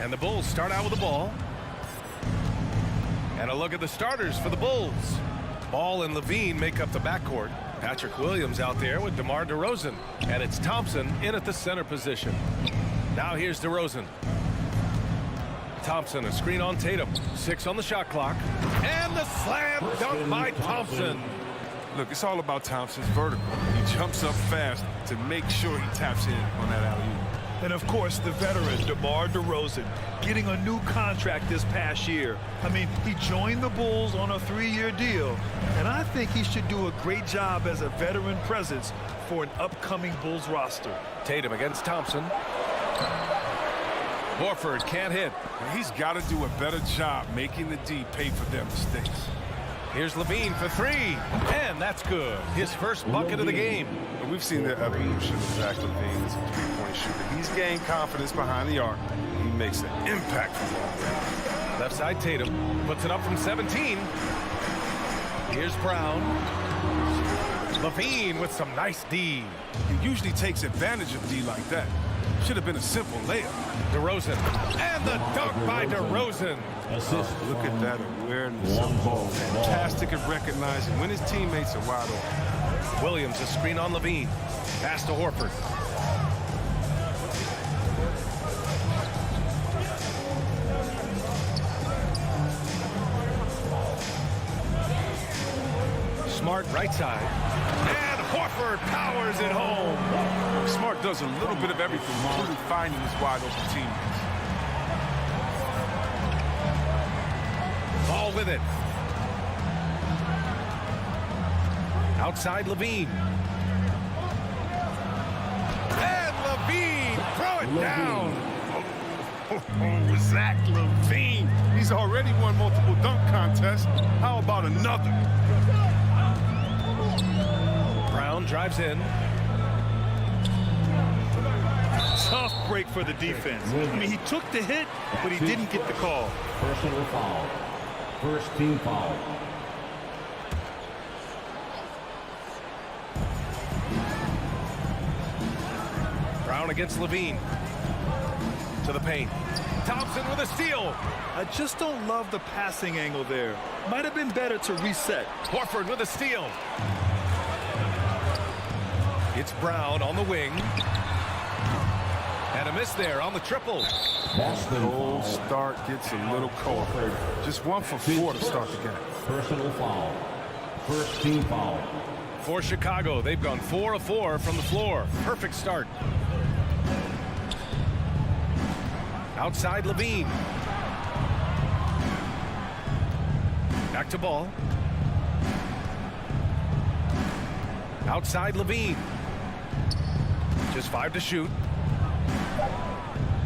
And the Bulls start out with the ball. And a look at the starters for the Bulls. Ball and Levine make up the backcourt. Patrick Williams out there with DeMar DeRozan. And it's Thompson in at the center position. Now here's DeRozan. Thompson, a screen on Tatum. 6 on the shot clock. And the slam dunk by Thompson. Look, it's all about Thompson's vertical. He jumps up fast to make sure he taps in on that alley-oop. And, of course, the veteran, DeMar DeRozan, getting a new contract this past year. I mean, he joined the Bulls on a 3-year deal, and I think he should do a great job as a veteran presence for an upcoming Bulls roster. Tatum against Thompson. Horford can't hit. He's got to do a better job making the D pay for their mistakes. Here's Levine for 3, and that's good. His first bucket of the game. And we've seen the evolution of Zach Levine as a three-point shooter. He's gained confidence behind the arc. He makes an impact from long. Left side Tatum puts it up from 17. Here's Brown. Levine with some nice D. He usually takes advantage of D like that. Should have been a simple layup. DeRozan, and the dunk by DeRozan. Look at that awareness. Fantastic at recognizing when his teammates are wide open. Williams, a screen on Levine. Pass to Horford. Smart right side. And Horford powers it home. Smart does a little bit of everything, including finding his wide open teammates. Ball with it. Outside Levine. And Levine, throw it down. Zach Levine. He's already won multiple dunk contests. How about another? Brown drives in. Tough break for the defense. I mean, he took the hit, but he didn't get the call. Personal foul. First team foul. Brown against Levine. To the paint. Thompson with a steal. I just don't love the passing angle there. Might have been better to reset. Horford with a steal. It's Brown on the wing. And a miss there on the triple. Cold start gets a little cold. Just 1 for 4 to start the game. Personal foul. First team foul. For Chicago, they've gone 4 of 4 from the floor. Perfect start. Outside Levine. Back to ball. Outside Levine. Just 5 to shoot.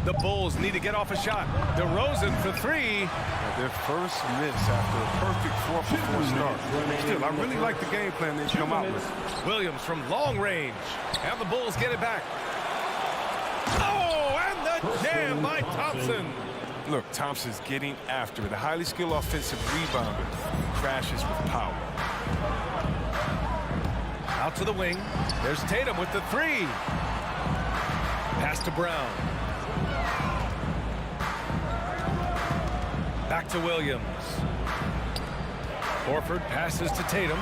The Bulls need to get off a shot. DeRozan for 3. Their first miss after a perfect 4 for 4 start. Still, I really like the game plan they've come out with. Williams from long range. And the Bulls get it back. Oh, and the jam by Thompson. Look, Thompson's getting after it. A highly skilled offensive rebounder who crashes with power. Out to the wing. There's Tatum with the 3. Pass to Brown. Back to Williams. Horford passes to Tatum.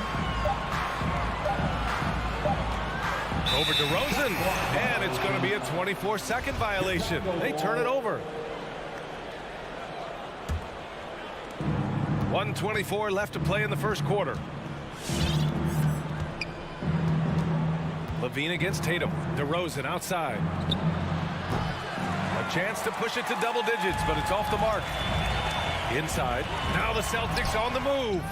Over to DeRozan. And it's going to be a 24-second violation. They turn it over. 1:24 left to play in the first quarter. Levine against Tatum. DeRozan outside. A chance to push it to double digits, but it's off the mark. Inside. Now the Celtics on the move.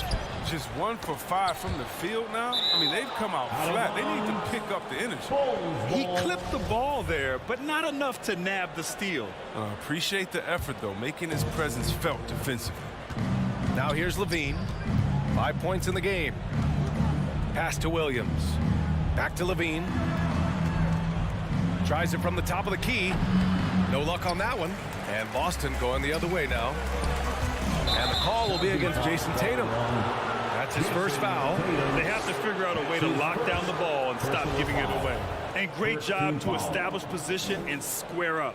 Just 1 for 5 from the field now. I mean, they've come out flat. They need to pick up the energy. He clipped the ball there, but not enough to nab the steal. Appreciate the effort, though, making his presence felt defensively. Now here's Levine. 5 points in the game. Pass to Williams. Back to Levine. Tries it from the top of the key. No luck on that one. And Boston going the other way now. And the call will be against Jason Tatum. That's his first foul. They have to figure out a way to lock down the ball and stop giving it away. And great job to establish position and square up.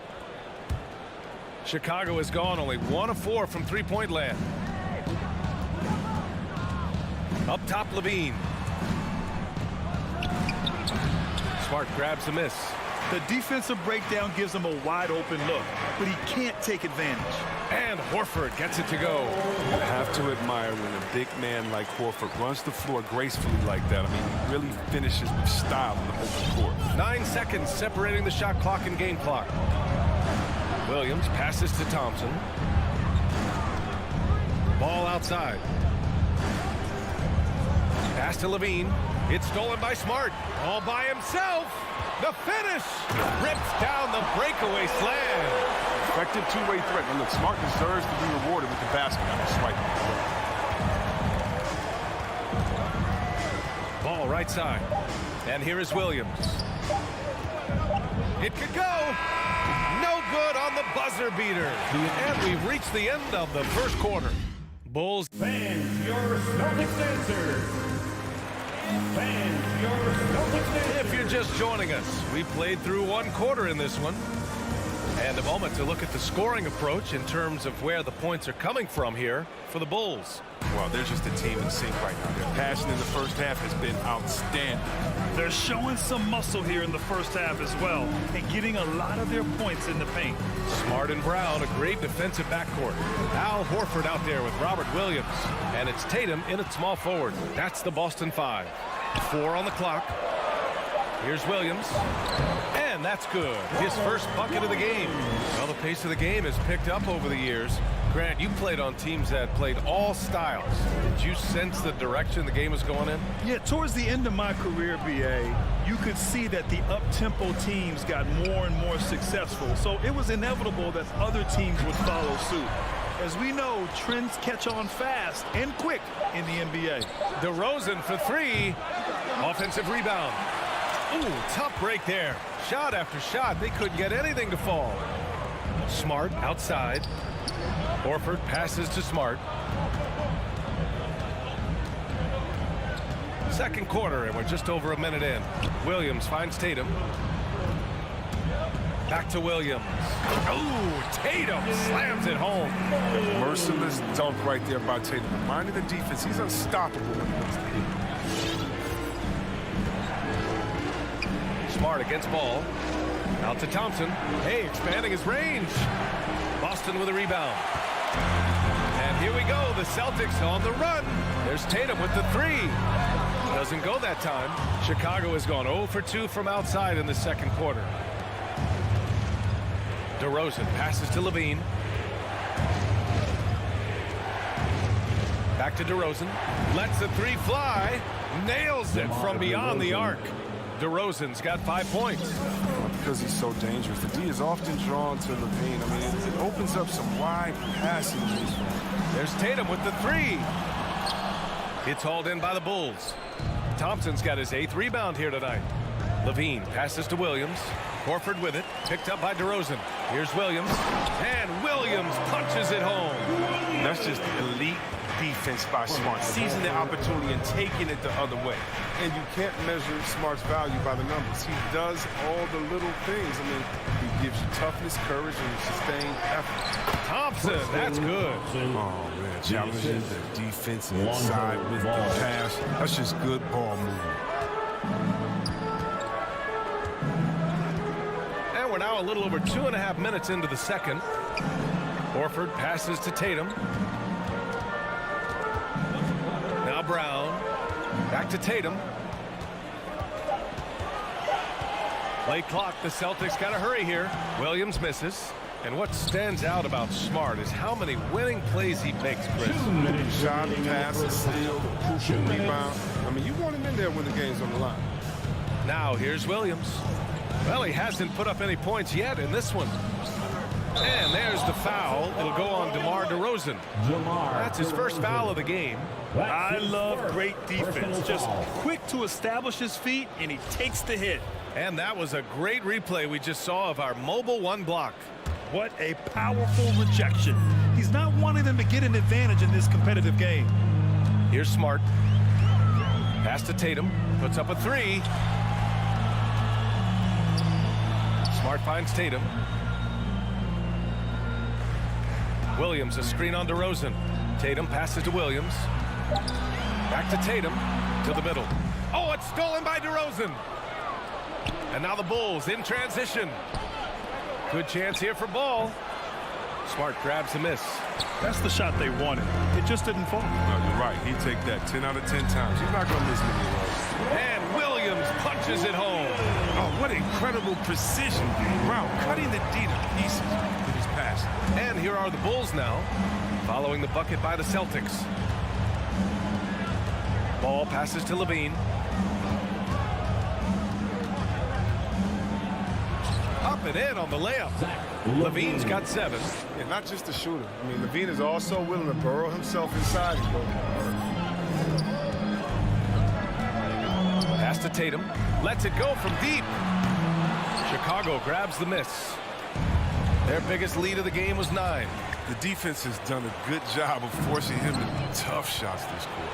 Chicago has gone only 1 of 4 from three-point land. Up top, Levine. Smart grabs a miss. The defensive breakdown gives him a wide-open look, but he can't take advantage. And Horford gets it to go. You have to admire when a big man like Horford runs the floor gracefully like that. I mean, he really finishes with style in the open court. 9 seconds separating the shot clock and game clock. Williams passes to Thompson. Ball outside. Pass to Levine. It's stolen by Smart. All by himself. The finish. Rips down the breakaway slam. Effective two-way threat. And look, Smart deserves to be rewarded with the basket on the swipe. Ball right side. And here is Williams. It could go. No good on the buzzer beater. And we've reached the end of the first quarter. Bulls. Fans, your Celtics answer. Fans, your Celtics answer. If you're just joining us, we played through 1 quarter in this one. And a moment to look at the scoring approach in terms of where the points are coming from here for the Bulls. Well, they're just a team in sync right now. Their passion in the first half has been outstanding. They're showing some muscle here in the first half as well, and getting a lot of their points in the paint. Smart and Brown, a great defensive backcourt. Al Horford out there with Robert Williams. And it's Tatum in at small forward. That's the Boston 5. 4 on the clock. Here's Williams. And that's good. His first bucket of the game. Well, the pace of the game has picked up over the years. Grant, you played on teams that played all styles. Did you sense the direction the game was going in? Yeah, towards the end of my career, BA, you could see that the up-tempo teams got more and more successful. So it was inevitable that other teams would follow suit. As we know, trends catch on fast and quick in the NBA. DeRozan for 3. Offensive rebound. Ooh, tough break there. Shot after shot. They couldn't get anything to fall. Smart outside. Horford passes to Smart. Second quarter, and we're just over a minute in. Williams finds Tatum. Back to Williams. Oh, Tatum slams it home. Merciless dunk right there by Tatum. Reminding the defense, he's unstoppable when he comes to hit. Smart against ball. Out to Thompson. Hey, expanding his range. Boston with a rebound. And here we go. The Celtics on the run. There's Tatum with the 3. Doesn't go that time. Chicago has gone 0 for 2 from outside in the second quarter. DeRozan passes to Levine. Back to DeRozan. Lets the 3 fly. Nails it from beyond the arc. DeRozan's got 5 points. Because he's so dangerous. The D is often drawn to Levine. I mean, it opens up some wide passages. There's Tatum with the 3. It's hauled in by the Bulls. Thompson's got his 8th rebound here tonight. Levine passes to Williams. Horford with it. Picked up by DeRozan. Here's Williams. And Williams punches it home. That's just elite defense by Smart. Seizing the opportunity and taking it the other way. And you can't measure Smart's value by the numbers. He does all the little things. I mean, he gives you toughness, courage, and sustained effort. Thompson, that's good. Oh, man. Challenging the defense inside with the pass. That's just good ball movement. And we're now a little over 2.5 minutes into the second. Horford passes to Tatum. Now Brown. Back to Tatum. Late clock. The Celtics got to hurry here. Williams misses. And what stands out about Smart is how many winning plays he makes, Chris. Shot, pass, steal, crucial rebound. I mean, you want him in there when the game's on the line. Now here's Williams. Well, he hasn't put up any points yet in this one. And there's the foul. It'll go on DeMar DeRozan. That's his first foul of the game. I love great defense. Just quick to establish his feet, and he takes the hit. And that was a great replay we just saw of our mobile 1 block. What a powerful rejection. He's not wanting them to get an advantage in this competitive game. Here's Smart. Pass to Tatum. Puts up a 3. Smart finds Tatum. Williams, a screen on DeRozan. Tatum passes to Williams. Back to Tatum, to the middle. Oh, it's stolen by DeRozan. And now the Bulls in transition. Good chance here for Ball. Smart grabs the miss. That's the shot they wanted. It just didn't fall. No, you're right. He'd take that 10 out of 10 times. He's not going to miss many of those. And Williams punches it home. Oh, what incredible precision. Brown cutting the D to pieces with his pass. And here are the Bulls now, following the bucket by the Celtics. Ball passes to Levine. Up and in on the layup. Levine's got 7. And not just a shooter. I mean, Levine is also willing to burrow himself inside and go. Pass to Tatum. Lets it go from deep. Chicago grabs the miss. Their biggest lead of the game was 9. The defense has done a good job of forcing him to tough shots this quarter.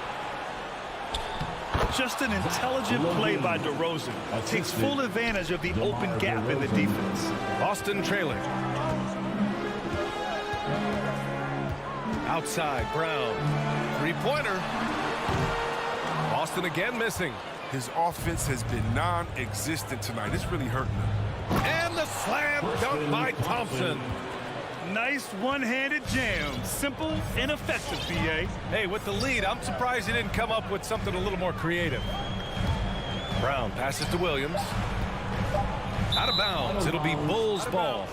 Just an intelligent play by DeRozan. Takes full advantage of the open gap in the defense. Boston trailing. Outside, Brown. Three-pointer. Boston again missing. His offense has been non-existent tonight. It's really hurting him. And the slam dunk by Thompson. Nice one-handed jam. Simple and effective, B.A. Hey, with the lead, I'm surprised he didn't come up with something a little more creative. Brown passes to Williams. Out of bounds. It'll be Bulls ball.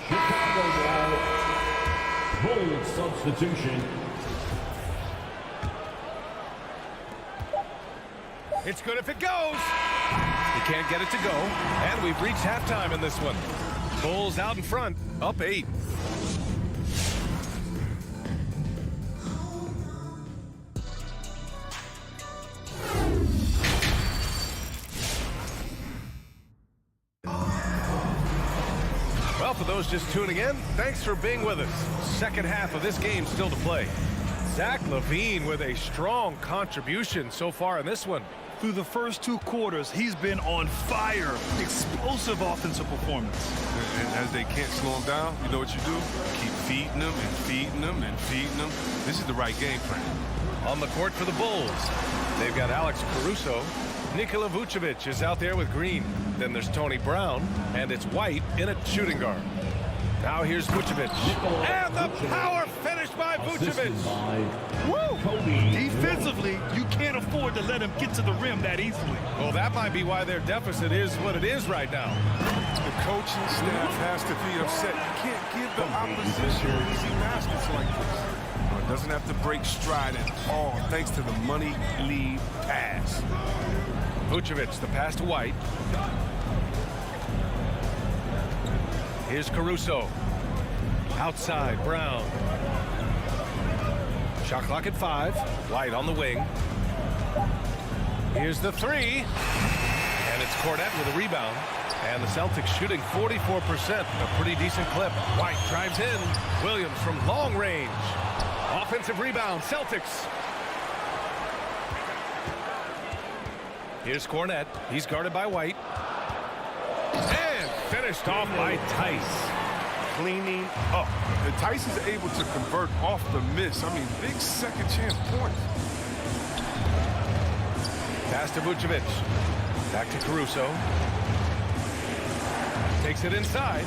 Bulls substitution. It's good if it goes. He can't get it to go. And we've reached halftime in this one. Bulls out in front, up 8. Well, for those just tuning in, thanks for being with us. Second half of this game still to play. Zach LaVine with a strong contribution so far in this one. Through the first 2 quarters, he's been on fire. Explosive offensive performance. And as they can't slow him down, you know what you do? Keep feeding them and feeding them and feeding them. This is the right game plan. On the court for the Bulls, they've got Alex Caruso. Nikola Vucevic is out there with Green. Then there's Tony Brown, and it's White in a shooting guard. Now here's Vucevic. And the power finish by Vucevic. Woo! Defensively, you can't afford to let him get to the rim that easily. Well, that might be why their deficit is what it is right now. The coaching staff has to be upset. You can't give the opposition easy baskets like this. It doesn't have to break stride at all, thanks to the money lead pass. Vucevic, the pass to White. Here's Caruso. Outside, Brown. Shot clock at 5. White on the wing. Here's the 3. And it's Cornette with a rebound. And the Celtics shooting 44%. A pretty decent clip. White drives in. Williams from long range. Offensive rebound, Celtics. Here's Cornette. He's guarded by White. And finished off by Tice. Cleaning up. And Tice is able to convert off the miss. I mean, big second chance points. Pass to Vucevic. Back to Caruso. Takes it inside.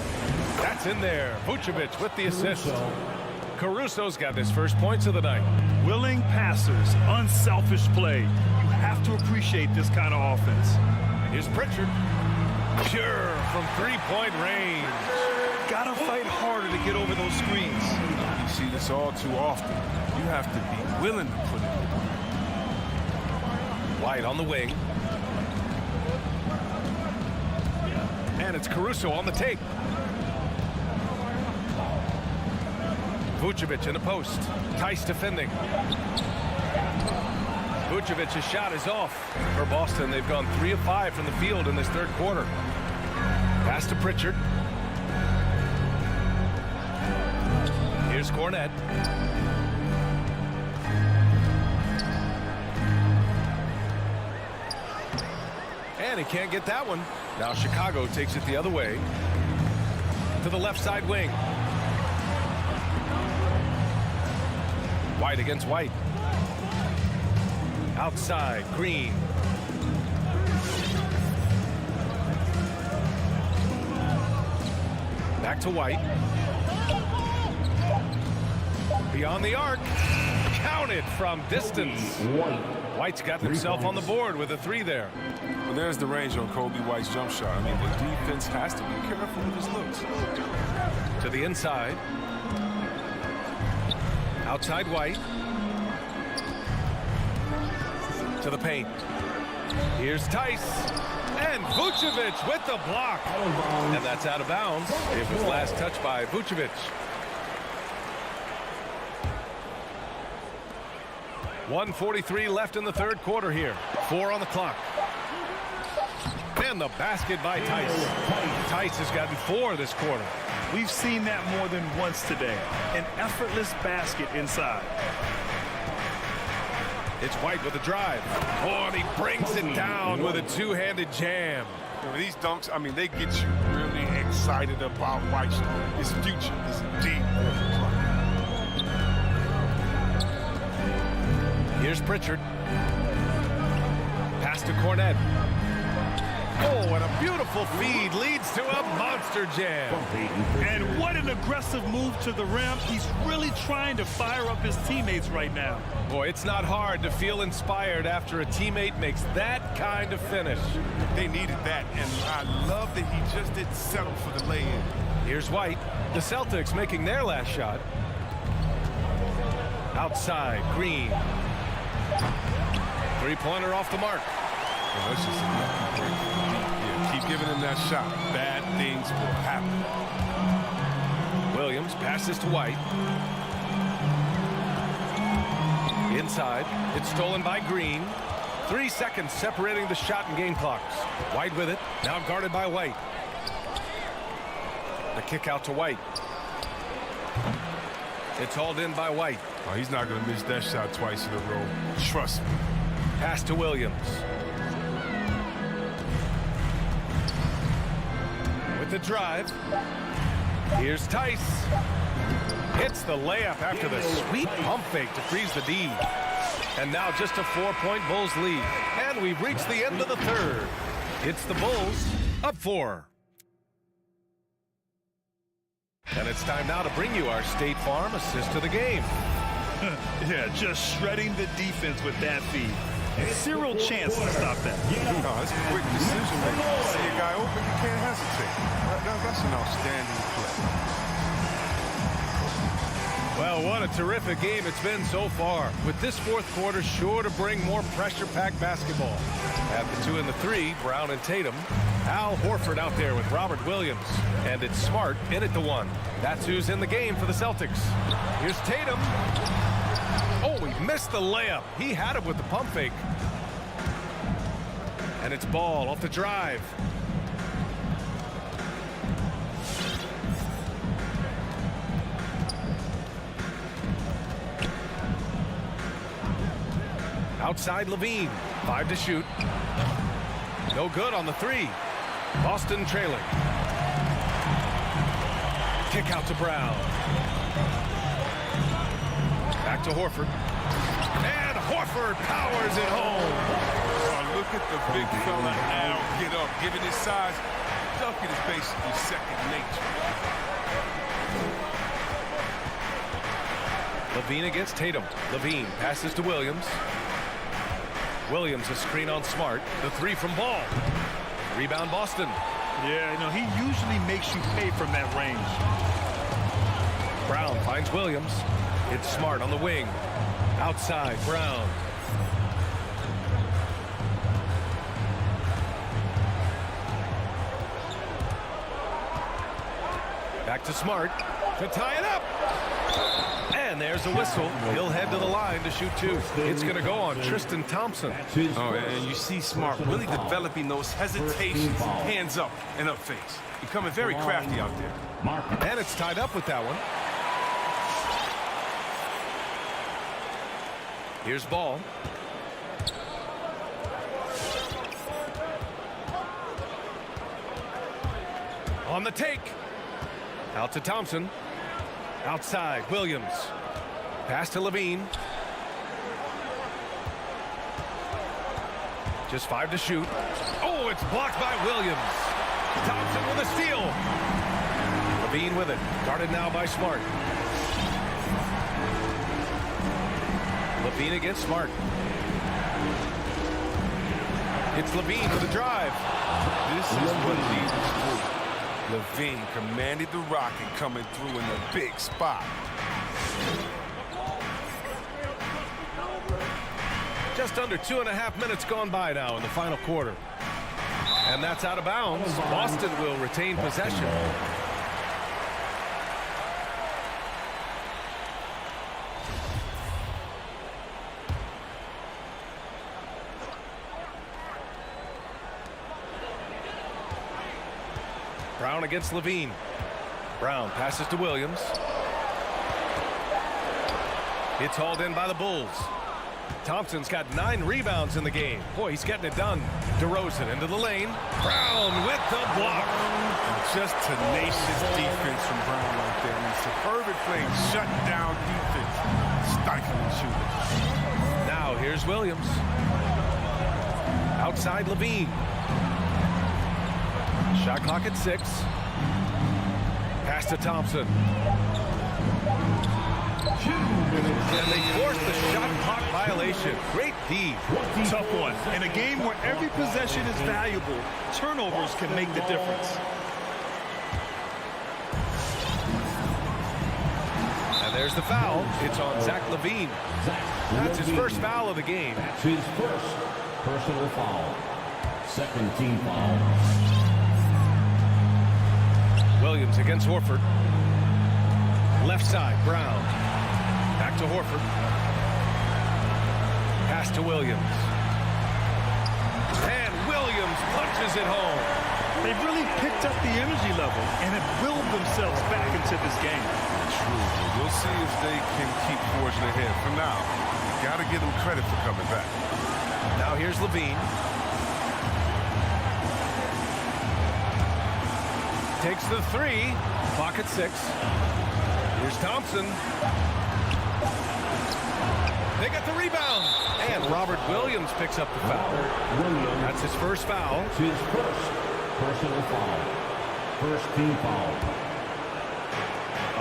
That's in there. Vucevic with the assist. Caruso's got his first points of the night. Willing passers, unselfish play. You have to appreciate this kind of offense. Here's Pritchard. Pure from three-point range. Gotta fight harder to get over those screens. You see this all too often. You have to be willing to put it in. White on the wing. And it's Caruso on the take. Vucevic in the post. Tice defending. Vucevic's shot is off. For Boston, they've gone 3 of 5 from the field in this third quarter. Pass to Pritchard. Here's Cornette. And he can't get that one. Now Chicago takes it the other way. To the left side wing. White against White. Outside, Green. Back to White. Beyond the arc. Counted from distance. White's got himself on the board with a 3 there. Well, there's the range on Kobe White's jump shot. I mean, the defense has to be careful with his looks. To the inside. Outside White. To the paint. Here's Tice. And Vucevic with the block. And that's out of bounds. It was last touched by Vucevic. .143 left in the third quarter here. 4 on the clock. And the basket by Tice. Tice has gotten 4 this quarter. We've seen that more than once today. An effortless basket inside. It's White with a drive. Oh, and he brings it down with a two-handed jam. You know, these dunks, I mean, they get you really excited about White. His future is deep. Here's Pritchard. Pass to Cornette. Oh, and a beautiful feed leads to a monster jam. And what an aggressive move to the rim. He's really trying to fire up his teammates right now. Boy, it's not hard to feel inspired after a teammate makes that kind of finish. They needed that, and I love that he just didn't settle for the lay-in. Here's White. The Celtics making their last shot. Outside, Green. Three-pointer off the mark. Well, that's just yeah, keep giving him that shot. Bad things will happen. Williams passes to White. Inside. It's stolen by Green. 3 seconds separating the shot and game clocks. White with it. Now guarded by White. The kick out to White. It's hauled in by White. Oh, he's not going to miss that shot twice in a row. Trust me. Pass to Williams. With the drive. Here's Tice. Hits the layup after the sweet pump fake to freeze the D. And now just a 4-point Bulls lead. And we've reached the end of the third. It's the Bulls up 4. And it's time now to bring you our State Farm assist of the game. Yeah, just shredding the defense with that feed. Zero chance to stop that. No, it's a quick decision making. See a guy open, you can't hesitate. That's an outstanding play. Well, what a terrific game it's been so far. With this fourth quarter sure to bring more pressure-packed basketball. At the 2 and the 3, Brown and Tatum. Al Horford out there with Robert Williams. And it's Smart in at the 1. That's who's in the game for the Celtics. Here's Tatum. Oh, he missed the layup. He had it with the pump fake. And it's Ball off the drive. Outside Levine. 5 to shoot. No good on the 3. Boston trailing. Kick out to Brown. Back to Horford. And Horford powers it home. Oh, look at the big fella now get up. Given his size, dunking is basically second nature. Levine against Tatum. Levine passes to Williams. Williams a screen on Smart. The 3 from Ball. Rebound Boston. Yeah, no, he usually makes you pay from that range. Brown finds Williams. It's Smart on the wing. Outside, Brown. Back to Smart to tie it up. And there's a whistle. He'll head to the line to shoot 2. It's going to go on Tristan Thompson. Oh, and you see Smart really developing those hesitations, hands up and up face. Becoming very crafty out there. And it's tied up with that one. Here's Ball. On the take. Out to Thompson. Outside, Williams. Pass to Levine. Just 5 to shoot. Oh, it's blocked by Williams. Thompson with a steal. Levine with it. Guarded now by Smart. Levine against Smart. It's Levine for the drive. This is what leaders do. Levine commanded the rocket coming through in the big spot. Just under 2.5 minutes gone by now in the final quarter. And that's out of bounds. Boston will retain possession. Brown against Levine. Brown passes to Williams. It's hauled in by the Bulls. Thompson's got 9 rebounds in the game. Boy, he's getting it done. DeRozan into the lane. Brown with the block. Just tenacious defense from Brown right there. I mean, superb playing, shut down defense, stifling shooting. Now here's Williams. Outside Levine. Shot clock at 6. Pass to Thompson. And they forced the shot clock violation. Great D. Tough one. In a game where every possession is valuable, turnovers can make the difference. And there's the foul. It's on Zach Levine. That's his first foul of the game. That's his first personal foul. Second team foul. Williams against Horford. Left side, Brown. Back to Horford. Pass to Williams. And Williams punches it home. They've really picked up the energy level and have willed themselves back into this game. True. We'll see if they can keep forging ahead. For now, got to give them credit for coming back. Now here's Levine. Takes the 3. Clock at 6. Here's Thompson. They got the rebound. And Robert Williams picks up the foul. That's his first foul. That's his first personal foul. First team foul.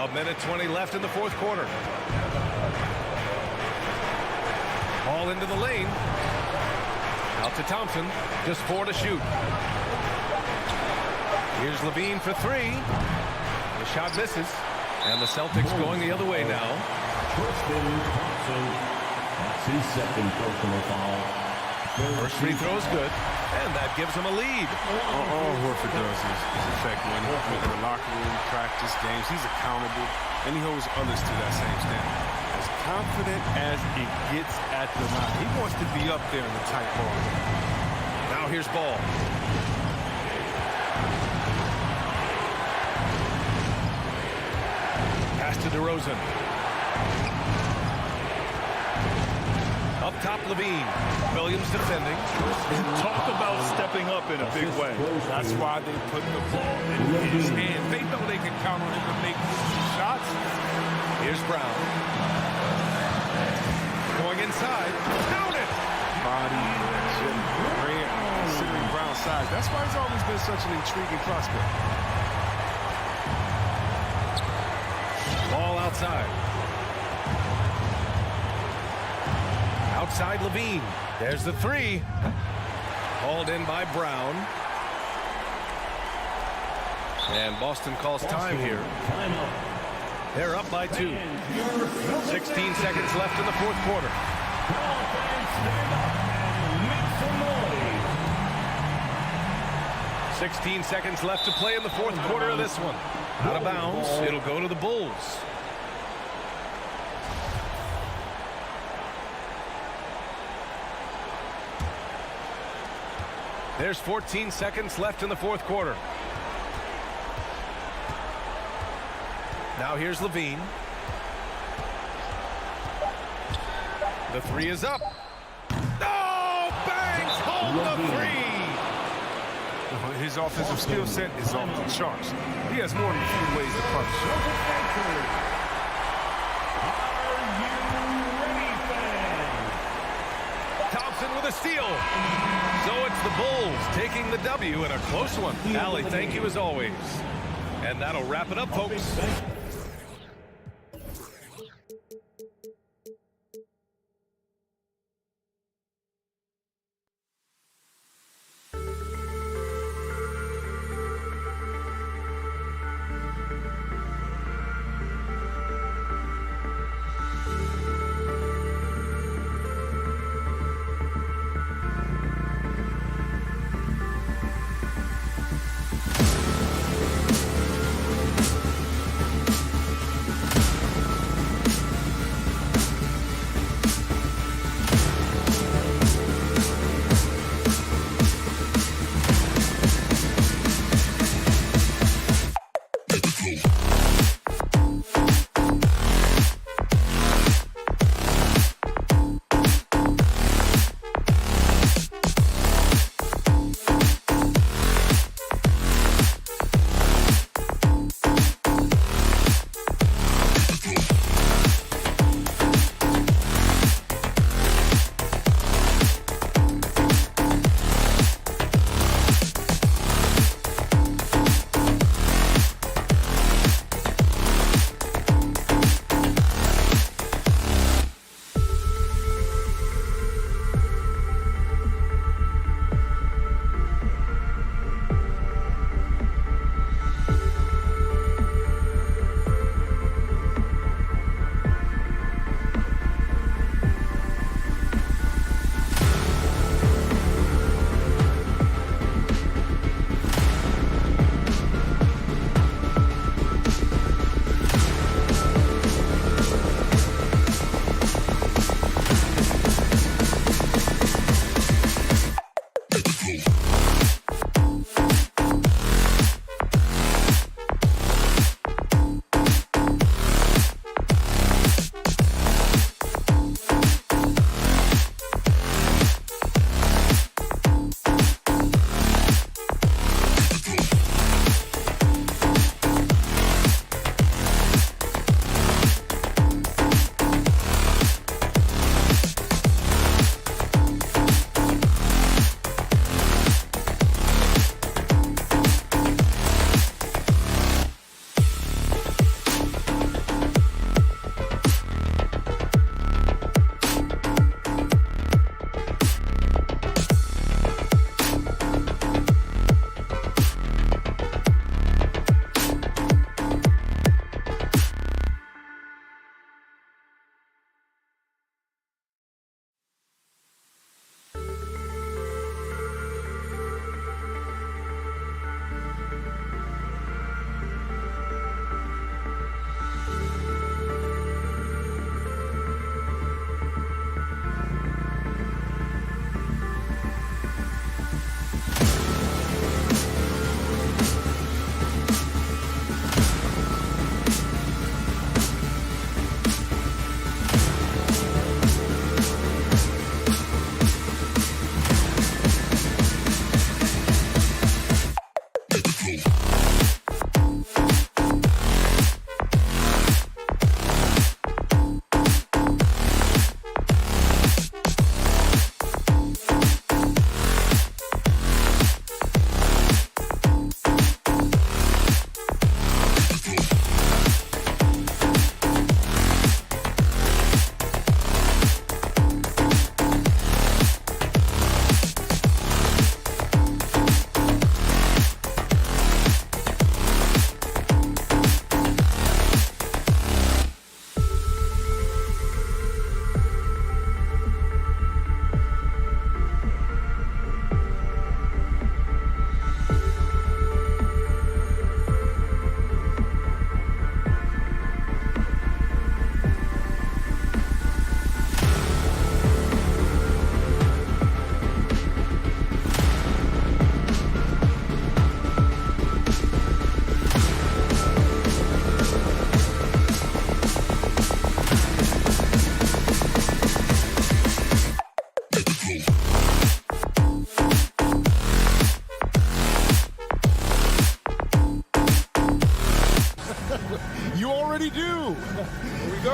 1:20 left in the fourth quarter. Ball into the lane. Out to Thompson. Just 4 to shoot. Here's Levine for 3. The shot misses. And the Celtics going the other way now. Tristan Thompson. That's his second personal foul. First free throw is good. And that gives him a lead. All Horford does is affect when in the locker room, practice, games. He's accountable, and he holds others to that same standard. As confident as it gets at the line. He wants to be up there in the tight ball. Now here's Ball. Pass to DeRozan. Up top, Levine. Williams defending. Talk about stepping up in a big way. That's why they put the ball in his hand. They know they can count on him to make shots. Here's Brown. Going inside. Count it! Body, rare, considering Brown's size. That's why he's always been such an intriguing prospect. Ball outside. Outside Levine. There's the 3. Hauled in by Brown. And Boston calls time here. They're up by 2. 16 seconds left in the fourth quarter. 16 seconds left to play in the fourth quarter of this one. Out of bounds. It'll go to the Bulls. There's 14 seconds left in the fourth quarter. Now here's Levine. The 3 is up. Oh, bangs home the 3. His offensive skill set is off the charts. He has more than a few ways to punch. steal. So it's the Bulls taking the W in a close one. Allie, thank you as always. And that'll wrap it up, folks.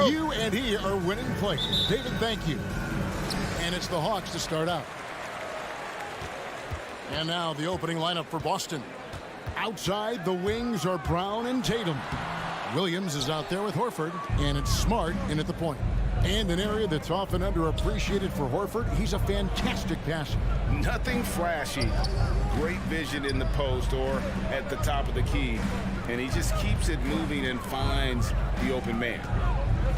You and he are winning plays. David, thank you. And it's the Hawks to start out. And now the opening lineup for Boston. Outside, the wings are Brown and Tatum. Williams is out there with Horford, and it's Smart in at the point. And an area that's often underappreciated for Horford, he's a fantastic passer. Nothing flashy. Great vision in the post or at the top of the key. And he just keeps it moving and finds the open man.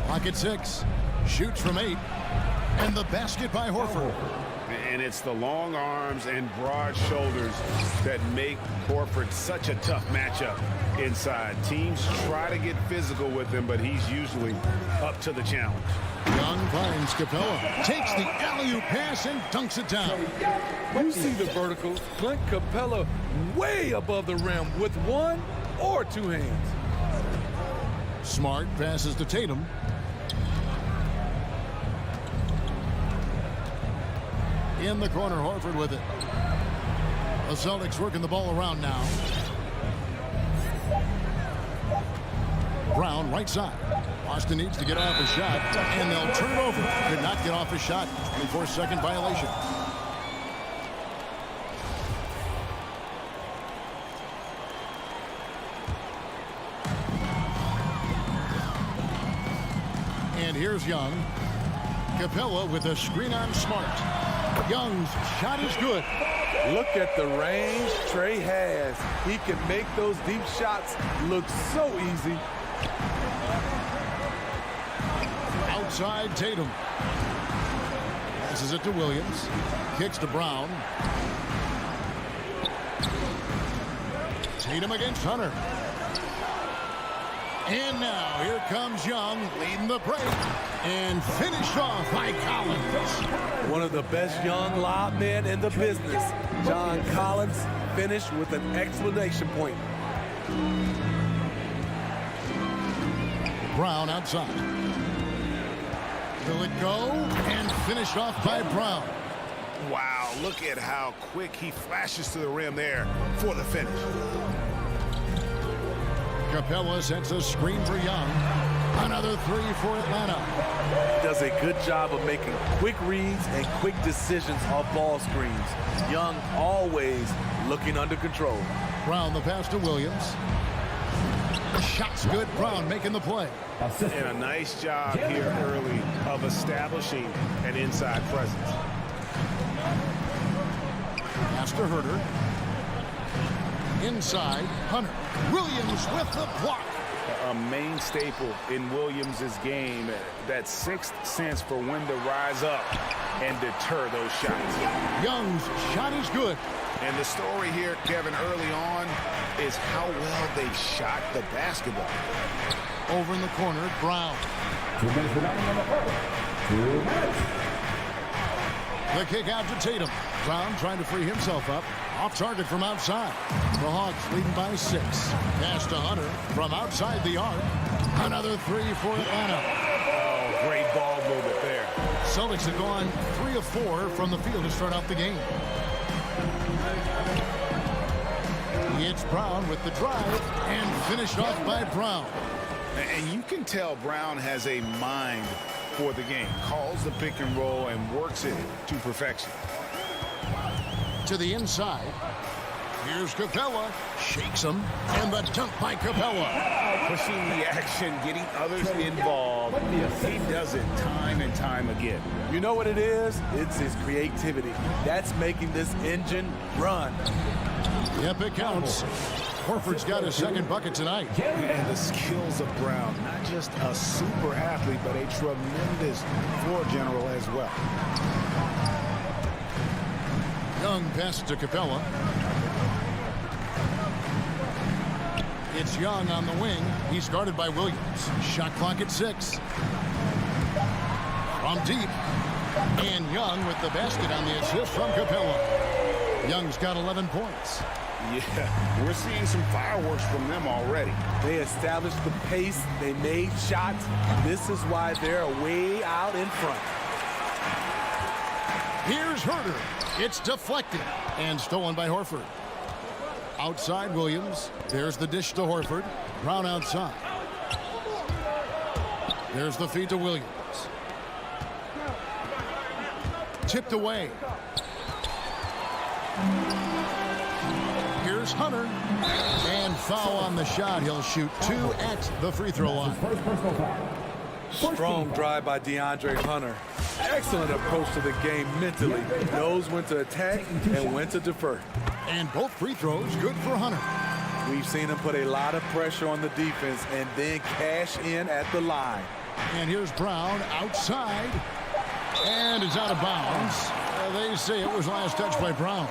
Pocket 6. Shoots from 8. And the basket by Horford. And it's the long arms and broad shoulders that make Horford such a tough matchup inside. Teams try to get physical with him, but he's usually up to the challenge. Young finds Capella. Takes the alley-oop pass and dunks it down. You see the verticals. Clint Capella way above the rim with one or two hands. Smart passes to Tatum. In the corner, Horford with it. The Celtics working the ball around now. Brown, right side. Boston needs to get off a shot, and they'll turn it over. Could not get off a shot. 24-second violation. And here's Young. Capella with a screen on Smart. Young's shot is good. Look at the range Trey has. He can make those deep shots look so easy. Outside Tatum. Passes it to Williams. Kicks to Brown. Tatum against Hunter. And now here comes Young leading the break. And finished off by Collins. One of the best young lob men in the business. John Collins finished with an exclamation point. Brown outside. Will it go? And finished off by Brown. Wow, look at how quick he flashes to the rim there for the finish. Capella sets a screen for Young. Another three for Atlanta. Does a good job of making quick reads and quick decisions off ball screens. Young always looking under control. Brown the pass to Williams. The shot's good. Brown making the play. And a nice job here early of establishing an inside presence. Pass to Herter. Inside, Hunter. Williams with the block. A main staple in Williams' game, that sixth sense for when to rise up and deter those shots. Young's shot is good. And the story here, Kevin, early on is how well they shot the basketball. Over in the corner, Brown. 2 minutes remaining on the court. 2 minutes. The kick out to Tatum. Brown trying to free himself up. Off target from outside. The Hawks leading by 6. Pass to Hunter from outside the arc. Another three for Atlanta. Oh, great ball movement there. Celtics have gone 3 of 4 from the field to start out the game. It's Brown with the drive and finished off by Brown. And you can tell Brown has a mind for the game. Calls the pick and roll and works it to perfection. To the inside. Here's Capella. Shakes him. And the dunk by Capella. Pushing the action, getting others involved. He does it time and time again. You know what it is? It's his creativity. That's making this engine run. Yep, it counts. Horford's got his second bucket tonight. And the skills of Brown, not just a super athlete, but a tremendous floor general as well. Young passes to Capella. It's Young on the wing. He's guarded by Williams. Shot clock at 6. From deep. And Young with the basket on the assist from Capella. Young's got 11 points. Yeah, we're seeing some fireworks from them already. They established the pace. They made shots. This is why they're way out in front. Here's Herter. It's deflected and stolen by Horford. Outside Williams. There's the dish to Horford. Brown outside. There's the feed to Williams. Tipped away. Here's Hunter. And foul on the shot. He'll shoot 2 at the free throw line. Strong drive by DeAndre Hunter. Excellent approach to the game mentally. Knows when to attack and when to defer. And both free throws good for Hunter. We've seen him put a lot of pressure on the defense and then cash in at the line. And here's Brown outside. And it's out of bounds. They say it was last touched by Brown.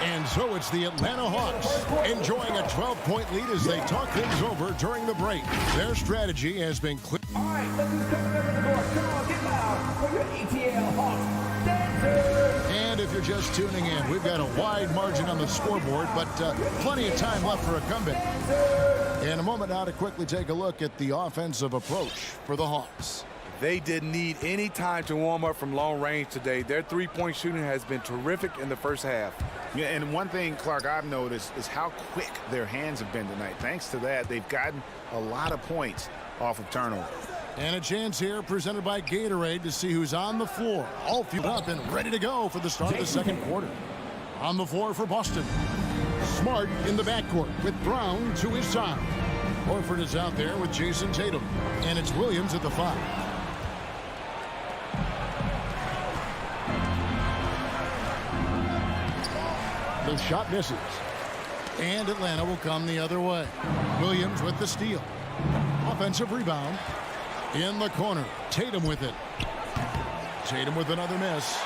And so it's the Atlanta Hawks enjoying a 12-point lead as they talk things over during the break. Their strategy has been clear. All right, let's just come to the door. Come on, get loud for your ATL Hawks dancers. And if you're just tuning in, we've got a wide margin on the scoreboard, but plenty of time left for a comeback. In a moment now to quickly take a look at the offensive approach for the Hawks. They didn't need any time to warm up from long range today. Their three-point shooting has been terrific in the first half. Yeah, and one thing, Clark, I've noticed is how quick their hands have been tonight. Thanks to that, they've gotten a lot of points off of turnover. And a chance here presented by Gatorade to see who's on the floor. All fueled up and ready to go for the start of the second quarter. On the floor for Boston. Smart in the backcourt with Brown to his side. Horford is out there with Jason Tatum. And it's Williams at the 5. The shot misses. And Atlanta will come the other way. Williams with the steal. Offensive rebound. In the corner. Tatum with it. Tatum with another miss.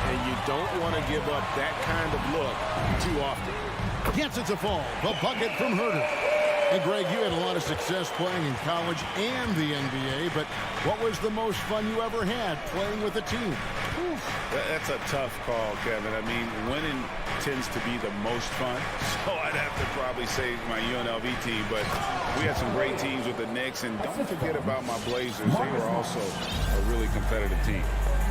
And you don't want to give up that kind of look too often. Gets it to fall. The bucket from Herter. And Greg, you had a lot of success playing in college and the NBA, but what was the most fun you ever had playing with a team? That's a tough call, Kevin. I mean, winning tends to be the most fun, so I'd have to probably say my UNLV team, but we had some great teams with the Knicks, and don't forget about my Blazers. They were also a really competitive team.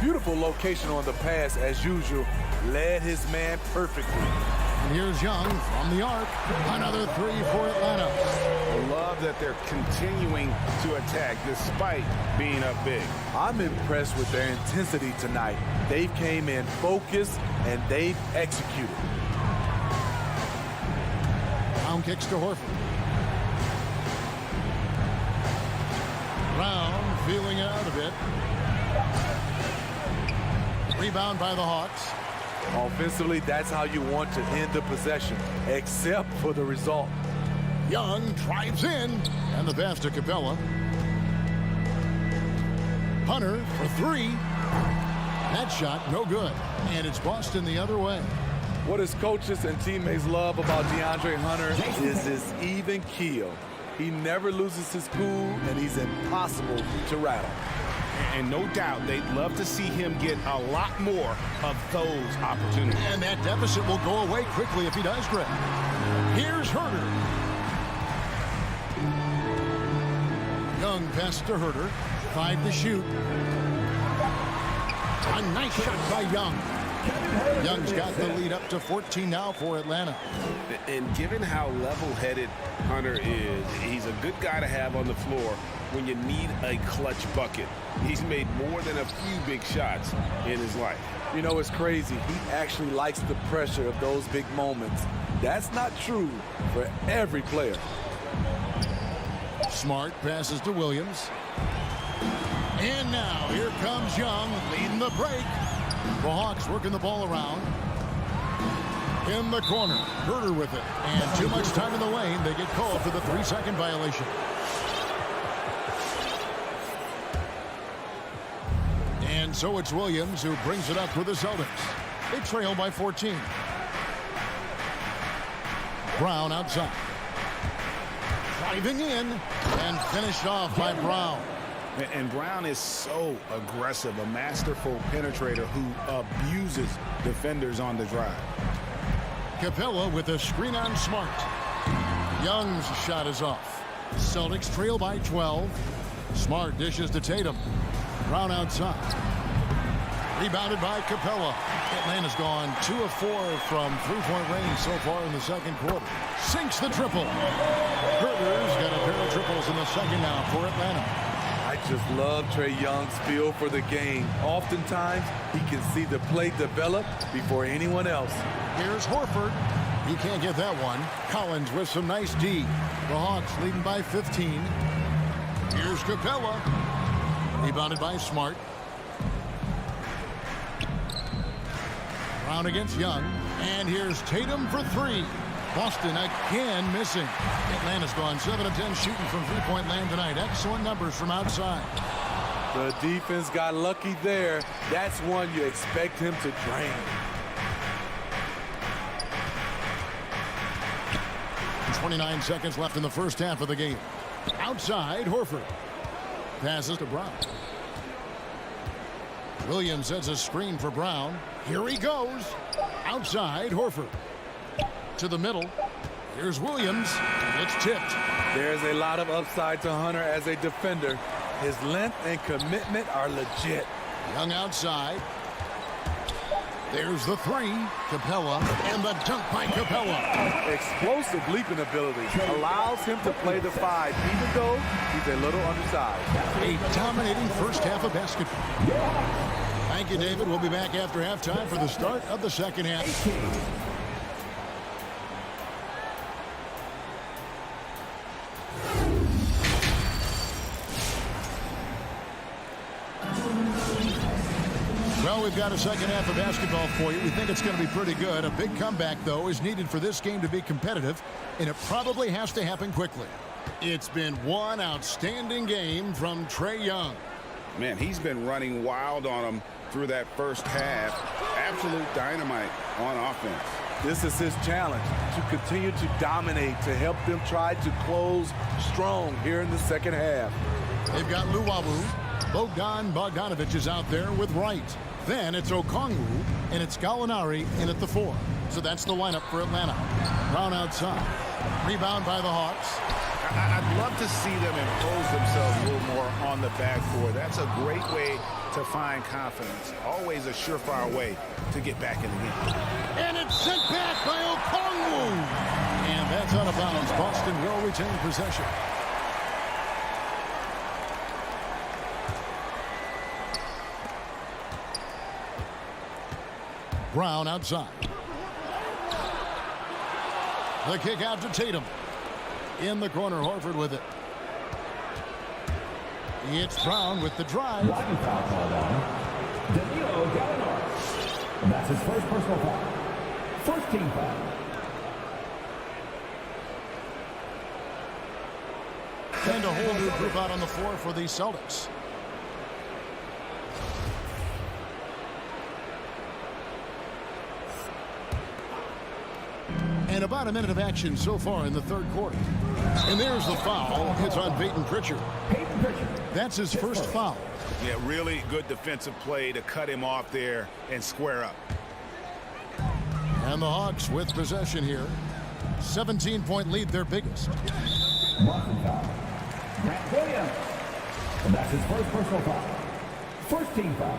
Beautiful location on the pass, as usual. Led his man perfectly. And here's Young from the arc. Another 3 for Atlanta. I love that they're continuing to attack despite being up big. I'm impressed with their intensity tonight. They've came in focused and they've executed. Brown kicks to Horford. Brown feeling out of it. Rebound by the Hawks. Offensively, that's how you want to end the possession, except for the result. Young drives in, and the pass to Capella. Hunter for 3. That shot, no good. And it's Boston the other way. What his coaches and teammates love about DeAndre Hunter is his even keel. He never loses his cool, and he's impossible to rattle. And no doubt they'd love to see him get a lot more of those opportunities. And that deficit will go away quickly if he does, Greg. Here's Herter. Young pass to Herter. 5 to shoot. A nice shot by Young. Young's got the lead up to 14 now for Atlanta. And given how level-headed Hunter is, he's a good guy to have on the floor when you need a clutch bucket. He's made more than a few big shots in his life. You know, it's crazy. He actually likes the pressure of those big moments. That's not true for every player. Smart passes to Williams. And now here comes Young leading the break. The Hawks working the ball around. In the corner, Herter with it. And too much time in the lane. They get called for the 3-second violation. And so it's Williams who brings it up for the Celtics. They trail by 14. Brown outside. Driving in and finished off by Brown. And Brown is so aggressive, a masterful penetrator who abuses defenders on the drive. Capella with a screen on Smart. Young's shot is off. Celtics trail by 12. Smart dishes to Tatum. Brown outside. Rebounded by Capella. Atlanta's gone 2 of 4 from three-point range so far in the second quarter. Sinks the triple. Herter's got a pair of triples in the second now for Atlanta. I I just love Trae Young's feel for the game. Oftentimes, he can see the play develop before anyone else. Here's Horford. He can't get that one. Collins with some nice D. The Hawks leading by 15. Here's Capella. Rebounded by Smart. Brown against Young. And here's Tatum for three. Boston again missing. Atlanta's gone 7 of 10 shooting from three-point land tonight. Excellent numbers from outside. The defense got lucky there. That's one you expect him to drain. 29 seconds left in the first half of the game. Outside, Horford. Passes to Brown. Williams sets a screen for Brown. Here he goes. Outside, Horford. To the middle. Here's Williams. It's tipped. There's a lot of upside to Hunter as a defender. His length and commitment are legit. Young outside. There's the three. Capella. And the dunk by Capella. Explosive leaping ability allows him to play the five, even though he's a little undersized. A dominating first half of basketball. Thank you, David. We'll be back after halftime for the start of the second half. Well, we've got a second half of basketball for you. We think it's going to be pretty good. A big comeback, though, is needed for this game to be competitive, and it probably has to happen quickly. It's been one outstanding game from Trae Young. Man, he's been running wild on him through that first half. Absolute dynamite on offense. This is his challenge, to continue to dominate, to help them try to close strong here in the second half. They've got Luwawu. Bogdanovic is out there with Wright. Then it's Okongwu, and it's Gallinari in at the 4. So that's the lineup for Atlanta. Brown outside. Rebound by the Hawks. I'd love to see them impose themselves a little more on the backboard. That's a great way to find confidence. Always a surefire way to get back in the game. And it's sent back by Okongwu. And that's out of bounds. Boston will retain possession. Brown outside. The kick out to Tatum. In the corner, Horford with it. It's Brown with the drive. Line foul called on Danilo Gallinari. That's his first personal foul. First team foul. And a whole new group out on the floor for the Celtics. And about a minute of action so far in the third quarter. And there's the foul. It's on Peyton Pritchard. That's his first foul. Yeah, really good defensive play to cut him off there and square up. And the Hawks with possession here. 17-point lead, their biggest. Boston foul. Grant Williams. And that's his first personal foul. First team foul.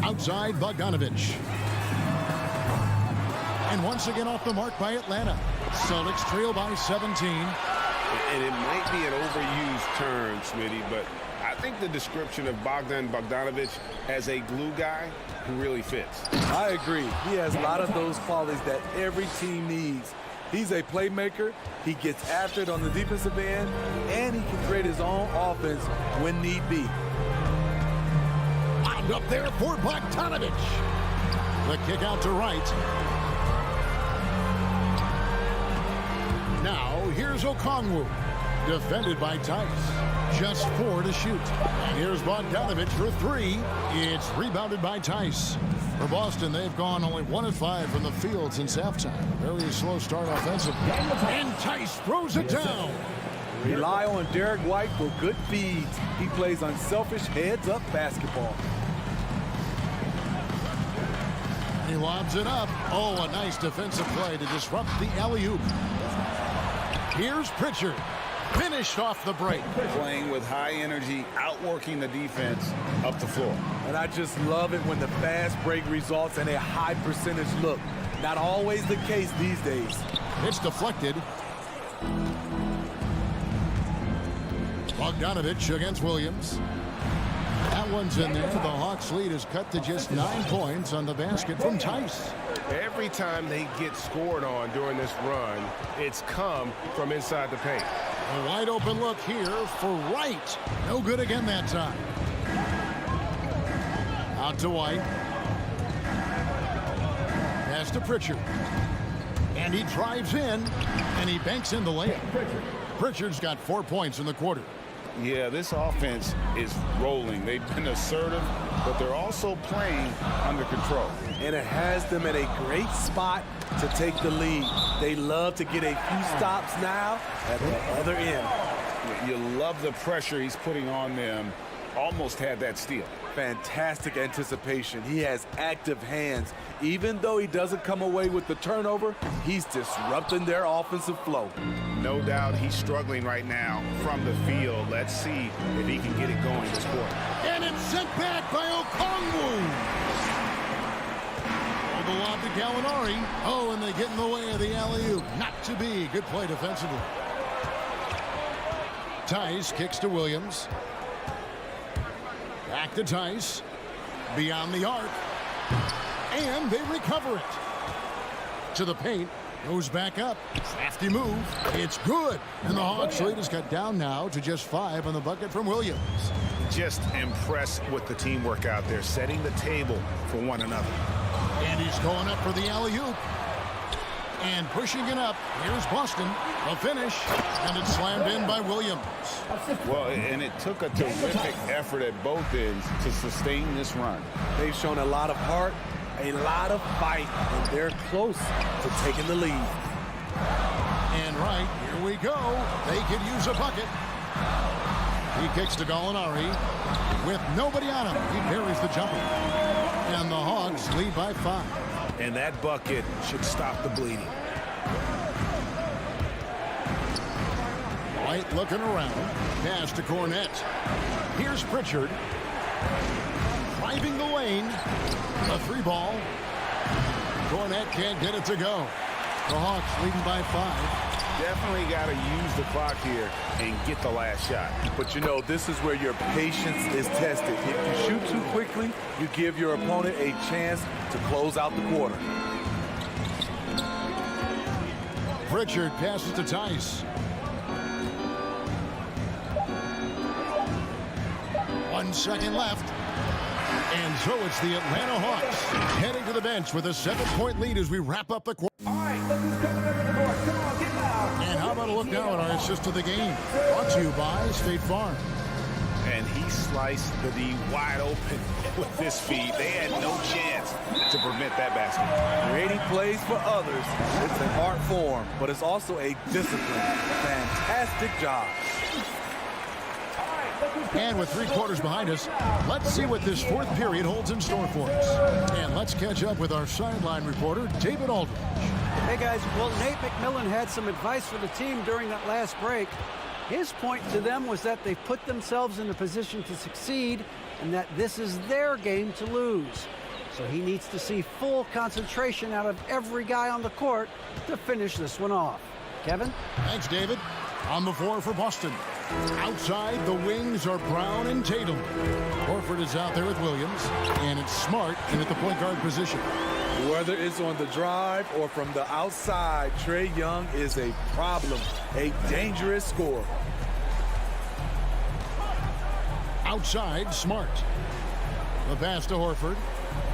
Outside, Bogdanovic. And once again off the mark by Atlanta. Celtics trail by 17. And it might be an overused term, Smitty, but I think the description of Bogdanovic as a glue guy really fits. I agree. He has a lot of those qualities that every team needs. He's a playmaker. He gets after it on the defensive end, and he can create his own offense when need be. Up there for Bogdanovic. The kick out to Wright. Now here's Okongwu. Defended by Tice. Just 4 to shoot. And here's Bogdanovic for 3. It's rebounded by Tice. For Boston, they've gone only 1 of 5 from the field since halftime. Very slow start offensively. And Tice throws it down. Rely on Derek White for good feeds. He plays unselfish heads-up basketball. He lobs it up. Oh, a nice defensive play to disrupt the alley-oop. Here's Pritchard. Finished off the break. Playing with high energy, outworking the defense up the floor. And I just love it when the fast break results in a high percentage look. Not always the case these days. It's deflected. Bogdanovich against Williams. That one's in there. The Hawks lead is cut to just 9 points on the basket from Tice. Every time they get scored on during this run, it's come from inside the paint. A wide open look here for Wright. No good again that time. Out to White. Pass to Pritchard. And he drives in, and he banks in the layup. Pritchard's got 4 points in the quarter. Yeah, this offense is rolling. They've been assertive, but they're also playing under control. And it has them in a great spot to take the lead. They love to get a few stops now at the other end. You love the pressure he's putting on them. Almost had that steal. Fantastic anticipation. He has active hands. Even though he doesn't come away with the turnover, he's disrupting their offensive flow. No doubt he's struggling right now from the field. Let's see if he can get it going this quarter. And it's sent back by Okongwu. The lob to Gallinari. Oh, and they get in the way of the alley-oop. Not to be. Good play defensively. Tice kicks to Williams. Back to Tice. Beyond the arc. And they recover it. To the paint. Goes back up. Crafty move. It's good. And the Hawks lead is cut down now to just 5 on the bucket from Williams. Just impressed with the teamwork out there, setting the table for one another. And he's going up for the alley-oop. And pushing it up. Here's Boston. The finish. And it's slammed in by Williams. Well, and it took a terrific effort at both ends to sustain this run. They've shown a lot of heart, a lot of fight, and they're close to taking the lead. And right, here we go. They could use a bucket. He kicks to Gallinari. With nobody on him, he buries the jumper. And the Hawks lead by 5. And that bucket should stop the bleeding. White looking around. Pass to Cornette. Here's Pritchard. Driving the lane. A 3-ball. Cornette can't get it to go. The Hawks leading by 5. Definitely got to use the clock here and get the last shot. But you know, this is where your patience is tested. If you shoot too quickly, you give your opponent a chance to close out the quarter. Pritchard passes to Tice. 1 second left. And so it's the Atlanta Hawks heading to the bench with a 7-point lead as we wrap up the quarter. All right, look who's coming over the board. Come on, get loud. And how about a look now at our assist to the game? Brought to you by State Farm. And he sliced the D wide open with this feed. They had no chance to prevent that basket. Creating plays for others, it's an art form, but it's also a discipline. Fantastic job. And with 3 quarters behind us, let's see what this 4th period holds in store for us. And let's catch up with our sideline reporter, David Aldridge. Hey guys, well, Nate McMillan had some advice for the team during that last break. His point to them was that they've put themselves in a position to succeed and that this is their game to lose. So he needs to see full concentration out of every guy on the court to finish this one off. Kevin? Thanks, David. On the floor for Boston. Outside, the wings are Brown and Tatum. Horford is out there with Williams, and it's Smart in at the point guard position. Whether it's on the drive or from the outside, Trae Young is a problem, a dangerous scorer. Outside, Smart. The pass to Horford.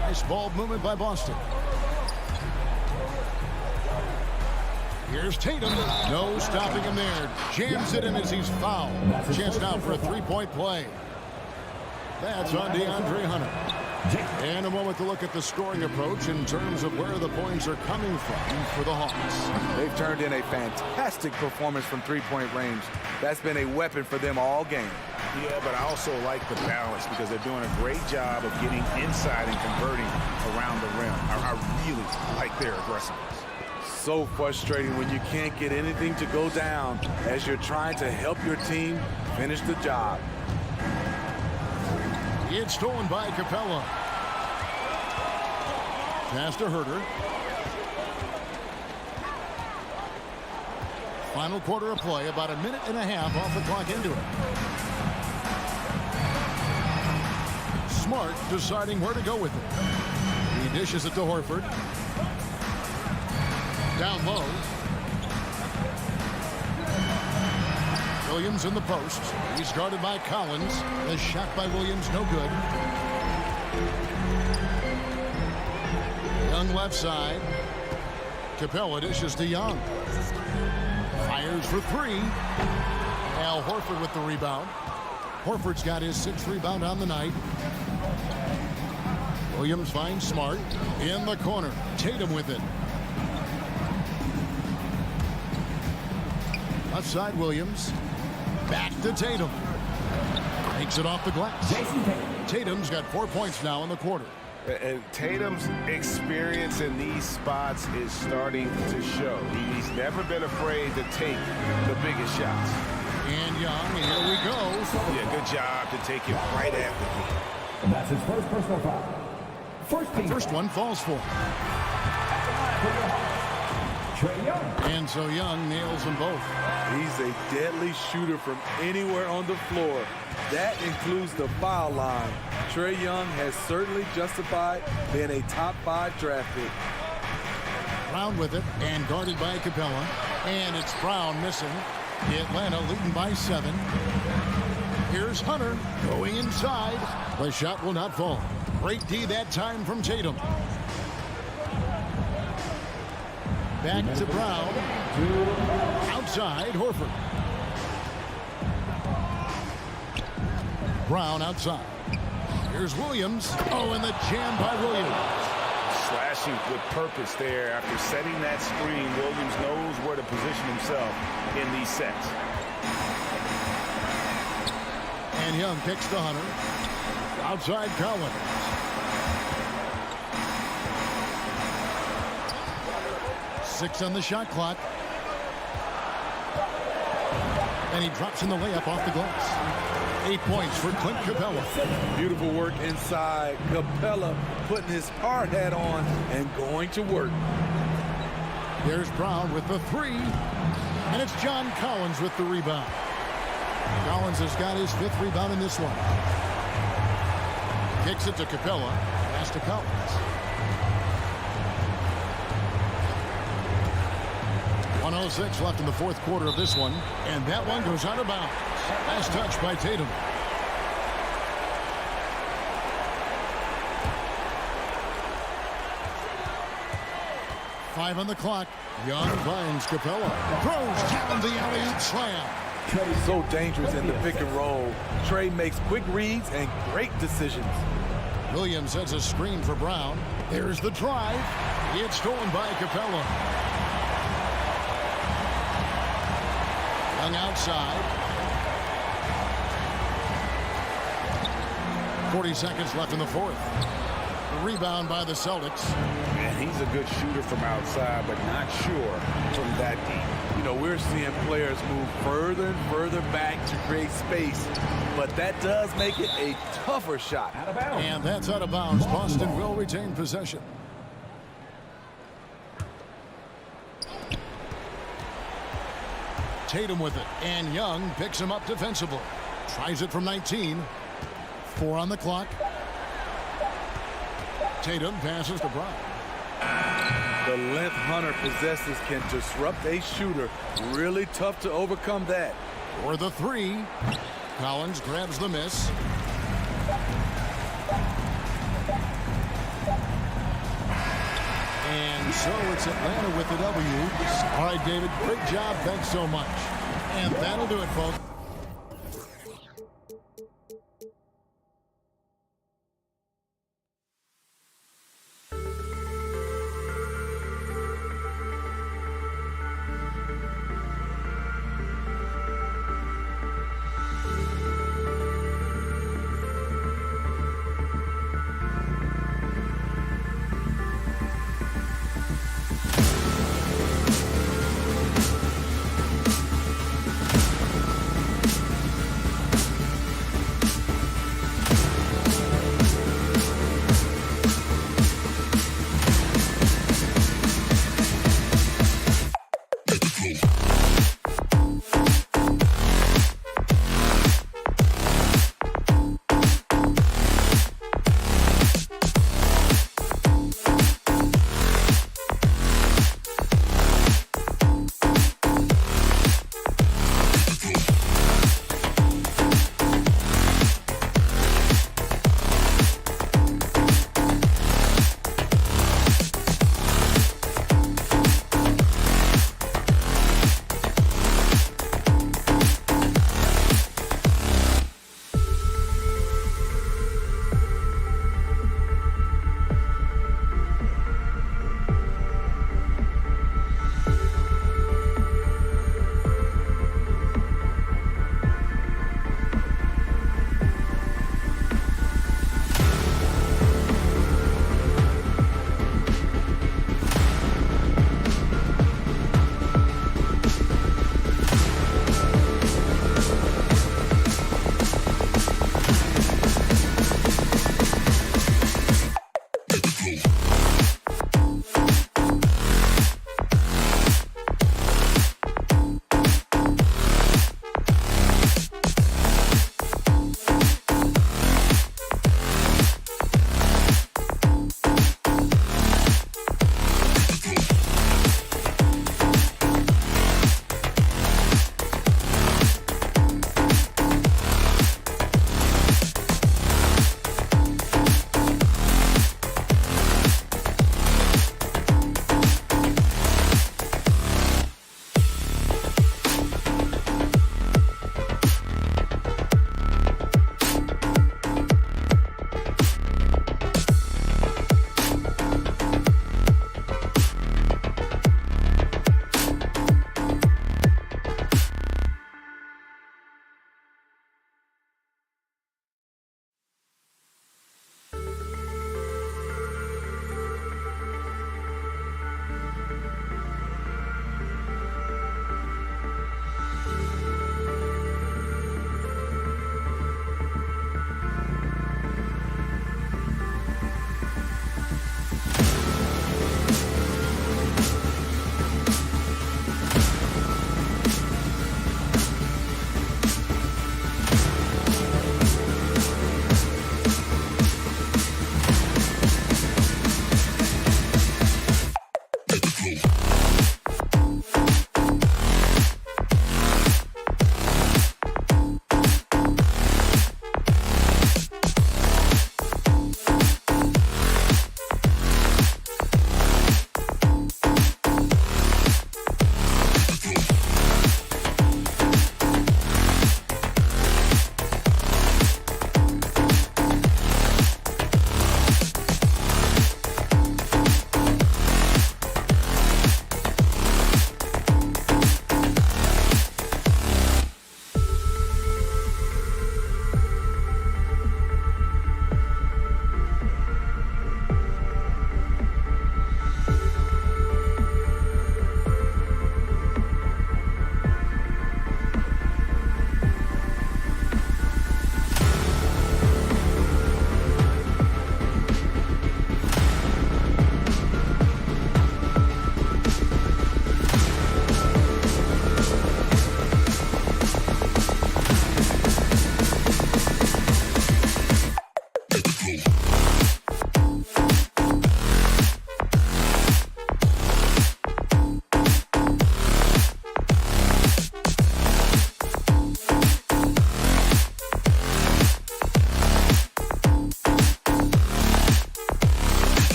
Nice ball movement by Boston. Here's Tatum. No stopping him there. Jams it in as he's fouled. Chance now for a 3-point play. That's on DeAndre Hunter. And a moment to look at the scoring approach in terms of where the points are coming from for the Hawks. They've turned in a fantastic performance from 3-point range. That's been a weapon for them all game. Yeah, but I also like the balance because they're doing a great job of getting inside and converting around the rim. I really like their aggressiveness. So frustrating when you can't get anything to go down as you're trying to help your team finish the job. It's stolen by Capella. Pass to Herter. Final quarter of play, about a minute and a half off the clock into it. Smart deciding where to go with it. He dishes it to Horford. Down low. Williams in the post. He's guarded by Collins. The shot by Williams, no good. Young left side. Capella dishes to Young. Fires for three. Al Horford with the rebound. Horford's got his 6th rebound on the night. Williams finds Smart in the corner. Tatum with it. Left side Williams. Back to Tatum. Takes it off the glass. Tatum's got 4 points now in the quarter. And Tatum's experience in these spots is starting to show. He's never been afraid to take the biggest shots. And Young, and here we go. Yeah, good job to take it right after him. And that's his first personal foul. First one falls for him. Trae Young. And so Young nails them both. He's a deadly shooter from anywhere on the floor. That includes the foul line. Trae Young has certainly justified being a top 5 draft pick. Brown with it and guarded by Capella. And it's Brown missing. Atlanta leading by 7. Here's Hunter going inside. The shot will not fall. Great D that time from Tatum. Back to Brown. Outside, Horford. Brown outside. Here's Williams. Oh, and the jam by Williams. Slashing with purpose there. After setting that screen, Williams knows where to position himself in these sets. And Young kicks to Hunter. Outside Collins. Six on the shot clock. And he drops in the layup off the glass. 8 points for Clint Capella. Beautiful work inside. Capella putting his hard hat on and going to work. There's Brown with the 3. And it's John Collins with the rebound. Collins has got his 5th rebound in this one. Kicks it to Capella. Pass to Collins. 1:06 left in the 4th quarter of this one. And that one goes out of bounds. Nice touch by Tatum. Five on the clock. Young finds Capella. Throws down the alley-oop slam. So dangerous in the pick and roll. Trae makes quick reads and great decisions. Williams sets a screen for Brown. There's the drive. It's stolen by Capella. Young outside. 40 seconds left in the 4th. The rebound by the Celtics. And he's a good shooter from outside, but not sure from that deep. You know, we're seeing players move further and further back to create space, but that does make it a tougher shot. And that's out of bounds. Boston will retain possession. Tatum with it, and Young picks him up defensively. Tries it from 19. 4 on the clock. Tatum passes to Brown. The length Hunter possesses can disrupt a shooter. Really tough to overcome that. For the 3. Collins grabs the miss. And so it's Atlanta with the W. All right, David, great job. Thanks so much. And that'll do it, folks.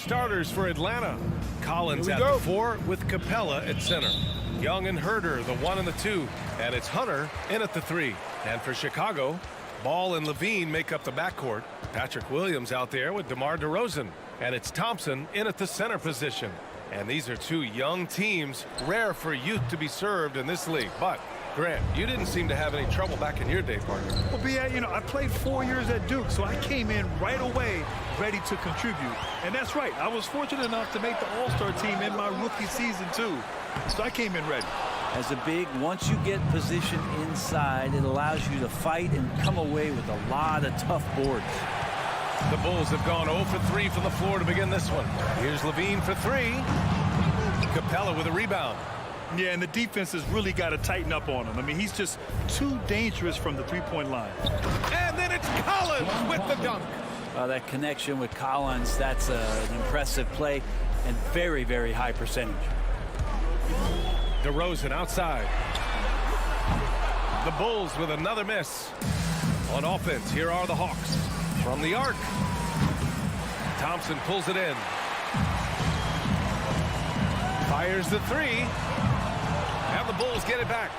starters for Atlanta. Collins at the 4 with Capella at center. Young and Herder, the 1 and the 2. And it's Hunter in at the 3. And for Chicago, Ball and Levine make up the backcourt. Patrick Williams out there with DeMar DeRozan. And it's Thompson in at the center position. And these are two young teams, rare for youth to be served in this league. But, Grant, you didn't seem to have any trouble back in your day, partner. Well, B.A., you know, I played 4 years at Duke, so I came in right away ready to contribute. And that's right. I was fortunate enough to make the All-Star team in my rookie season, too. So I came in ready. As a big, once you get positioned inside, it allows you to fight and come away with a lot of tough boards. The Bulls have gone 0 for 3 from the floor to begin this one. Here's Levine for 3. Capella with a rebound. Yeah, and the defense has really got to tighten up on him. I mean, he's just too dangerous from the three-point line. And then it's Collins with the dunk. That connection with Collins, that's an impressive play and very, very high percentage. DeRozan outside. The Bulls with another miss. On offense, here are the Hawks. From the arc. Thompson pulls it in. Fires the 3. And the Bulls get it back.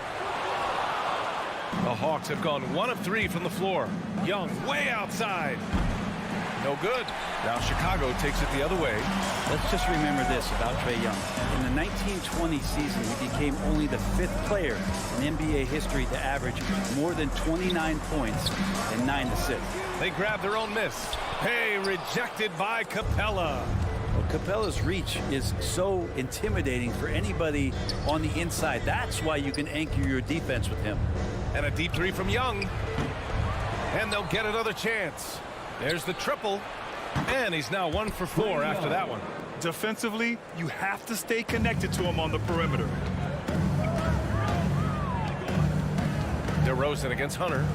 The Hawks have gone 1 of 3 from the floor. Young way outside. No good. Now Chicago takes it the other way. Let's just remember this about Trae Young. In the 1920 season, he became only the 5th player in NBA history to average more than 29 points and 9 assists. They grab their own miss. Hey, rejected by Capella. Well, Capella's reach is so intimidating for anybody on the inside. That's why you can anchor your defense with him. And a deep 3 from Young. And they'll get another chance. There's the triple. And he's now 1 for 4 after that one. Defensively, you have to stay connected to him on the perimeter. DeRozan against Hunter.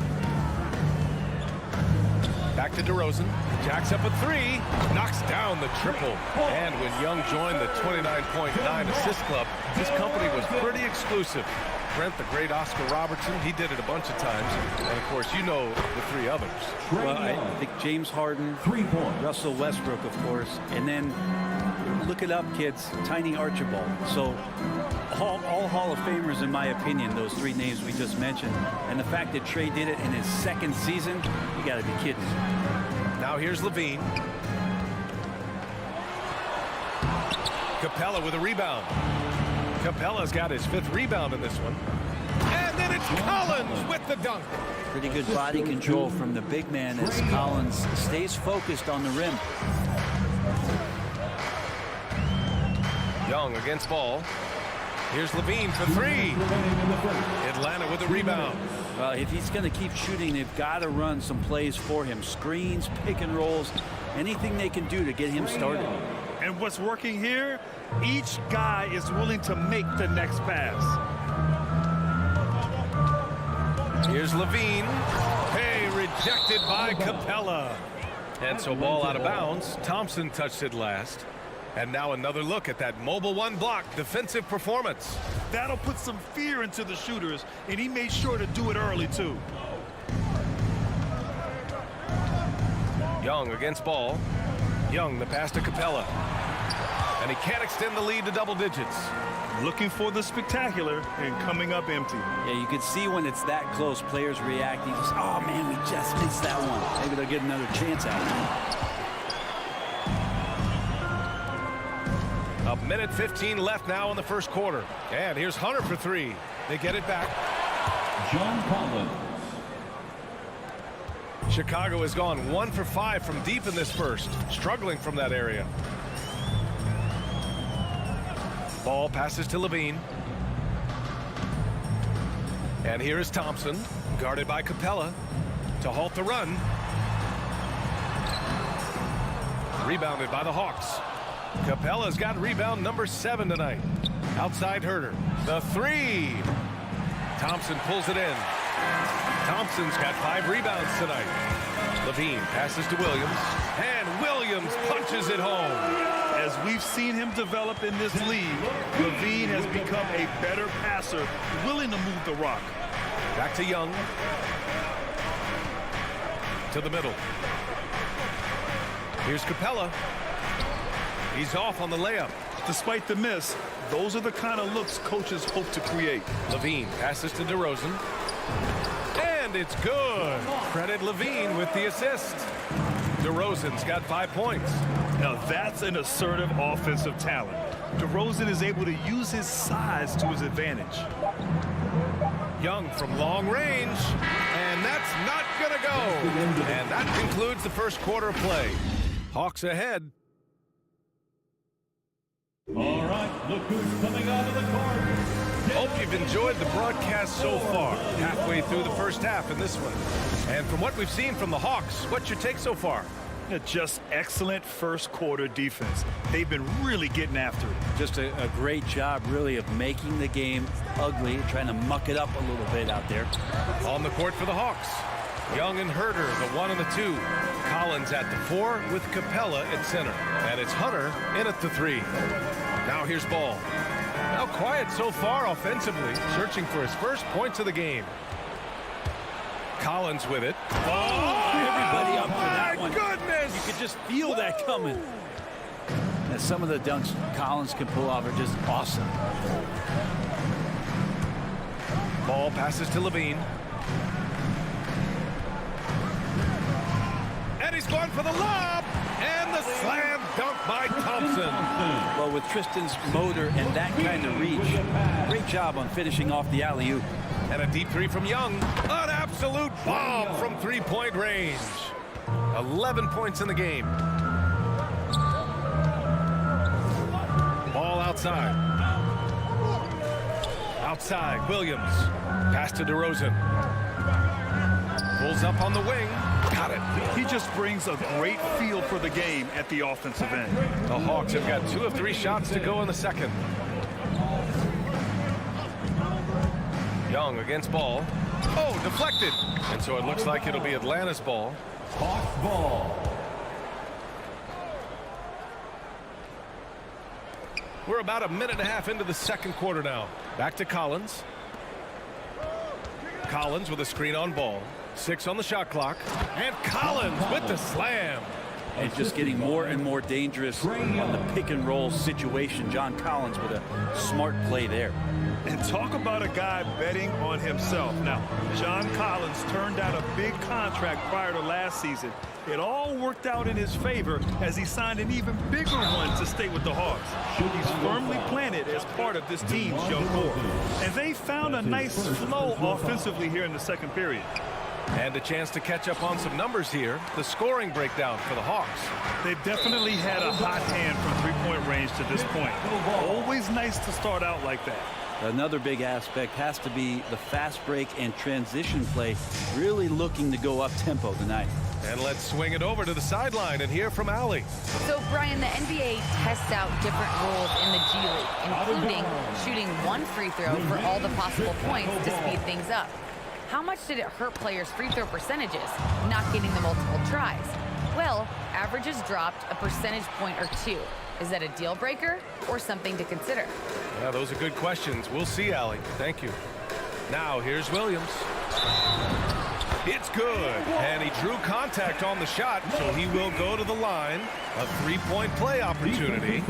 Back to DeRozan. Jacks up a 3. Knocks down the triple. And when Young joined the 29.9 assist club, his company was pretty exclusive. Brent, the great Oscar Robertson, he did it a bunch of times. And, of course, you know the 3 others. Well, I think James Harden, Russell Westbrook, of course, and then look it up, kids, Tiny Archibald. So all Hall of Famers, in my opinion, those 3 names we just mentioned. And the fact that Trae did it in his 2nd season, you got to be kidding. Now here's Levine. Capella with a rebound. Capella's got his 5th rebound in this one. And then it's Collins with the dunk. Pretty good body control from the big man as Collins stays focused on the rim. Young against Ball. Here's Levine for 3. Atlanta with the rebound. Well, if he's going to keep shooting, they've got to run some plays for him. Screens, pick and rolls, anything they can do to get him started. And what's working here, each guy is willing to make the next pass. Here's Levine. Hey, rejected by Capella. And so ball out of bounds. Thompson touched it last. And now another look at that mobile 1 block defensive performance. That'll put some fear into the shooters, and he made sure to do it early, too. Young against Ball. Young, the pass to Capella. And he can't extend the lead to double digits. Looking for the spectacular and coming up empty. Yeah, you can see when it's that close, players reacting. Just, oh, man, we just missed that one. Maybe they'll get another chance out of it. A minute 15 left now in the first quarter. And here's Hunter for 3. They get it back. John Collins. Chicago has gone 1 for 5 from deep in this first, struggling from that area. Ball passes to Levine. And here is Thompson, guarded by Capella, to halt the run. Rebounded by the Hawks. Capella's got rebound number 7 tonight. Outside Herder. The 3. Thompson pulls it in. Thompson's got 5 rebounds tonight. Levine passes to Williams. And Williams punches it home. As we've seen him develop in this league, Levine has become a better passer, willing to move the rock. Back to Young. To the middle. Here's Capella. He's off on the layup. Despite the miss, those are the kind of looks coaches hope to create. Levine passes to DeRozan. And it's good. Credit Levine with the assist. DeRozan's got 5 points. Now that's an assertive offensive talent. DeRozan is able to use his size to his advantage. Young from long range. And that's not going to go. And that concludes the first quarter of play. Hawks ahead. All right, look who's coming out of the court. Hope you've enjoyed the broadcast so far. Halfway through the first half in this one. And from what we've seen from the Hawks, what's your take so far? Just excellent first quarter defense. They've been really getting after it. Just a great job, really, of making the game ugly, trying to muck it up a little bit out there. On the court for the Hawks. Young and Herter, the 1 and the 2. Collins at the 4 with Capella at center. And it's Hunter in at the 3. Now here's Ball. Now quiet so far offensively, searching for his first points of the game. Collins with it. Oh, everybody up for that one. My goodness! You could just feel that coming. And some of the dunks Collins can pull off are just awesome. Ball passes to Levine. And he's going for the lob. And the slam dunk by Thompson. Well, with Tristan's motor and that kind of reach, great job on finishing off the alley-oop. And a deep 3 from Young. An absolute bomb from 3-point range. 11 points in the game. Ball outside. Outside, Williams. Pass to DeRozan. Pulls up on the wing. Got it. He just brings a great feel for the game at the offensive end. The Hawks have got 2 of 3 shots to go in the second. Young against Ball. Oh, deflected. And so it looks like it'll be Atlanta's ball. Hawks ball. We're about a minute and a half into the second quarter now. Back to Collins. Collins with a screen on Ball. 6 on the shot clock. And Collins with the slam. And just getting more and more dangerous on the pick and roll situation. John Collins with a smart play there. And talk about a guy betting on himself. Now, John Collins turned down a big contract prior to last season. It all worked out in his favor as he signed an even bigger one to stay with the Hawks. He's firmly planted as part of this team's young core. And they found a nice flow offensively here in the second period. And a chance to catch up on some numbers here. The scoring breakdown for the Hawks. They've definitely had a hot hand from three-point range to this point. Always nice to start out like that. Another big aspect has to be the fast break and transition play, really looking to go up-tempo tonight. And let's swing it over to the sideline and hear from Allie. So, Brian, the NBA tests out different rules in the G League, including shooting 1 free throw for all the possible points to speed things up. How much did it hurt players' free throw percentages, not getting the multiple tries? Well, averages dropped a percentage point or 2. Is that a deal breaker or something to consider? Yeah, those are good questions. We'll see, Allie. Thank you. Now, here's Williams. It's good. And he drew contact on the shot, so he will go to the line. A 3-point play opportunity.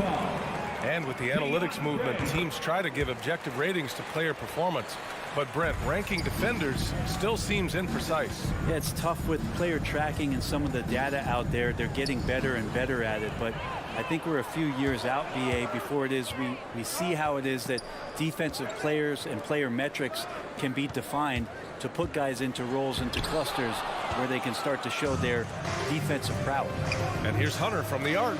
And with the analytics movement, teams try to give objective ratings to player performance. But, Brent, ranking defenders still seems imprecise. Yeah, it's tough with player tracking and some of the data out there. They're getting better and better at it. But I think we're a few years out, BA, before it is we see how it is that defensive players and player metrics can be defined to put guys into roles, into clusters, where they can start to show their defensive prowess. And here's Hunter from the arc.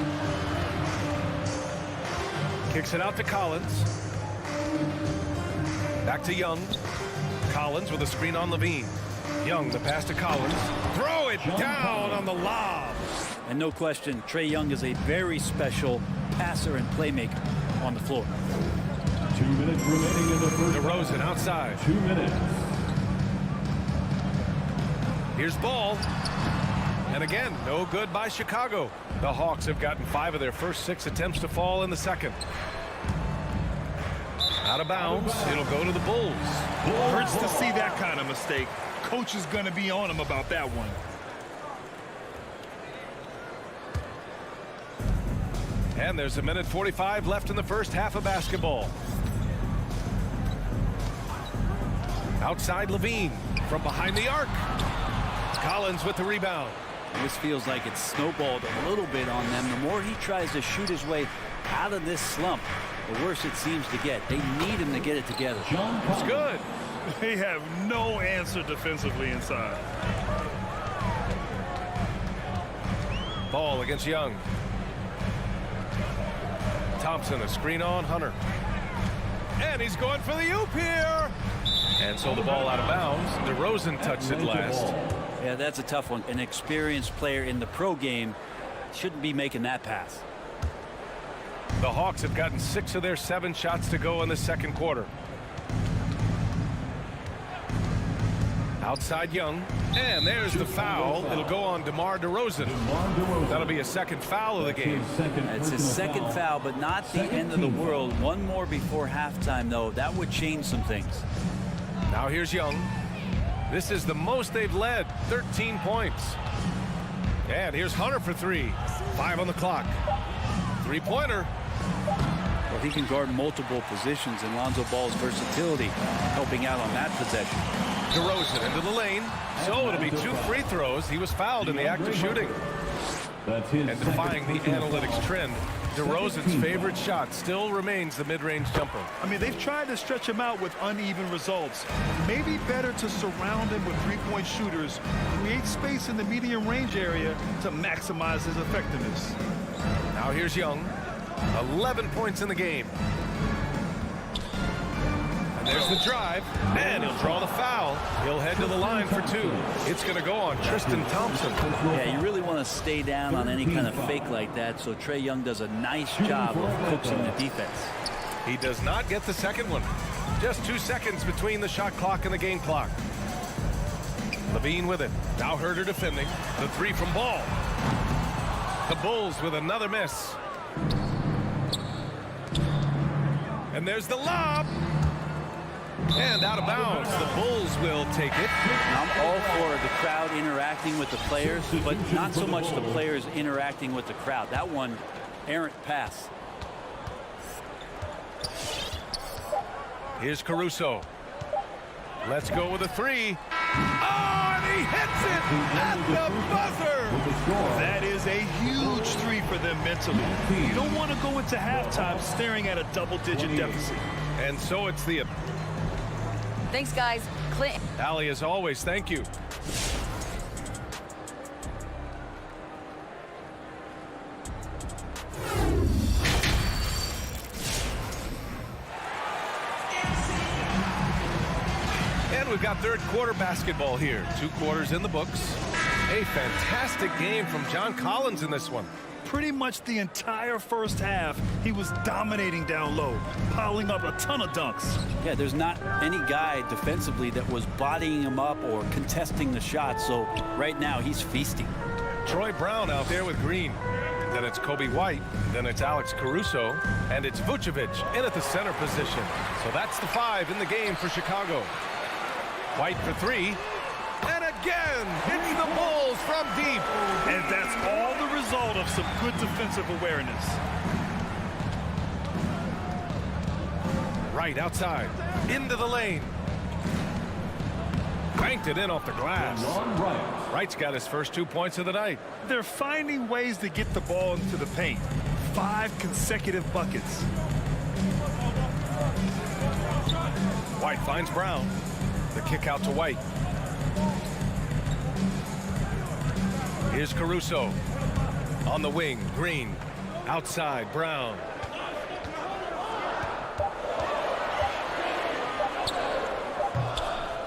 Kicks it out to Collins. Back to Young. Collins with a screen on Levine. Young, the pass to Collins. Throw it down on the lob. And no question, Trae Young is a very special passer and playmaker on the floor. 2 minutes remaining in the first. DeRozan outside. 2 minutes. Here's Ball. And again, no good by Chicago. The Hawks have gotten 5 of their first 6 attempts to fall in the second. Out of bounds. It'll go to the Bulls. Hurts to see that kind of mistake. Coach is going to be on him about that one. And there's a minute 45 left in the first half of basketball. Outside Levine from behind the arc. Collins with the rebound. This feels like it's snowballed a little bit on them. The more he tries to shoot his way out of this slump, the worse it seems to get. They need him to get it together. It's good. They have no answer defensively inside. Ball against Young. Thompson, a screen on Hunter. And he's going for the oop here. And so the ball out of bounds. DeRozan touched it last. Yeah, that's a tough one. An experienced player in the pro game shouldn't be making that pass. The Hawks have gotten 6 of their 7 shots to go in the second quarter. Outside Young. And there's the foul. It'll go on DeMar DeRozan. That'll be a second foul of the game. It's his second foul, but not the end of the world. One more before halftime, though. That would change some things. Now here's Young. This is the most they've led, 13 points. And here's Hunter for 3. 5 on the clock. Three-pointer. Well, he can guard multiple positions, and Lonzo Ball's versatility helping out on that possession. DeRozan into the lane. So it'll be 2 free throws. He was fouled in the act of shooting. And defying the analytics trend, DeRozan's favorite shot still remains the mid-range jumper. I mean, they've tried to stretch him out with uneven results. Maybe better to surround him with three-point shooters, create space in the medium range area to maximize his effectiveness. Now here's Young. 11 points in the game. And there's the drive. And he'll draw the foul. He'll head to the line for 2. It's going to go on Tristan Thompson. Yeah, you really want to stay down on any kind of fake like that, so Trae Young does a nice job of coaxing the defense. He does not get the second one. Just 2 seconds between the shot clock and the game clock. Levine with it. Now Herter defending. The 3 from Ball. The Bulls with another miss. And there's the lob. And out of bounds. The Bulls will take it. I'm all for the crowd interacting with the players, but not so much the players interacting with the crowd. That one, errant pass. Here's Caruso. Let's go with a 3. Oh, and he hits it at the buzzer. That is a huge 3 for them mentally. You don't want to go into halftime staring at a double-digit deficit. And so it's the... Thanks, guys. Clint. Allie, as always, thank you. And we've got third quarter basketball here. 2 quarters in the books. A fantastic game from John Collins in this one. Pretty much the entire first half, he was dominating down low, piling up a ton of dunks. Yeah, there's not any guy defensively that was bodying him up or contesting the shot, so right now he's feasting. Troy Brown out there with Green. Then it's Kobe White. Then it's Alex Caruso. And it's Vucevic in at the center position. So that's the 5 in the game for Chicago. White for 3. And again, it's the Bulls from deep. And that's all the result of some good defensive awareness. Right outside, into the lane. Banked it in off the glass. Wright's got his first 2 points of the night. They're finding ways to get the ball into the paint. 5 consecutive buckets. White finds Brown. The kick out to White. Here's Caruso. On the wing, Green. Outside, Brown.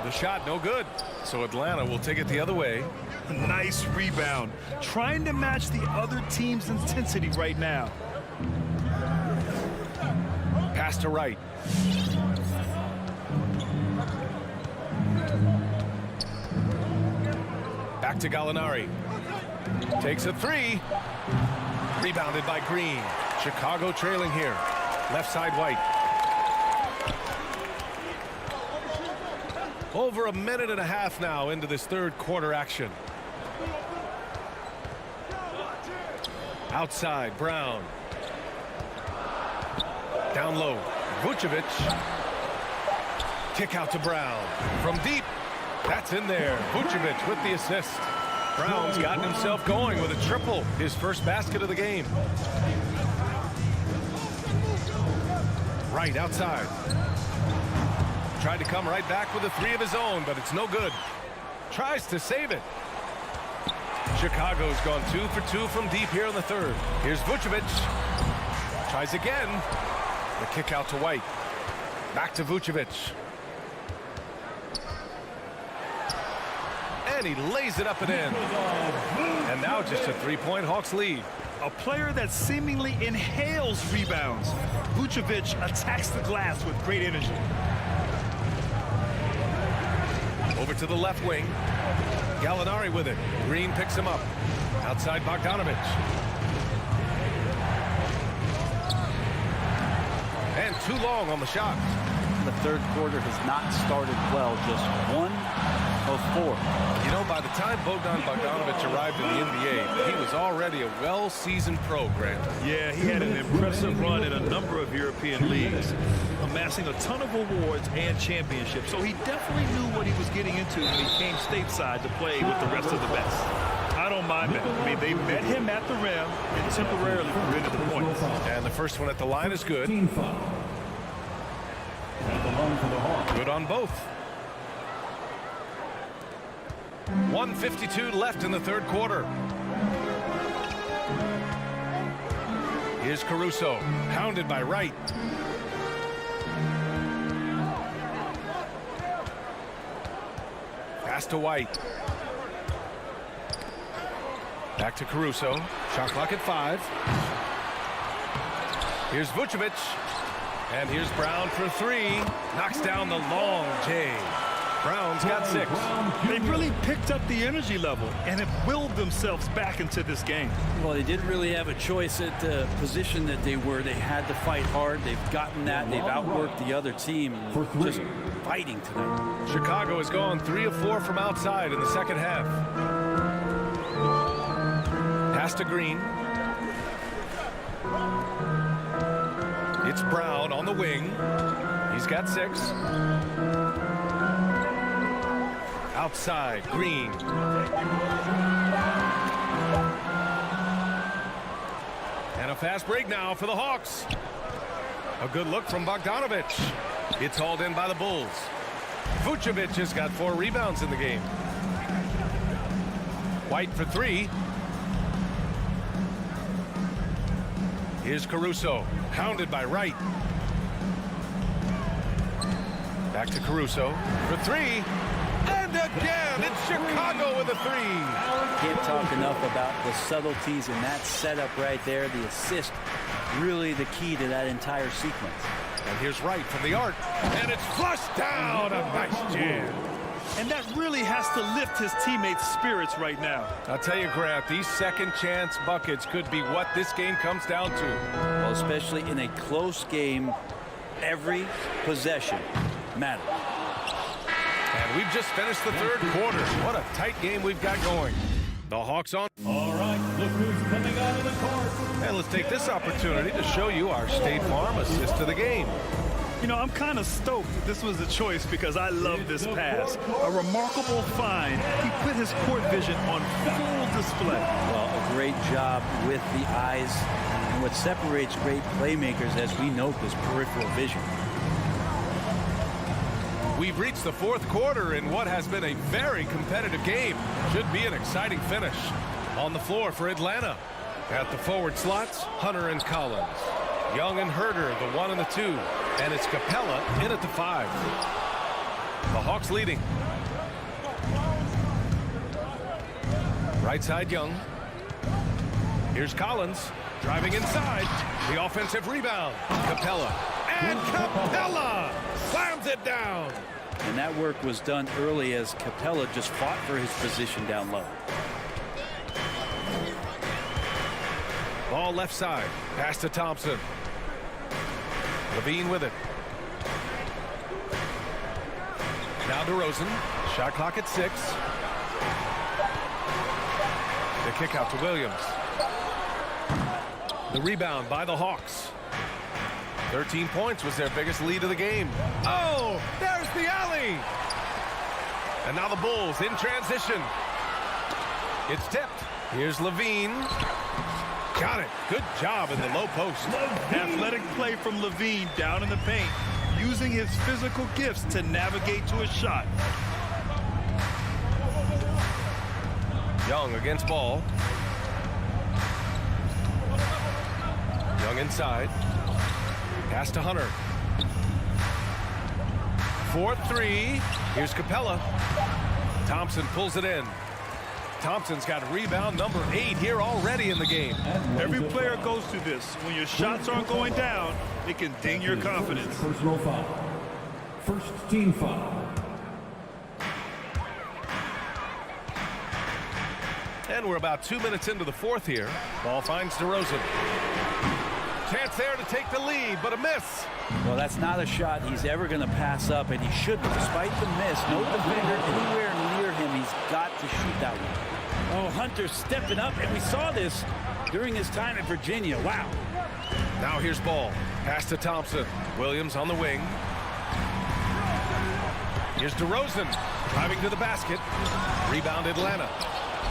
The shot, no good. So Atlanta will take it the other way. Nice rebound. Trying to match the other team's intensity right now. Pass to Wright. Back to Gallinari. Takes a 3. Rebounded by Green. Chicago trailing here. Left side White. Over a minute and a half now into this third quarter action. Outside Brown. Down low. Vucevic. Kick out to Brown. From deep. That's in there. Vucevic with the assist. Brown's gotten himself going with a triple. His first basket of the game. Right outside. Tried to come right back with a three of his own, but it's no good. Tries to save it. Chicago's gone 2 for 2 from deep here in the third. Here's Vucevic. Tries again. The kick out to White. Back to Vucevic. And he lays it up and in. And now just a three-point Hawks lead. A player that seemingly inhales rebounds. Vucevic attacks the glass with great energy. Over to the left wing. Gallinari with it. Green picks him up. Outside Bogdanovic. And too long on the shot. The third quarter has not started well. Just 1 of 4. You know, by the time Bogdanovic arrived in the NBA, he was already a well-seasoned program. Yeah, he had an impressive run in a number of European leagues, amassing a ton of awards and championships. So he definitely knew what he was getting into when he came stateside to play with the rest of the best. I don't mind that. I mean, they met him at the rim and temporarily prevented the points. And the first one at the line is good. Good on both. 1:52 left in the third quarter. Here's Caruso, hounded by Wright. Pass to White. Back to Caruso. Shot clock at 5. Here's Vucevic. And here's Brown for 3. Knocks down the long J. Brown's got 6. They really picked up the energy level and have willed themselves back into this game. Well, they didn't really have a choice at the position that they were. They had to fight hard. They've gotten that. They've outworked the other team. Just fighting tonight. Chicago has gone 3 of 4 from outside in the second half. Pass to Green. It's Brown on the wing. He's got 6. Outside, Green. And a fast break now for the Hawks. A good look from Bogdanovic. It's hauled in by the Bulls. Vucevic has got 4 rebounds in the game. White for 3. Here's Caruso, hounded by Wright. Back to Caruso for 3. And again, it's Chicago with a 3. Can't talk enough about the subtleties in that setup right there. The assist, really the key to that entire sequence. And here's Wright from the arc. And it's flushed down. A nice jam. And that really has to lift his teammates' spirits right now. I'll tell you, Grant, these second chance buckets could be what this game comes down to. Well, especially in a close game, every possession matters. And we've just finished the third quarter. What a tight game we've got going. The Hawks on. All right, look who's coming out of the court. And let's take this opportunity to show you our State Farm assist to the game. You know, I'm kind of stoked this was a choice because I love this pass. A remarkable find. He put his court vision on full display. Well, a great job with the eyes. And what separates great playmakers, as we note, is peripheral vision. We've reached the fourth quarter in what has been a very competitive game. Should be an exciting finish. On the floor for Atlanta. At the forward slots, Hunter and Collins. Young and Herder, the 1 and the 2. And it's Capella in at the 5. The Hawks leading. Right side, Young. Here's Collins driving inside. The offensive rebound. Capella. And Capella slams it down. And that work was done early as Capella just fought for his position down low. Ball left side. Pass to Thompson. Levine with it. Now DeRozan. Shot clock at 6. The kick out to Williams. The rebound by the Hawks. 13 points was their biggest lead of the game. Oh, there's the alley. And now the Bulls in transition. It's tipped. Here's Levine. Got it. Good job in the low post. Athletic play from Levine down in the paint, using his physical gifts to navigate to a shot. Young against Ball. Young inside. Pass to Hunter. 4-3. Here's Capella. Thompson pulls it in. Thompson's got rebound number 8 here already in the game. Every player goes through this. When your shots aren't going down, it can ding your confidence. Personal foul. First team foul. And we're about 2 minutes into the fourth here. Ball finds DeRozan. Chance there to take the lead, but a miss. Well, that's not a shot he's ever going to pass up, and he shouldn't. Despite the miss, no defender anywhere near him. He's got to shoot that one. Oh, Hunter stepping up, and we saw this during his time at Virginia. Wow. Now here's Ball. Pass to Thompson. Williams on the wing. Here's DeRozan driving to the basket. Rebound Atlanta.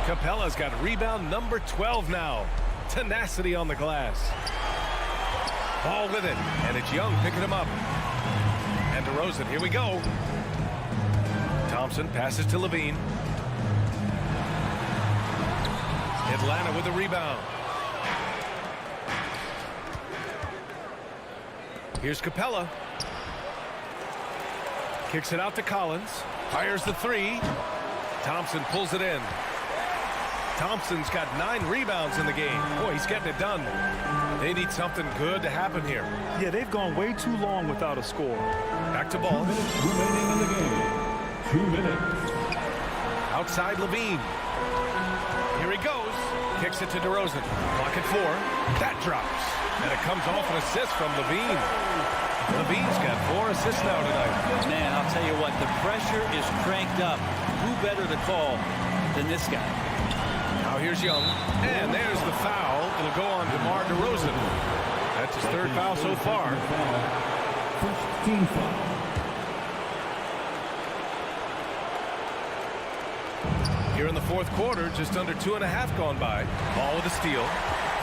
Capella's got rebound number 12 now. Tenacity on the glass. Ball with it, and it's Young picking him up. And DeRozan, here we go. Thompson passes to Levine. Atlanta with the rebound. Here's Capella. Kicks it out to Collins. Fires the 3. Thompson pulls it in. Thompson's got 9 rebounds in the game. Boy, he's getting it done. They need something good to happen here. Yeah, they've gone way too long without a score. Back to Ball. 2 minutes remaining in the game. 2 minutes. Outside Levine. Here he goes. Kicks it to DeRozan. Clock at 4. That drops. And it comes off an assist from Levine. Levine's got 4 assists now tonight. Man, I'll tell you what, the pressure is cranked up. Who better to call than this guy? Now here's Young. And there's the foul. It'll go on DeMar DeRozan. That's his 3rd foul so far. First team foul. Here in the 4th quarter, just under 2.5 gone by. Ball with a steal.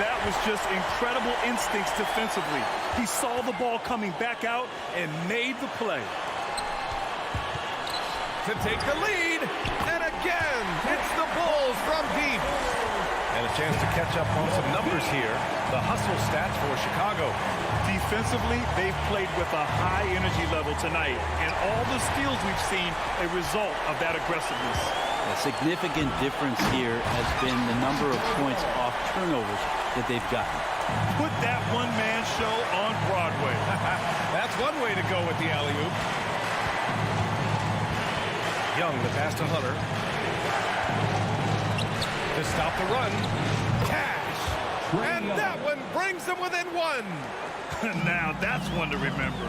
That was just incredible instincts defensively. He saw the ball coming back out and made the play. To take the lead, and again, it's the Bulls from deep. And a chance to catch up on some numbers here. The hustle stats for Chicago. Defensively, they've played with a high energy level tonight, and all the steals we've seen a result of that aggressiveness. A significant difference here has been the number of points off turnovers that they've gotten. Put that one-man show on Broadway. That's one way to go with the alley-oop. Young, the pass to Hunter. To stop the run. Cash. And that one brings them within 1. Now that's one to remember.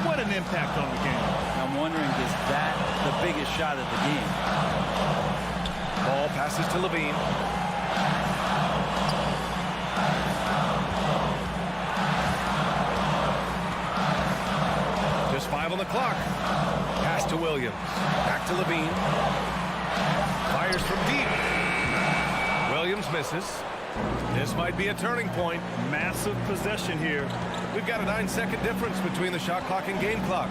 What an impact on the game. I'm wondering, is that the biggest shot of the game? Ball passes to Levine. Just 5 on the clock. Pass to Williams. Back to Levine. Fires from deep. Williams misses. This might be a turning point. Massive possession here. We've got a 9-second difference between the shot clock and game clock.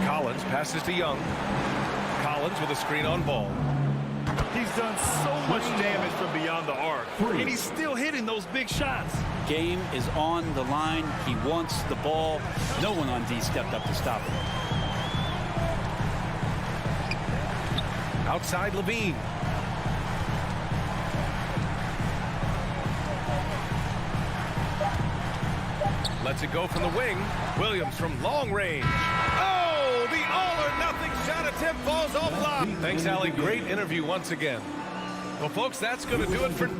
Collins passes to Young. Collins with a screen on Ball. He's done so much damage from beyond the arc, and he's still hitting those big shots. Game is on the line. He wants the ball. No one on D stepped up to stop him. Outside Levine. Lets it go from the wing. Williams from long range. Oh, the all-or-nothing shot attempt falls offline. Thanks, Allie. Great interview once again. Well, folks, that's going to do it for...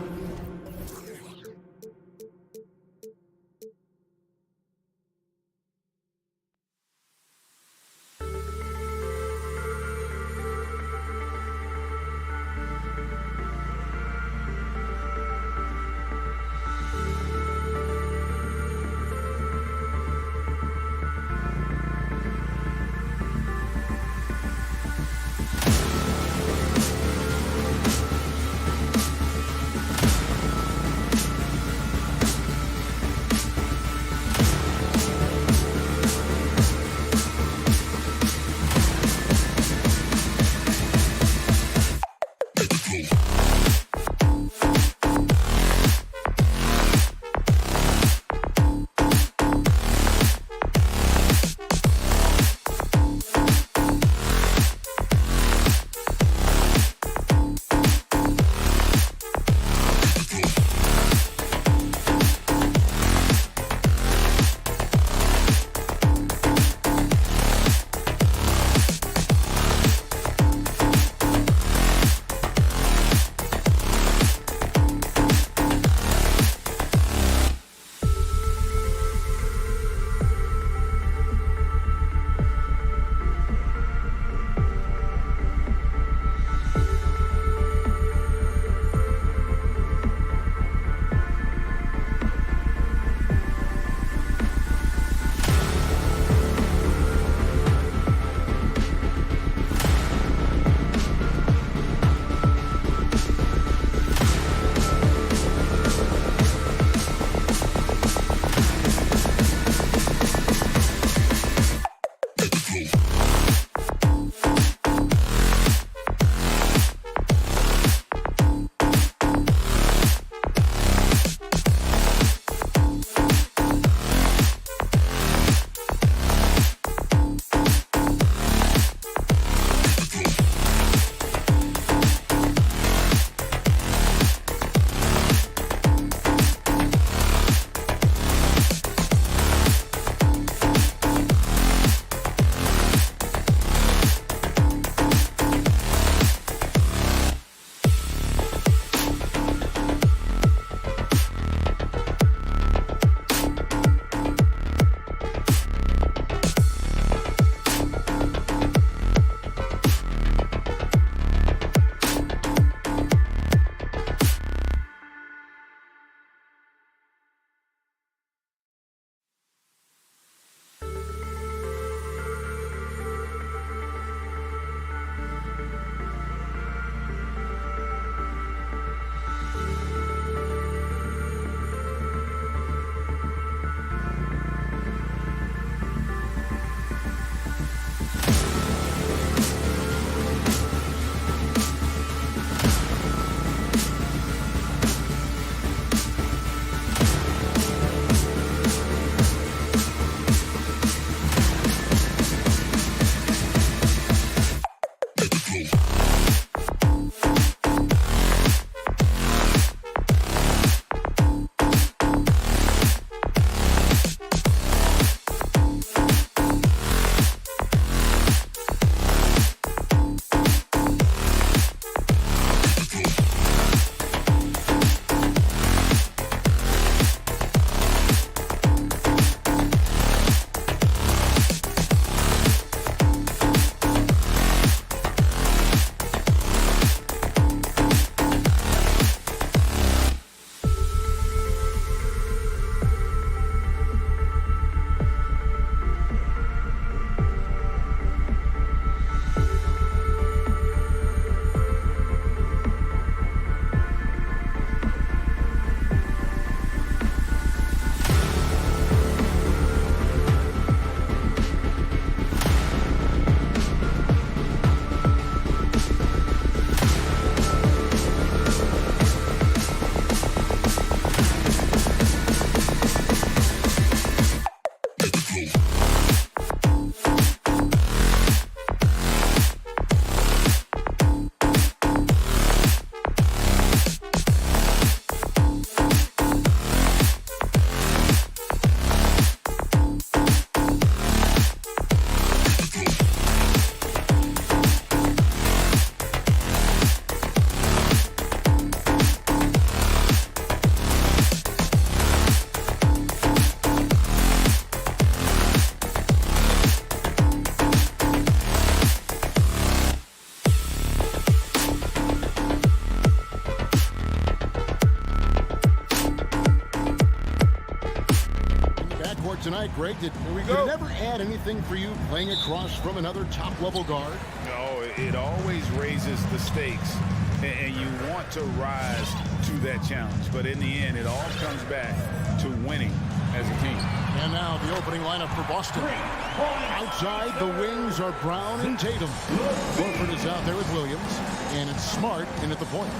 Greg, did it ever add anything for you playing across from another top-level guard? No, it always raises the stakes, and you want to rise to that challenge. But in the end, it all comes back to winning as a team. And now the opening lineup for Boston. Outside, the wings are Brown and Tatum. Horford is out there with Williams, and it's Smart in at the point.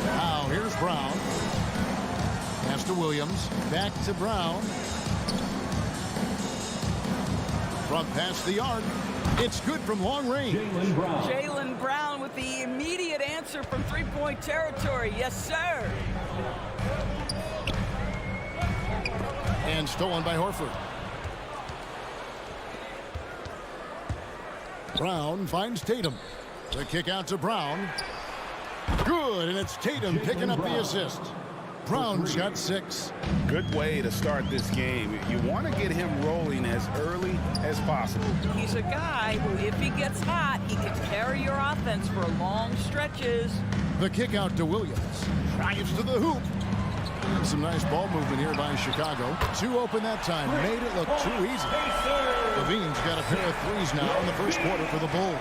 Now here's Brown. Pass to Williams. Back to Brown. Front past the arc. It's good from long range. Jaylen Brown with the immediate answer from three-point territory. Yes, sir. And stolen by Horford. Brown finds Tatum. The kick out to Brown. Good, and it's Tatum picking up the assist. Brown's got 6. Good way to start this game. You want to get him rolling as early as possible. He's a guy who, if he gets hot, he can carry your offense for long stretches. The kick out to Williams. Drives to the hoop. And some nice ball movement here by Chicago. 2 open that time. Made it look too easy. Levine's got a pair of threes now in the first quarter for the Bulls.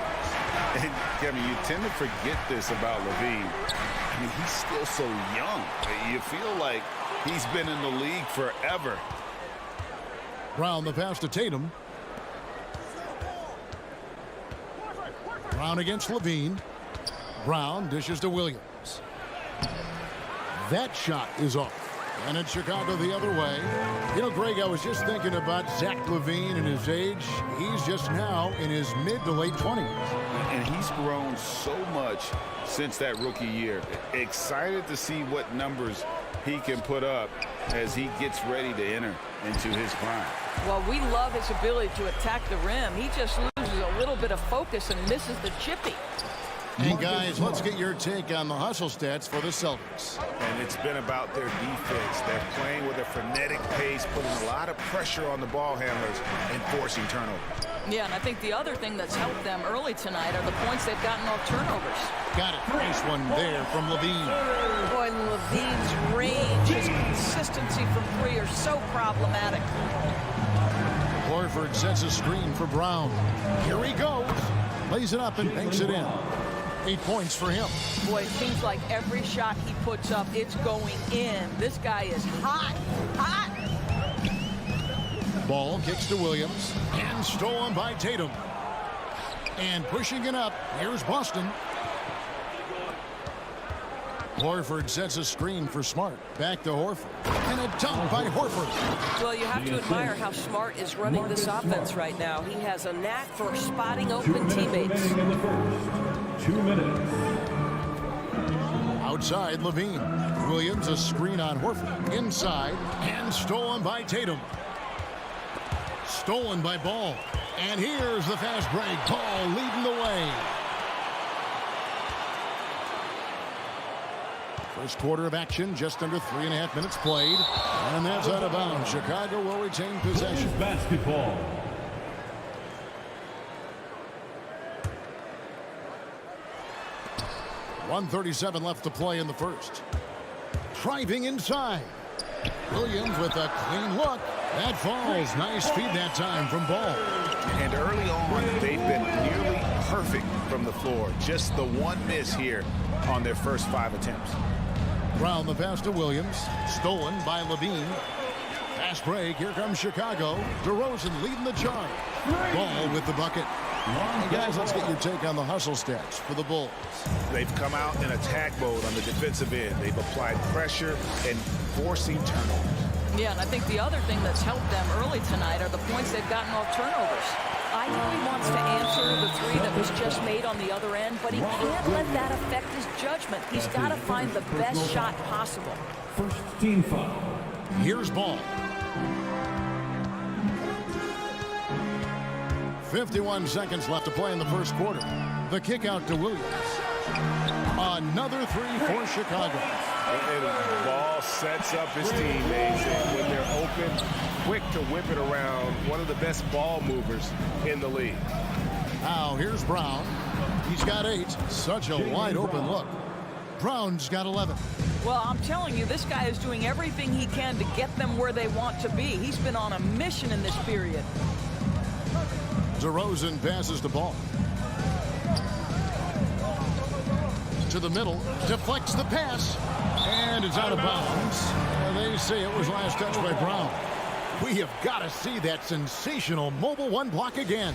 And, Kevin, you tend to forget this about Levine. I mean, he's still so young. You feel like he's been in the league forever. Brown the pass to Tatum. Brown against Levine. Brown dishes to Williams. That shot is off. And it's Chicago the other way. You know, Greg, I was just thinking about Zach LaVine and his age. He's just now in his mid to late 20s. And he's grown so much since that rookie year. Excited to see what numbers he can put up as he gets ready to enter into his prime. Well, we love his ability to attack the rim. He just loses a little bit of focus and misses the chippy. And guys, let's get your take on the hustle stats for the Celtics. And it's been about their defense. They're playing with a frenetic pace, putting a lot of pressure on the ball handlers and forcing turnovers. Yeah, and I think the other thing that's helped them early tonight are the points they've gotten off turnovers. Got it. Nice one there from Levine. Boy, Levine's range, his consistency from 3 are so problematic. Horford sets a screen for Brown. Here he goes. Lays it up and banks it in. 8 points for him. Boy, it seems like every shot he puts up, it's going in. This guy is hot, hot. Ball kicks to Williams and stolen by Tatum. And pushing it up, here's Boston. Horford sets a screen for Smart. Back to Horford. And a dunk by Horford. Well, you have to admire how Smart is running this offense right now. He has a knack for spotting open teammates. 2 minutes. Outside, Levine. Williams, a screen on Horford. Inside, and stolen by Tatum. Stolen by Ball. And here's the fast break. Ball leading the way. First quarter of action, just under 3.5 minutes played. And that's out of bounds. Chicago will retain possession. Basketball. .137 left to play in the first. Driving inside. Williams with a clean look. That falls. Nice feed that time from Ball. And early on, they've been nearly perfect from the floor. Just the one miss here on their first 5 attempts. Brown the pass to Williams. Stolen by Levine. Fast break. Here comes Chicago. DeRozan leading the charge. Ball with the bucket. And guys, let's get your take on the hustle stats for the Bulls. They've come out in attack mode on the defensive end. They've applied pressure and forcing turnovers. Yeah, and I think the other thing that's helped them early tonight are the points they've gotten off turnovers. I know he wants to answer the 3 that was just made on the other end, but he can't let that affect his judgment. He's got to find the best shot possible. First team foul. Here's Ball. 51 seconds left to play in the first quarter. The kick out to Williams. Another 3 for Chicago. And Ball sets up his teammates, and when they're open, quick to whip it around. One of the best ball movers in the league. Now here's Brown. He's got 8. Such a wide open look. Brown's got 11. Well, I'm telling you, this guy is doing everything he can to get them where they want to be. He's been on a mission in this period. DeRozan passes the ball to the middle, deflects the pass, and it's out of bounds. They say it was last touched by Brown. We have got to see that sensational mobile one block again.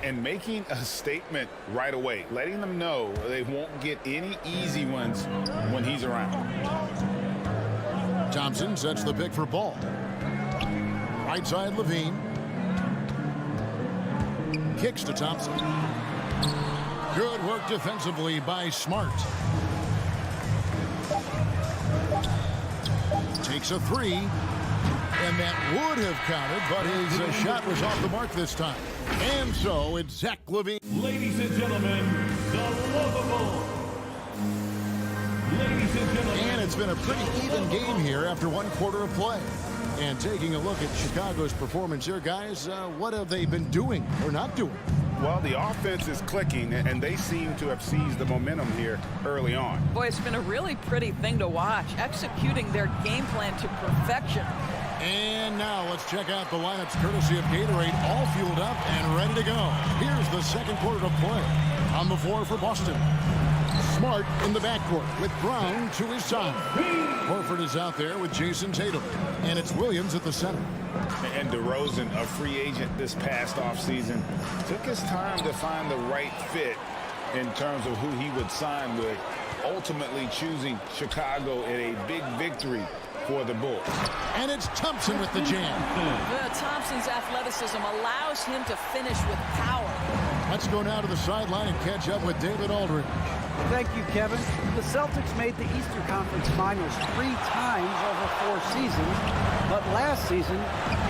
And making a statement right away, letting them know they won't get any easy ones when he's around. Thompson sets the pick for Ball. Right side, Levine. Kicks to Thompson. Good work defensively by Smart. Takes a three, and that would have counted, but his shot was off the mark this time. And so it's Zach LaVine. Ladies and gentlemen, the lovable. Ladies and gentlemen. And it's been a pretty even game here after one quarter of play. And taking a look at Chicago's performance here, guys, what have they been doing or not doing? Well, the offense is clicking, and they seem to have seized the momentum here early on. Boy, it's been a really pretty thing to watch, executing their game plan to perfection. And now let's check out the lineups courtesy of Gatorade, all fueled up and ready to go. Here's the second quarter of play. On the floor for Boston. Smart in the backcourt with Brown to his side. Horford is out there with Jason Tatum. And it's Williams at the center. And DeRozan, a free agent this past offseason, took his time to find the right fit in terms of who he would sign with, ultimately choosing Chicago in a big victory for the Bulls. And it's Thompson with the jam. Thompson's athleticism allows him to finish with power. Let's go now to the sideline and catch up with David Aldridge. Thank you, Kevin. The Celtics made the Eastern Conference Finals 3 times over 4 seasons, but last season,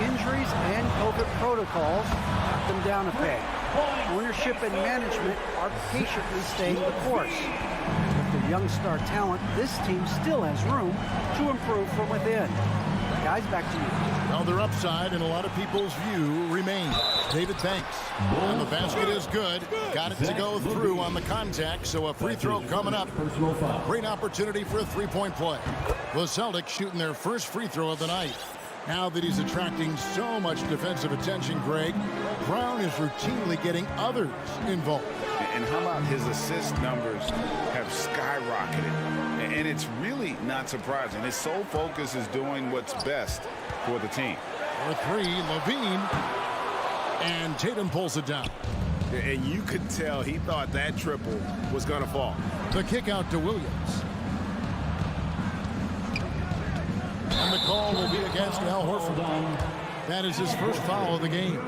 injuries and COVID protocols knocked them down a peg. Ownership and management are patiently staying the course. With the young star talent, this team still has room to improve from within. Guys, back to you. Well, their upside in a lot of people's view remains. David, thanks. And the basket is good. Got it to go through on the contact, so a free throw coming up. Great opportunity for a three-point play. The Celtics shooting their first free throw of the night. Now that he's attracting so much defensive attention, Greg, Brown is routinely getting others involved. And how about his assist numbers have skyrocketed? And it's really not surprising. His sole focus is doing what's best for the team. For three, Levine. And Tatum pulls it down. And you could tell he thought that triple was going to fall. The kick out to Williams. And the call will be against Al Horford. That is his first foul of the game.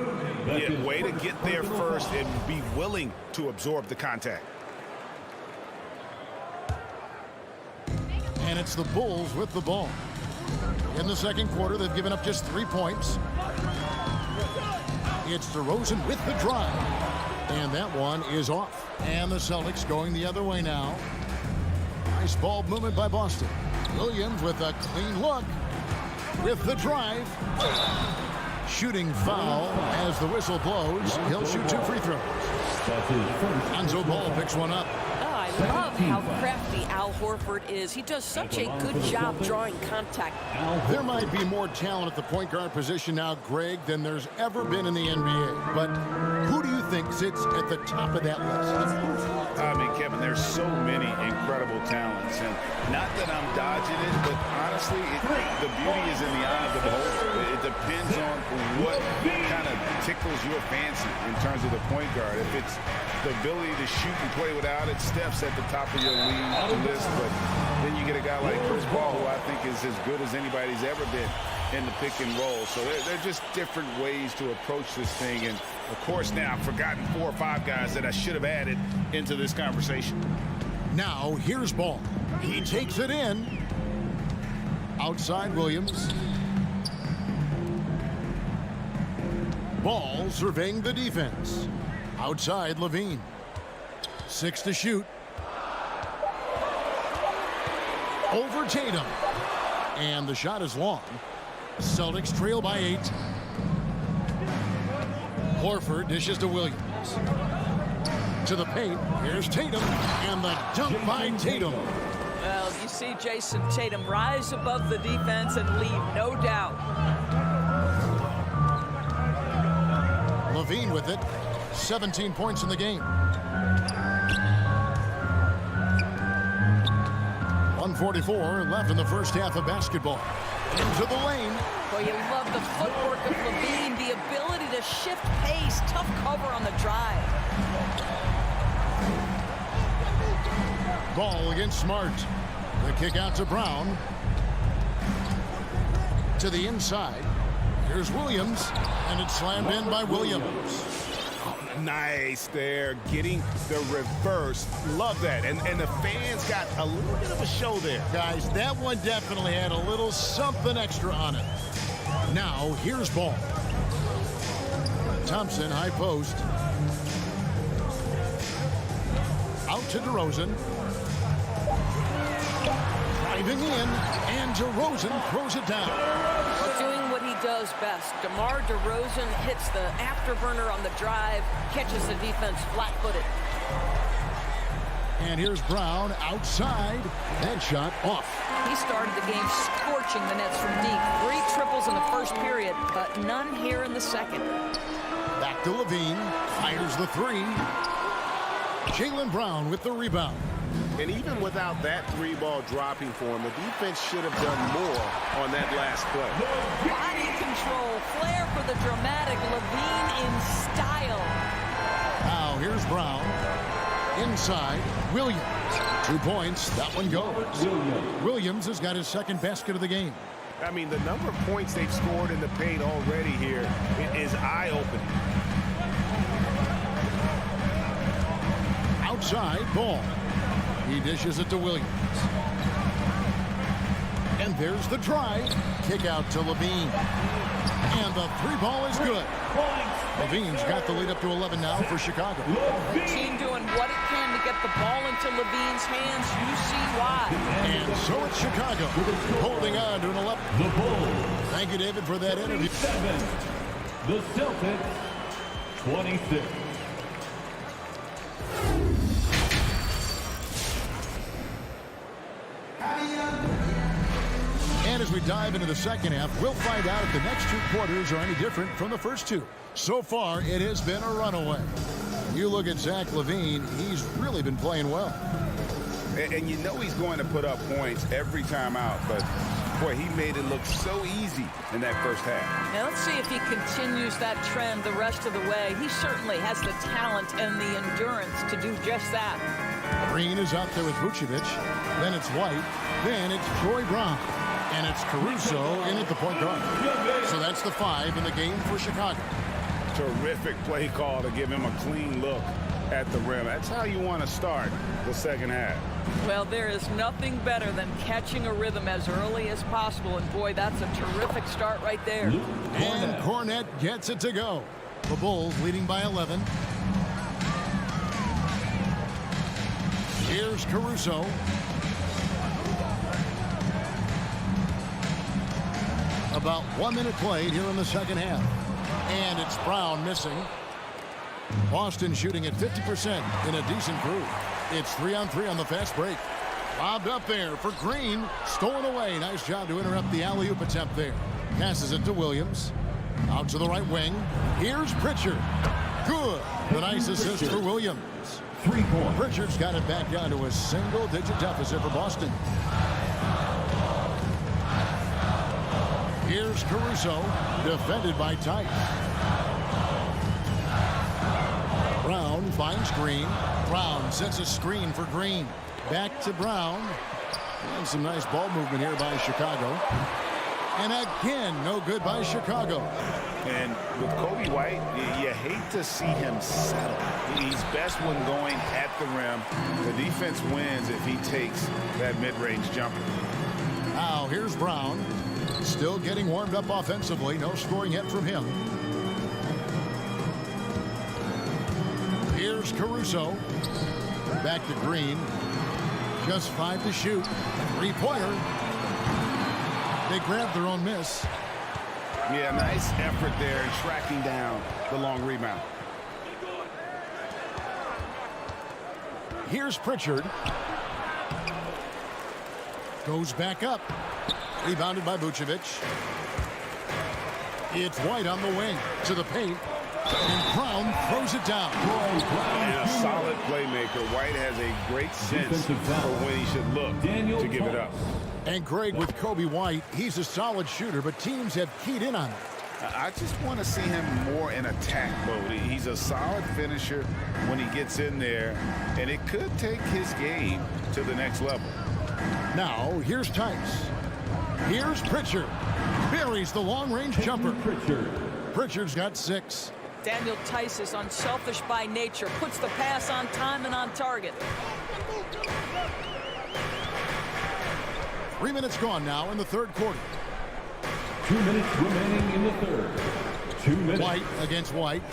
Yeah, way to get there first and be willing to absorb the contact. And it's the Bulls with the ball. In the second quarter, they've given up just 3 points. It's DeRozan with the drive. And that one is off. And the Celtics going the other way now. Nice ball movement by Boston. Williams with a clean look. With the drive. Shooting foul as the whistle blows. He'll shoot 2 free throws. Lonzo Ball picks one up. I love how crafty Al Horford is. He does such a good job drawing contact. There might be more talent at the point guard position now, Greg, than there's ever been in the NBA. But who do you think sits at the top of that list? I mean, Kevin, there's so many incredible talents. And not that I'm dodging it, but honestly, the beauty is in the eye of the beholder. It depends on what kind of tickles your fancy in terms of the point guard. If it's the ability to shoot and play without it, Steph's at the top of your league list. But then you get a guy like Chris Paul, who I think is as good as anybody's ever been in the pick and roll. So they're just different ways to approach this thing. And, of course, now I've forgotten 4 or 5 guys that I should have added into this conversation. Now, here's Ball. He takes it in. Outside Williams. Ball surveying the defense. Outside Levine. 6 to shoot. Over Tatum. And the shot is long. Celtics trail by 8. Horford dishes to Williams. To the paint. Here's Tatum. And the dunk by Tatum. see Jason Tatum rise above the defense and lead, no doubt. Levine with it. 17 points in the game. 1:44 left in the first half of basketball. Into the lane. Well, you love the footwork of Levine, the ability to shift pace, tough cover on the drive. Ball against Smart. The kick out to Brown. To the inside. Here's Williams, and it's slammed in by Williams. Nice there, getting the reverse. Love that. And the fans got a little bit of a show there. Guys, that one definitely had a little something extra on it. Now, here's ball. Thompson, high post. Out to DeRozan. Driving in, and DeRozan throws it down. Doing what he does best. DeMar DeRozan hits the afterburner on the drive, catches the defense flat-footed. And here's Brown outside. That shot off. He started the game scorching the nets from deep. 3 triples in the first period, but none here in the second. Back to Levine. Fires the 3. Jaylen Brown with the rebound. And even without that 3-ball dropping for him, the defense should have done more on that last play. Body control, flair for the dramatic, Levine in style. Now here's Brown. Inside, Williams. 2 points. That one goes. Williams has got his second basket of the game. I mean, the number of points they've scored in the paint already here is eye-opening. Outside, ball. He dishes it to Williams. And there's the drive. Kick out to Levine. And the 3-ball is good. Levine's got the lead up to 11 now for Chicago. The team doing what it can to get the ball into Levine's hands. You see why. And so it's Chicago holding on to an 11. The Bulls. Thank you, David, for that interview. 7. The Celtics. 26. And as we dive into the second half, we'll find out if the next 2 quarters are any different from the first 2. So far, it has been a runaway. You look at Zach LaVine, he's really been playing well. And you know he's going to put up points every time out, but boy, he made it look so easy in that first half. Now let's see if he continues that trend the rest of the way. He certainly has the talent and the endurance to do just that. Green is out there with Vucevic. Then it's White. Then it's Troy Brown. And it's Caruso in at the point guard. So that's the 5 in the game for Chicago. Terrific play call to give him a clean look at the rim. That's how you want to start the second half. Well, there is nothing better than catching a rhythm as early as possible. And boy, that's a terrific start right there. And Cornette gets it to go. The Bulls leading by 11. Here's Caruso. About 1 minute played here in the second half. And it's Brown missing. Boston shooting at 50% in a decent groove. It's 3-on-3 on the fast break. Lobbed up there for Green. Stolen away. Nice job to interrupt the alley-oop attempt there. Passes it to Williams. Out to the right wing. Here's Pritchard. Good. The nice assist for Williams. 3 points. Pritchard's got it back down to a single-digit deficit for Boston. Here's Caruso, defended by Tice. Brown finds Green. Brown sets a screen for Green. Back to Brown. And some nice ball movement here by Chicago. And again, no good by Chicago. And with Kobe White, you hate to see him settle. He's best when going at the rim. The defense wins if he takes that mid-range jumper. Now here's Brown. Still getting warmed up offensively. No scoring yet from him. Here's Caruso. Back to Green. Just 5 to shoot. 3-pointer. They grabbed their own miss. Yeah, nice effort there in tracking down the long rebound. Here's Pritchard. Goes back up. Rebounded by Vucevic. It's White on the wing to the paint. And Brown throws it down. And a solid playmaker. White has a great sense for when he should look to give it up. And Greg, with Kobe White, he's a solid shooter, but teams have keyed in on him. I just want to see him more in attack mode. He's a solid finisher when he gets in there, and it could take his game to the next level. Now, here's Tice. Here's Pritchard. Buries the long-range jumper. Pritchard's got 6. Daniel Tice is unselfish by nature, puts the pass on time and on target. 3 minutes gone now in the third quarter. 2 minutes remaining in the third. 2 minutes. White against White.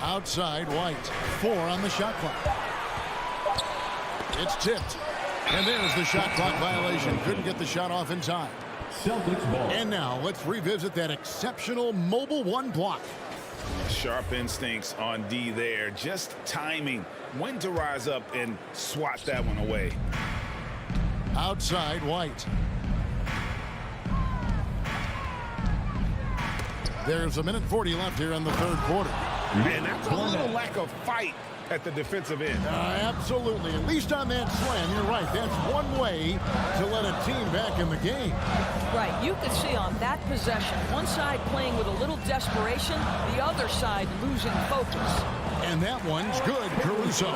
Outside White. 4 on the shot clock. It's tipped. And there's the shot clock violation. Couldn't get the shot off in time. Celtics ball. And now let's revisit that exceptional mobile 1 block. Sharp instincts on D there. Just timing when to rise up and swat that one away. Outside White. There's 1:40 left here in the third quarter. And that's a little lack of fight at the defensive end. Absolutely. At least on that slam, you're right. That's one way to let a team back in the game. Right. You could see on that possession, one side playing with a little desperation, the other side losing focus. And that one's good, Caruso.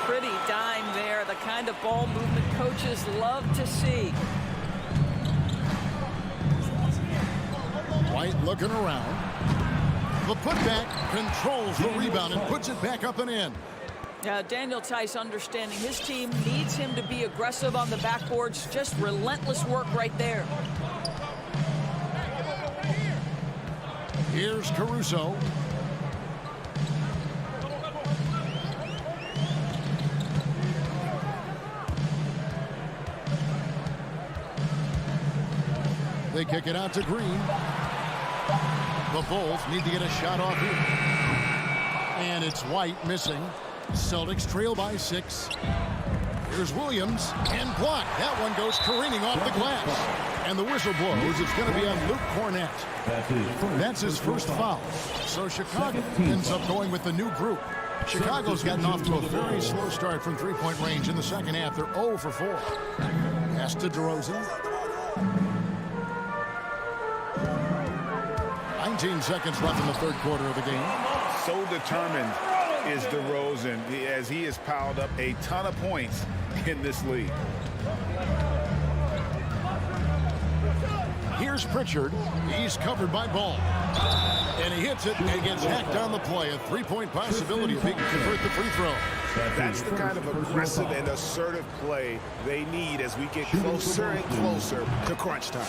Pretty dime there, the kind of ball movement coaches love to see. White looking around. The putback controls the rebound and puts it back up and in. Yeah, Daniel Tice understanding his team needs him to be aggressive on the backboards. Just relentless work right there. Here's Caruso. They kick it out to Green. The Bulls need to get a shot off here. And it's White missing. Celtics trail by 6. Here's Williams and blocked. That one goes careening off the glass. And the whistle blows. It's going to be on Luke Cornett. That's his first foul. So Chicago ends up going with the new group. Chicago's gotten off to a very slow start from three-point range in the second half. They're 0 for 4. Pass to DeRozan. 19 seconds left in the third quarter of the game. So determined is DeRozan as he has piled up a ton of points in this league. Here's Pritchard. He's covered by Ball. And he hits it and gets hacked on the play. A three-point possibility if he can convert the free throw. That's the kind of aggressive and assertive play they need as we get closer and closer to crunch time.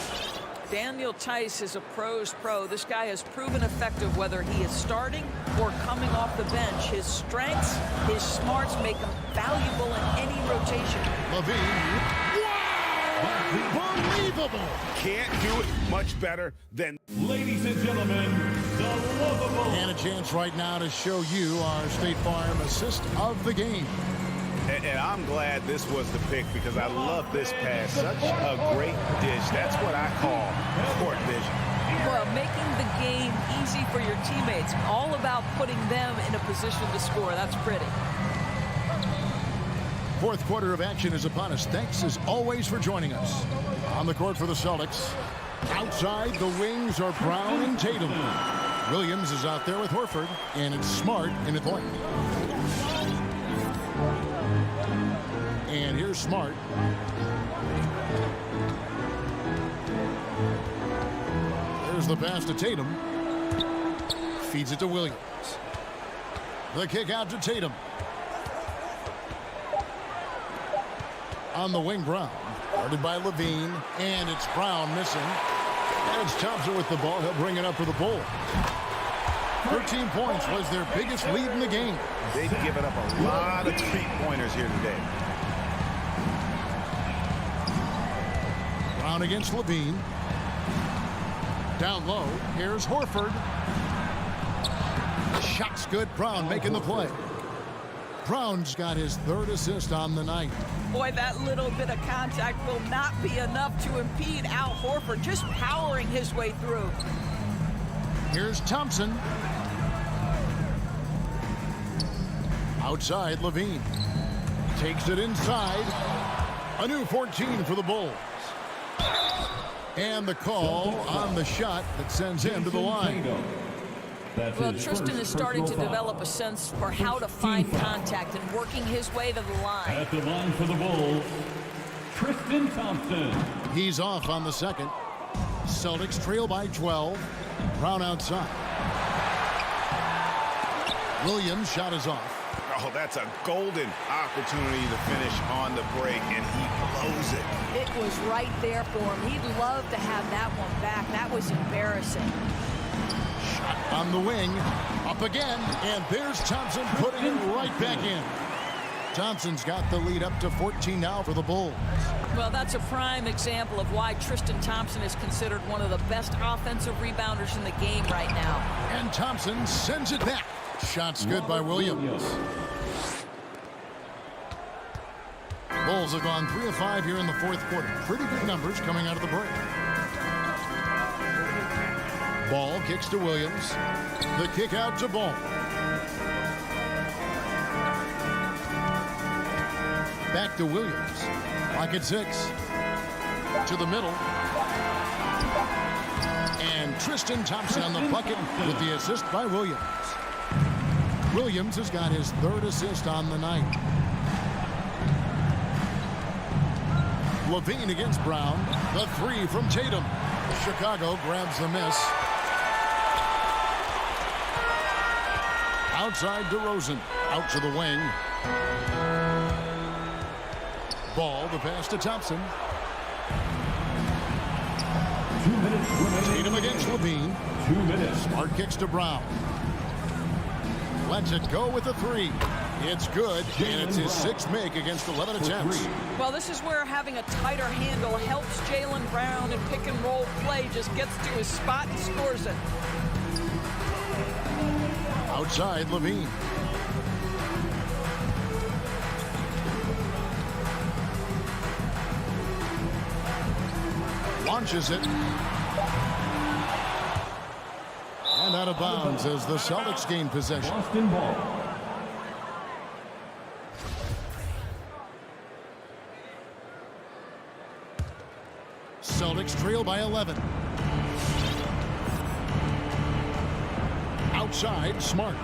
Daniel Tice is a pro's pro. This guy has proven effective whether he is starting or coming off the bench. His strengths, his smarts make him valuable in any rotation. Levine. Wow! Unbelievable! Can't do it much better than... Ladies and gentlemen, the lovable. And a chance right now to show you our State Farm assist of the game. And I'm glad this was the pick because I love this pass. Such a great dish. That's what I call court vision. Well, making the game easy for your teammates. All about putting them in a position to score. That's pretty. Fourth quarter of action is upon us. Thanks as always for joining us. On the court for the Celtics. Outside, the wings are Brown and Tatum. Williams is out there with Horford, and it's Smart in the point. And here's Smart. There's the pass to Tatum. Feeds it to Williams. The kick out to Tatum. On the wing, Brown. Guarded by Levine. And it's Brown missing. And it's Thompson with the ball. He'll bring it up for the Bulls. 13 points was their biggest lead in the game. They've given up a lot of three-pointers here today. Brown against Levine. Down low. Here's Horford. Shot's good. Brown making the play. Brown's got his 3rd assist on the night. Boy, that little bit of contact will not be enough to impede Al Horford, just powering his way through. Here's Thompson. Outside, Levine. Takes it inside. A new 14 for the Bulls. And the call on the shot that sends him to the line. Well, Tristan is starting to develop a sense for how to find contact and working his way to the line. At the line for the Bulls, Tristan Thompson. He's off on the second. Celtics trail by 12. Brown outside. Williams' shot is off. Oh, that's a golden opportunity to finish on the break, and he blows it. It was right there for him. He'd love to have that one back. That was embarrassing. Shot on the wing. Up again. And there's Thompson putting it right back in. Thompson's got the lead up to 14 now for the Bulls. Well, that's a prime example of why Tristan Thompson is considered one of the best offensive rebounders in the game right now. And Thompson sends it back. Shot's good by Williams. Bulls have gone 3 of 5 here in the 4th quarter. Pretty good numbers coming out of the break. Ball kicks to Williams. The kick out to Ball. Back to Williams. Clock at 6. To the middle. And Tristan Thompson on the bucket with the assist by Williams. Williams has got his 3rd assist on the night. Levine against Brown. The 3 from Tatum. Chicago grabs the miss. Outside DeRozan. Out to the wing. Ball, the pass to Thompson. 2 minutes remaining. Tatum against Levine. 2 minutes. Smart kicks to Brown. Lets it go with a 3. It's good, and it's his 6th make against 11 attempts. Well, this is where having a tighter handle helps Jaylen Brown in pick-and-roll play. Just gets to his spot and scores it. Outside, Levine. Launches it. And out of bounds as the Celtics gain possession. Boston ball. Celtics trail by 11. Outside, Smart.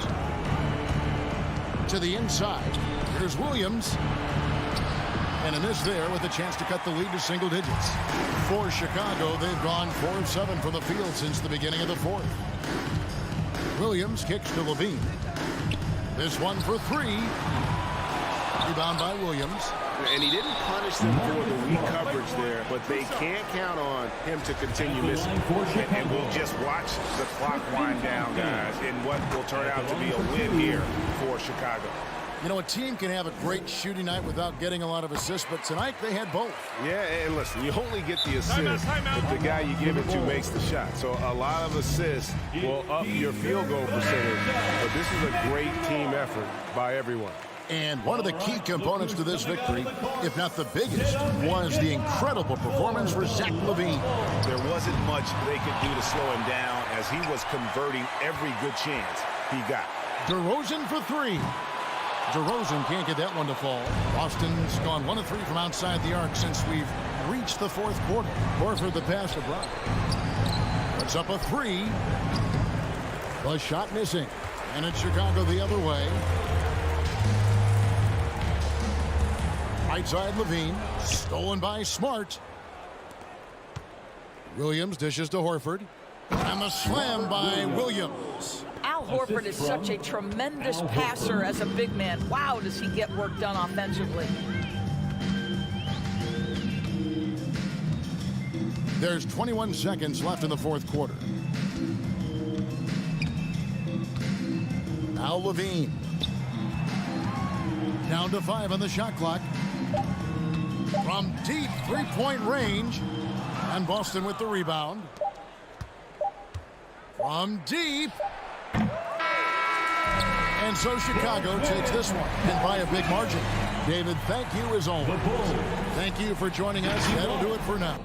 To the inside. Here's Williams. And a miss there with a chance to cut the lead to single digits. For Chicago, they've gone 4 of 7 from the field since the beginning of the 4th. Williams kicks to Levine. This one for 3. Rebound by Williams. And he didn't punish them for the weak coverage there, but they can't count on him to continue missing. And we'll just watch the clock wind down, guys, in what will turn out to be a win here for Chicago. You know, a team can have a great shooting night without getting a lot of assists, but tonight they had both. Yeah, and listen, you only get the assist if the guy you give it to makes the shot. So a lot of assists will up your field goal percentage, but this is a great team effort by everyone. And one of the key components to this victory, if not the biggest, was the incredible performance for Zach LaVine. There wasn't much they could do to slow him down as he was converting every good chance he got. DeRozan for 3. DeRozan can't get that one to fall. Boston's gone 1 of 3 from outside the arc since we've reached the 4th quarter. Horford the pass to Brown. Puts up a 3. The shot missing. And it's Chicago the other way. Right side Levine. Stolen by Smart. Williams dishes to Horford. And the slam by Williams. Al Horford is such a tremendous passer as a big man. Wow, does he get work done offensively. There's 21 seconds left in the 4th quarter. Now Levine. Down to 5 on the shot clock. From deep 3-point range. And Boston with the rebound. From deep. And so Chicago takes this one, and by a big margin. David, thank you as always. Thank you for joining us. That'll do it for now.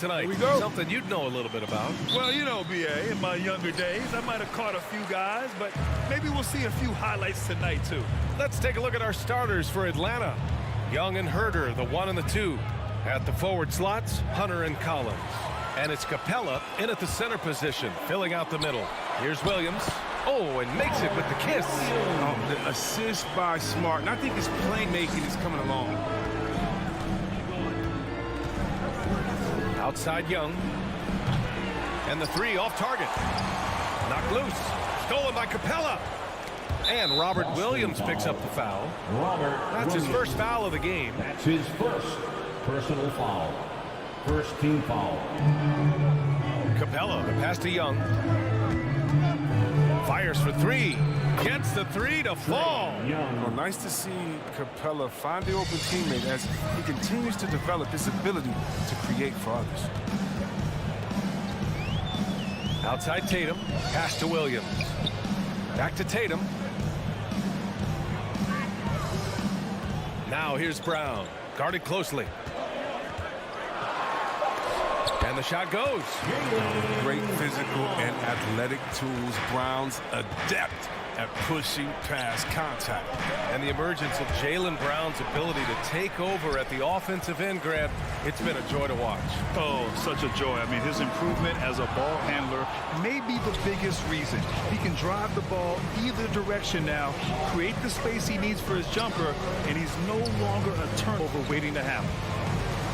tonight. Here we go. Something you'd know a little bit about. Well, you know, B.A., in my younger days, I might have caught a few guys, but maybe we'll see a few highlights tonight, too. Let's take a look at our starters for Atlanta. Young and Herder, the 1 and the 2. At the forward slots, Hunter and Collins. And it's Capella in at the center position, filling out the middle. Here's Williams. Oh, and makes it with the kiss. The assist by Smart, and I think his playmaking is coming along. Outside Young. And the 3 off target. Knocked loose. Stolen by Capella. And Robert Williams picks up the foul. That's his first foul of the game. That's his first personal foul. First team foul. Capella, the pass to Young. Fires for 3. Gets the 3 to fall. Well, nice to see Capella find the open teammate as he continues to develop his ability to create for others. Outside Tatum. Pass to Williams. Back to Tatum. Now here's Brown. Guarded closely. And the shot goes. Great physical and athletic tools. Brown's adept at pushing past contact. And the emergence of Jaylen Brown's ability to take over at the offensive end, Grant, it's been a joy to watch. Oh, such a joy. I mean, his improvement as a ball handler may be the biggest reason. He can drive the ball either direction now, create the space he needs for his jumper, and he's no longer a turnover waiting to happen.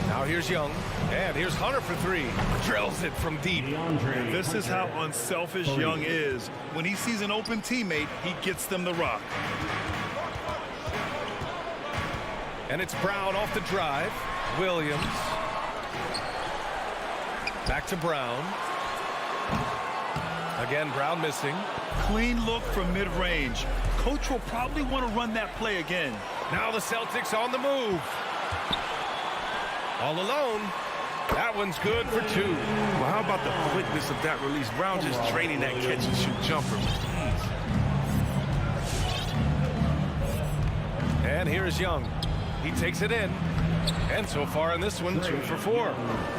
Now here's Young, and here's Hunter for 3. Drills it from deep. This is how unselfish Young is. When he sees an open teammate, he gets them the rock. And it's Brown off the drive. Williams. Back to Brown. Again, Brown missing. Clean look from mid-range. Coach will probably want to run that play again. Now the Celtics on the move. All alone. That one's good for 2. Well, how about the quickness of that release? Brown just draining that catch-and-shoot jumper. And here's Young. He takes it in. And so far in this one, 2 for 4.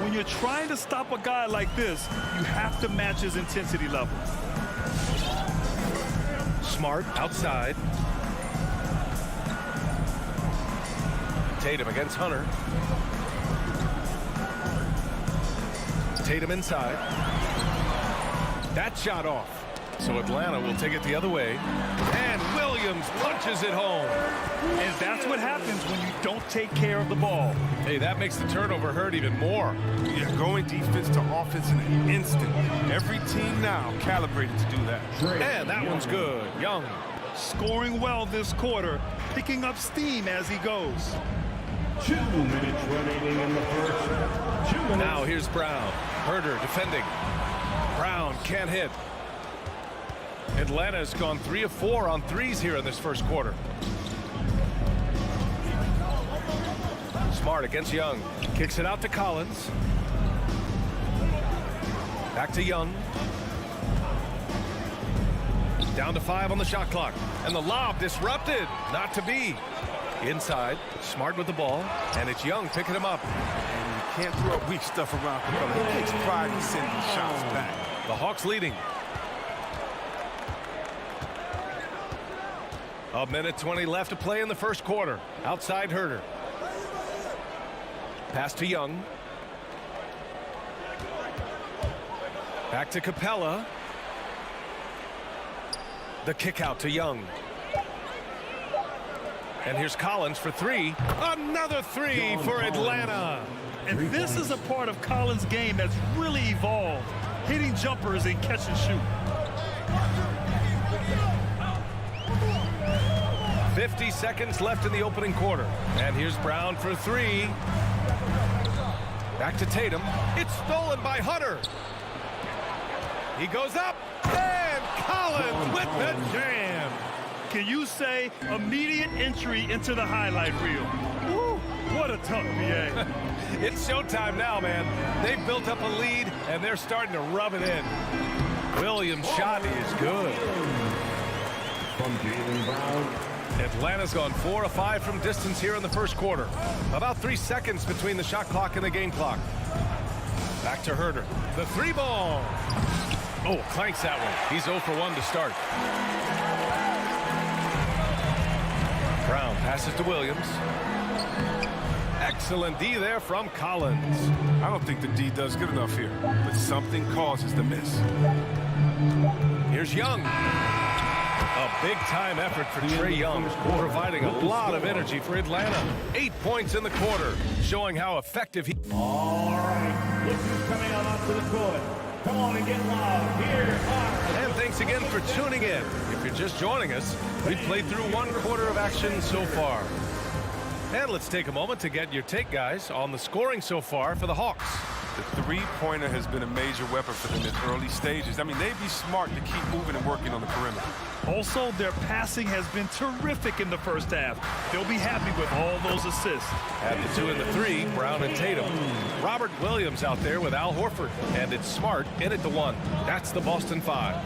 When you're trying to stop a guy like this, you have to match his intensity level. Smart outside. Tatum against Hunter. Tatum inside. That shot off. So Atlanta will take it the other way. And Williams punches it home. And that's what happens when you don't take care of the ball. Hey, that makes the turnover hurt even more. Yeah, going defense to offense in an instant. Every team now calibrated to do that. And that one's good. Young. Scoring well this quarter, picking up steam as he goes. 2 minutes remaining in the first. 2 minutes. Now here's Brown. Herder defending. Brown can't hit. Atlanta's gone 3 of 4 on threes here in this first quarter. Smart against Young. Kicks it out to Collins. Back to Young. Down to 5 on the shot clock. And the lob disrupted. Not to be. Inside. Smart with the ball. And it's Young picking him up. And you can't throw weak stuff around Capella. He takes pride in sending shots back. The Hawks leading. A minute 20 left to play in the first quarter. Outside Herder. Pass to Young. Back to Capella. The kick out to Young. And here's Collins for 3. Another 3 for Atlanta. And this is a part of Collins' game that's really evolved. Hitting jumpers and catch and shoot. 50 seconds left in the opening quarter. And here's Brown for 3. Back to Tatum. It's stolen by Hunter. He goes up. And Collins with the jam. Can you say immediate entry into the highlight reel? Woo, what a tough BA. It's showtime now, man. They've built up a lead, and they're starting to rub it in. Williams' shot is good. From Jaylen Brown. Atlanta's gone 4 of 5 from distance here in the first quarter. About 3 seconds between the shot clock and the game clock. Back to Herder. The 3-ball. Oh, clanks that one. He's 0 for 1 to start. Brown passes to Williams. Excellent D there from Collins. I don't think the D does good enough here, but something causes the miss. Here's Young. A big-time effort for Trae Young, providing a lot of energy for Atlanta. 8 points in the quarter, showing how effective he... All right, look who's coming out onto the court. Come on and get loud. Here are... And thanks again for tuning in. If you're just joining us, we've played through 1 quarter of action so far. And let's take a moment to get your take, guys, on the scoring so far for the Hawks. The three-pointer has been a major weapon for them in early stages. I mean, they'd be smart to keep moving and working on the perimeter. Also, their passing has been terrific in the first half. They'll be happy with all those assists. Add the 2 and the 3, Brown and Tatum. Robert Williams out there with Al Horford. And it's Smart in at the 1. That's the Boston 5.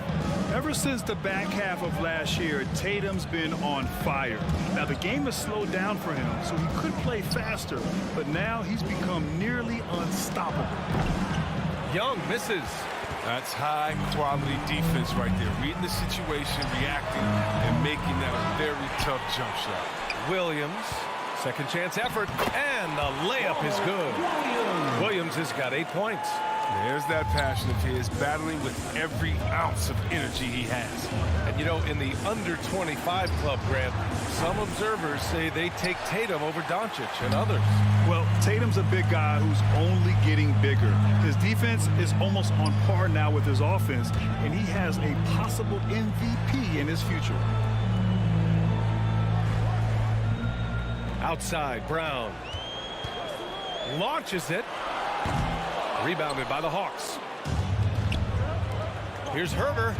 Ever since the back half of last year, Tatum's been on fire. Now, the game has slowed down for him, so he could play faster, but now he's become nearly unstoppable. Young misses. That's high-quality defense right there. Reading the situation, reacting, and making that a very tough jump shot. Williams, second chance effort, and the layup is good. Williams has got 8 points. There's that passion of his, battling with every ounce of energy he has. And, you know, in the under-25 club, Grant, some observers say they take Tatum over Doncic and others. Well, Tatum's a big guy who's only getting bigger. His defense is almost on par now with his offense, and he has a possible MVP in his future. Outside, Brown launches it. Rebounded by the Hawks. Here's Herder.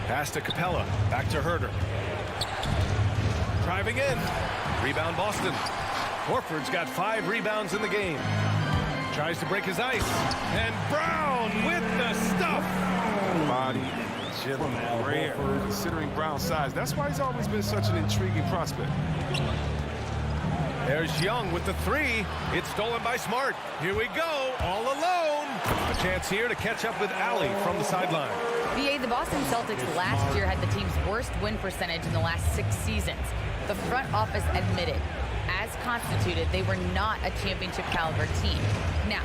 Pass to Capella. Back to Herder. Driving in. Rebound Boston. Horford's got 5 rebounds in the game. Tries to break his ice. And Brown with the stuff. Body, agility, rare, considering Brown's size. That's why he's always been such an intriguing prospect. There's Young with the 3. It's stolen by Smart. Here we go, all alone. A chance here to catch up with Allie from the sideline. BA, the Boston Celtics last year had the team's worst win percentage in the last 6 seasons. The front office admitted, as constituted, they were not a championship caliber team. Now,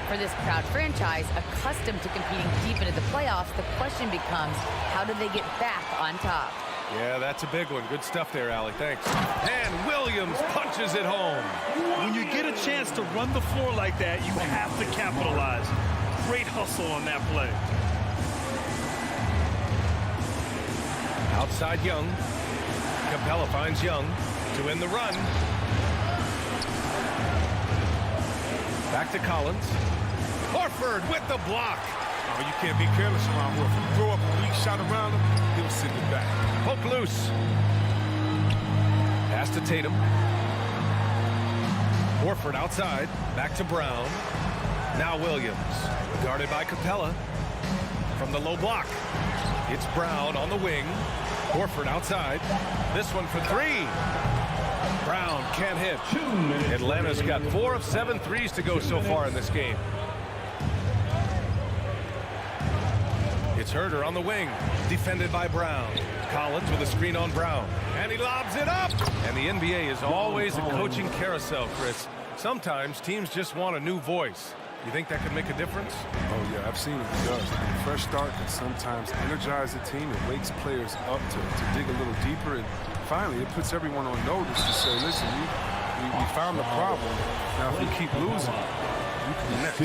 for this proud franchise, accustomed to competing deep into the playoffs, the question becomes, how do they get back on top? Yeah, that's a big one. Good stuff there, Allie. Thanks. And Williams punches it home. When you get a chance to run the floor like that, you have to capitalize. Great hustle on that play. Outside Young. Capella finds Young to win the run. Back to Collins. Horford with the block. Oh, you can't be careless around Horford. Throw up a weak shot around him, he'll send it back. Poke loose. Pass to Tatum. Horford outside. Back to Brown. Now Williams. Guarded by Capella. From the low block. It's Brown on the wing. Horford outside. This one for 3. Brown can't hit. Atlanta's got 4 of 7 threes to go so far in this game. It's Herder on the wing, defended by Brown. Collins with a screen on Brown, and he lobs it up. And the NBA is always a coaching carousel, Chris. Sometimes teams just want a new voice. You think that could make a difference? Oh, yeah, I've seen it. It does. A fresh start can sometimes energize the team. It wakes players up to dig a little deeper. And finally, it puts everyone on notice to say, listen, we found the problem. Now, if we keep losing, you can next.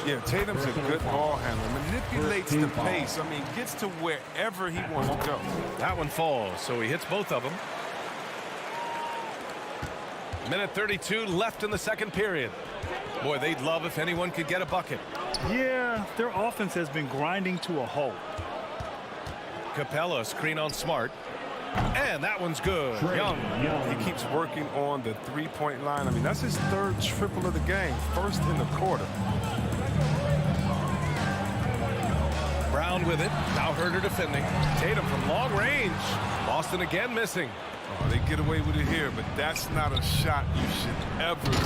Yeah, Tatum's a good ball handler. Manipulates the pace. I mean, gets to wherever he wants to go. That one falls, so he hits both of them. Minute 32 left in the second period. Boy, they'd love if anyone could get a bucket. Yeah, their offense has been grinding to a halt. Capella, screen on Smart. And that one's good. Young. He keeps working on the three-point line. I mean, that's his 3rd triple of the game. First in the quarter. Brown with it. Now Herder defending. Tatum from long range. Boston again missing. Oh, they get away with it here, but that's not a shot you should ever be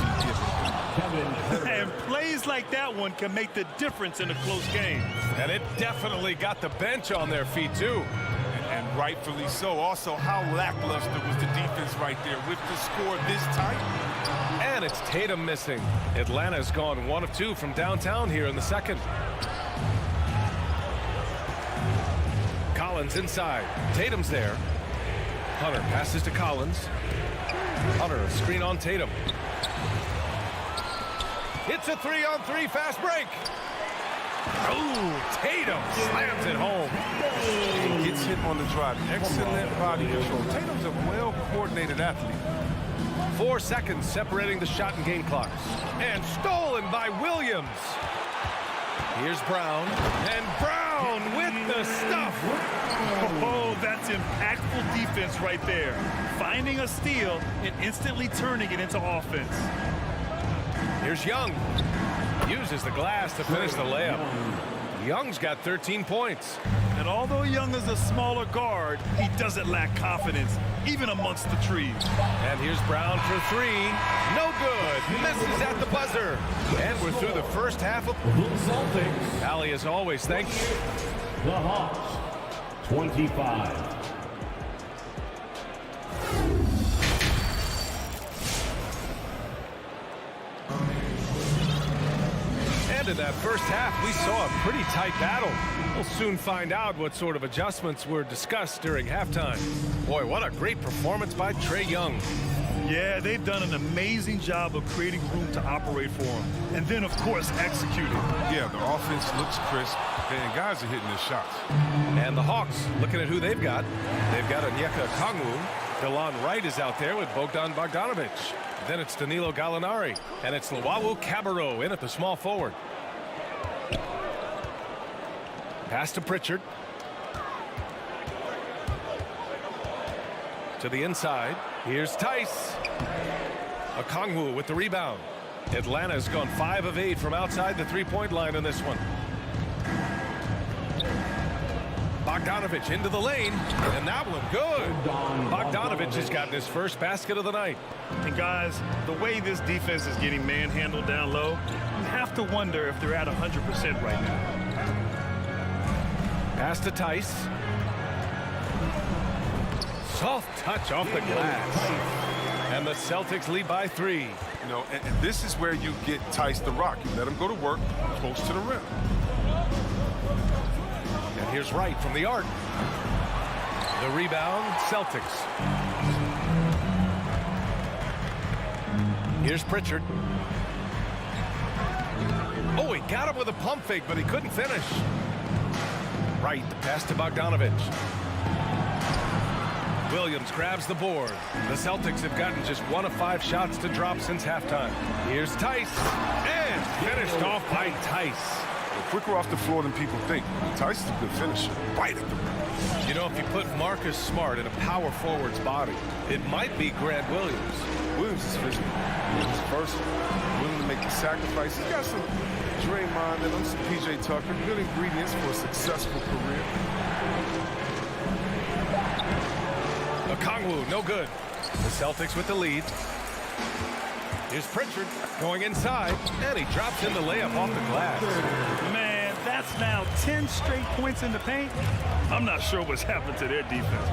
giving. And plays like that one can make the difference in a close game. And it definitely got the bench on their feet, too. And rightfully so. Also, how lackluster was the defense right there with the score this tight? And it's Tatum missing. Atlanta's gone 1 of 2 from downtown here in the second. Collins inside. Tatum's there. Hunter passes to Collins. Hunter, a screen on Tatum. It's a 3-on-3 fast break. Oh, Tatum slams it home. He gets hit on the drive. Excellent body control. Tatum's a well-coordinated athlete. 4 seconds separating the shot and game clocks. And stolen by Williams. Here's Brown. And Brown with the stuff. Oh, that's impactful defense right there. Finding a steal and instantly turning it into offense. Here's Young. Uses the glass to finish the layup. Young's got 13 points. And although Young is a smaller guard, he doesn't lack confidence, even amongst the trees. And here's Brown for 3. No good. Misses at the buzzer. And we're through the first half of The Celtics. Allie, as always, thank you. The Hawks. 25. And in that first half, we saw a pretty tight battle. We'll soon find out what sort of adjustments were discussed during halftime. Boy, what a great performance by Trae Young. Yeah, they've done an amazing job of creating room to operate for him. And then, of course, executing. Yeah, the offense looks crisp, and guys are hitting their shots. And the Hawks, looking at who they've got. They've got Onyeka Okongwu. DeLon Wright is out there with Bogdan Bogdanovic. Then it's Danilo Gallinari. And it's Luwawu Cabarrot in at the small forward. Pass to Pritchard. To the inside. Here's Tice. Okongwu with the rebound. Atlanta's gone 5 of 8 from outside the three-point line in this one. Bogdanovic into the lane, and that one good. Bogdanovic has gotten his first basket of the night. And guys, the way this defense is getting manhandled down low, you have to wonder if they're at 100% right now. Pass to Tice. Soft touch off the glass. And the Celtics lead by 3. You know, and this is where you get Tice the rock. You let him go to work close to the rim. And here's Wright from the arc. The rebound, Celtics. Here's Pritchard. Oh, he got him with a pump fake, but he couldn't finish. Wright, the pass to Bogdanovic. Williams grabs the board. The Celtics have gotten just 1 of 5 shots to drop since halftime. Here's Tice. And finished off by Tice. Quicker off the floor than people think. Tice is a good finisher. Right at the rim. You know, if you put Marcus Smart in a power forward's body, it might be Grant Williams. Williams is physical. He's versatile. Willing to make the sacrifice. He's got some Draymond and some PJ Tucker. Good ingredients for a successful career. Okongwu, no good. The Celtics with the lead. Here's Pritchard going inside, and he drops in the layup off the glass. Man, that's now 10 straight points in the paint. I'm not sure what's happened to their defense.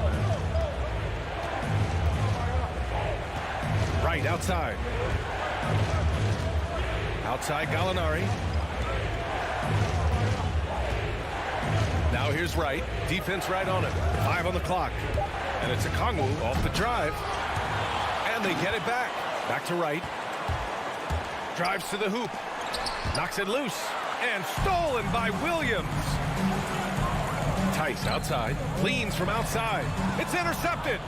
Right outside. Outside Gallinari. Now here's Wright. Defense right on it. 5 on the clock. And it's Okongwu off the drive. And they get it back. Back to Wright. Drives to the hoop. Knocks it loose. And stolen by Williams. Tice outside. Cleans from outside. It's intercepted.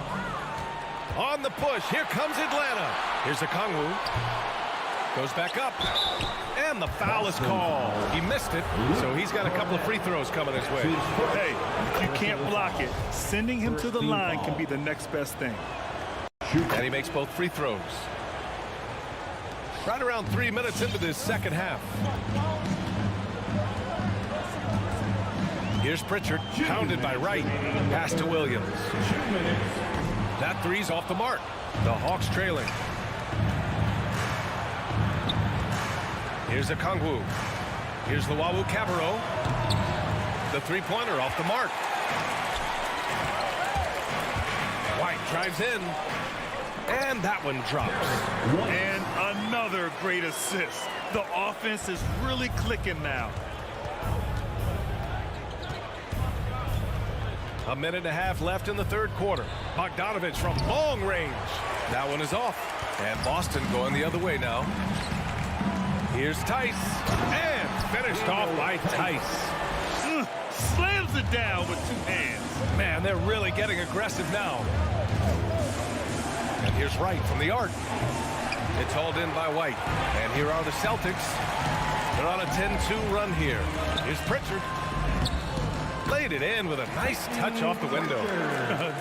On the push. Here comes Atlanta. Here's Okongwu. Goes back up. And the foul is called. He missed it, so he's got a couple of free throws coming his way. Hey, if you can't block it, sending him to the line can be the next best thing. And he makes both free throws. Right around 3 minutes into this second half. Here's Pritchard, pounded by Wright. Pass to Williams. That three's off the mark. The Hawks trailing. Here's Okongwu. Here's Luwawu Cabarro. The three-pointer off the mark. White drives in. And that one drops. And another great assist. The offense is really clicking now. A minute and a half left in the third quarter. Bogdanovich from long range. That one is off. And Boston going the other way now. Here's Tice. And finished off by Tice. Slams it down with two hands. Man, they're really getting aggressive now. And here's Wright from the arc. It's hauled in by White. And here are the Celtics. They're on a 10-2 run here. Here's Pritchard. Laid it in with a nice touch off the window.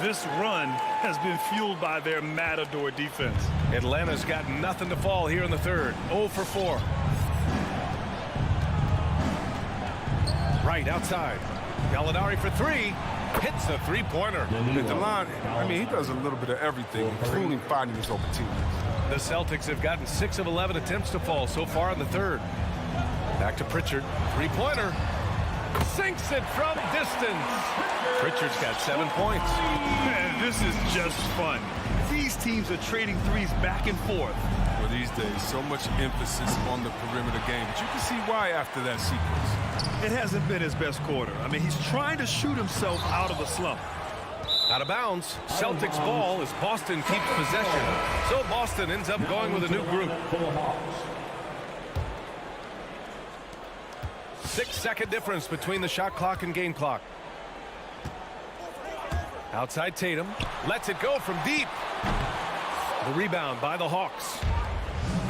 This run has been fueled by their matador defense. Atlanta's got nothing to fall here in the third. 0 for 4. Right outside. Gallinari for three. Hits a three-pointer. At the line, I mean, he does a little bit of everything, including finding his open teammates. The Celtics have gotten 6 of 11 attempts to fall so far in the third. Back to Pritchard. Three-pointer. Sinks it from distance. Pritchard's got 7 points. Man, this is just fun. These teams are trading threes back and forth. Well, these days, so much emphasis on the perimeter game. But you can see why after that sequence. It hasn't been his best quarter. I mean, he's trying to shoot himself out of a slump. Out of bounds. Celtics ball as Boston keeps possession. So Boston ends up going with a new group. 6-second difference between the shot clock and game clock. Outside Tatum. Lets it go from deep. The rebound by the Hawks.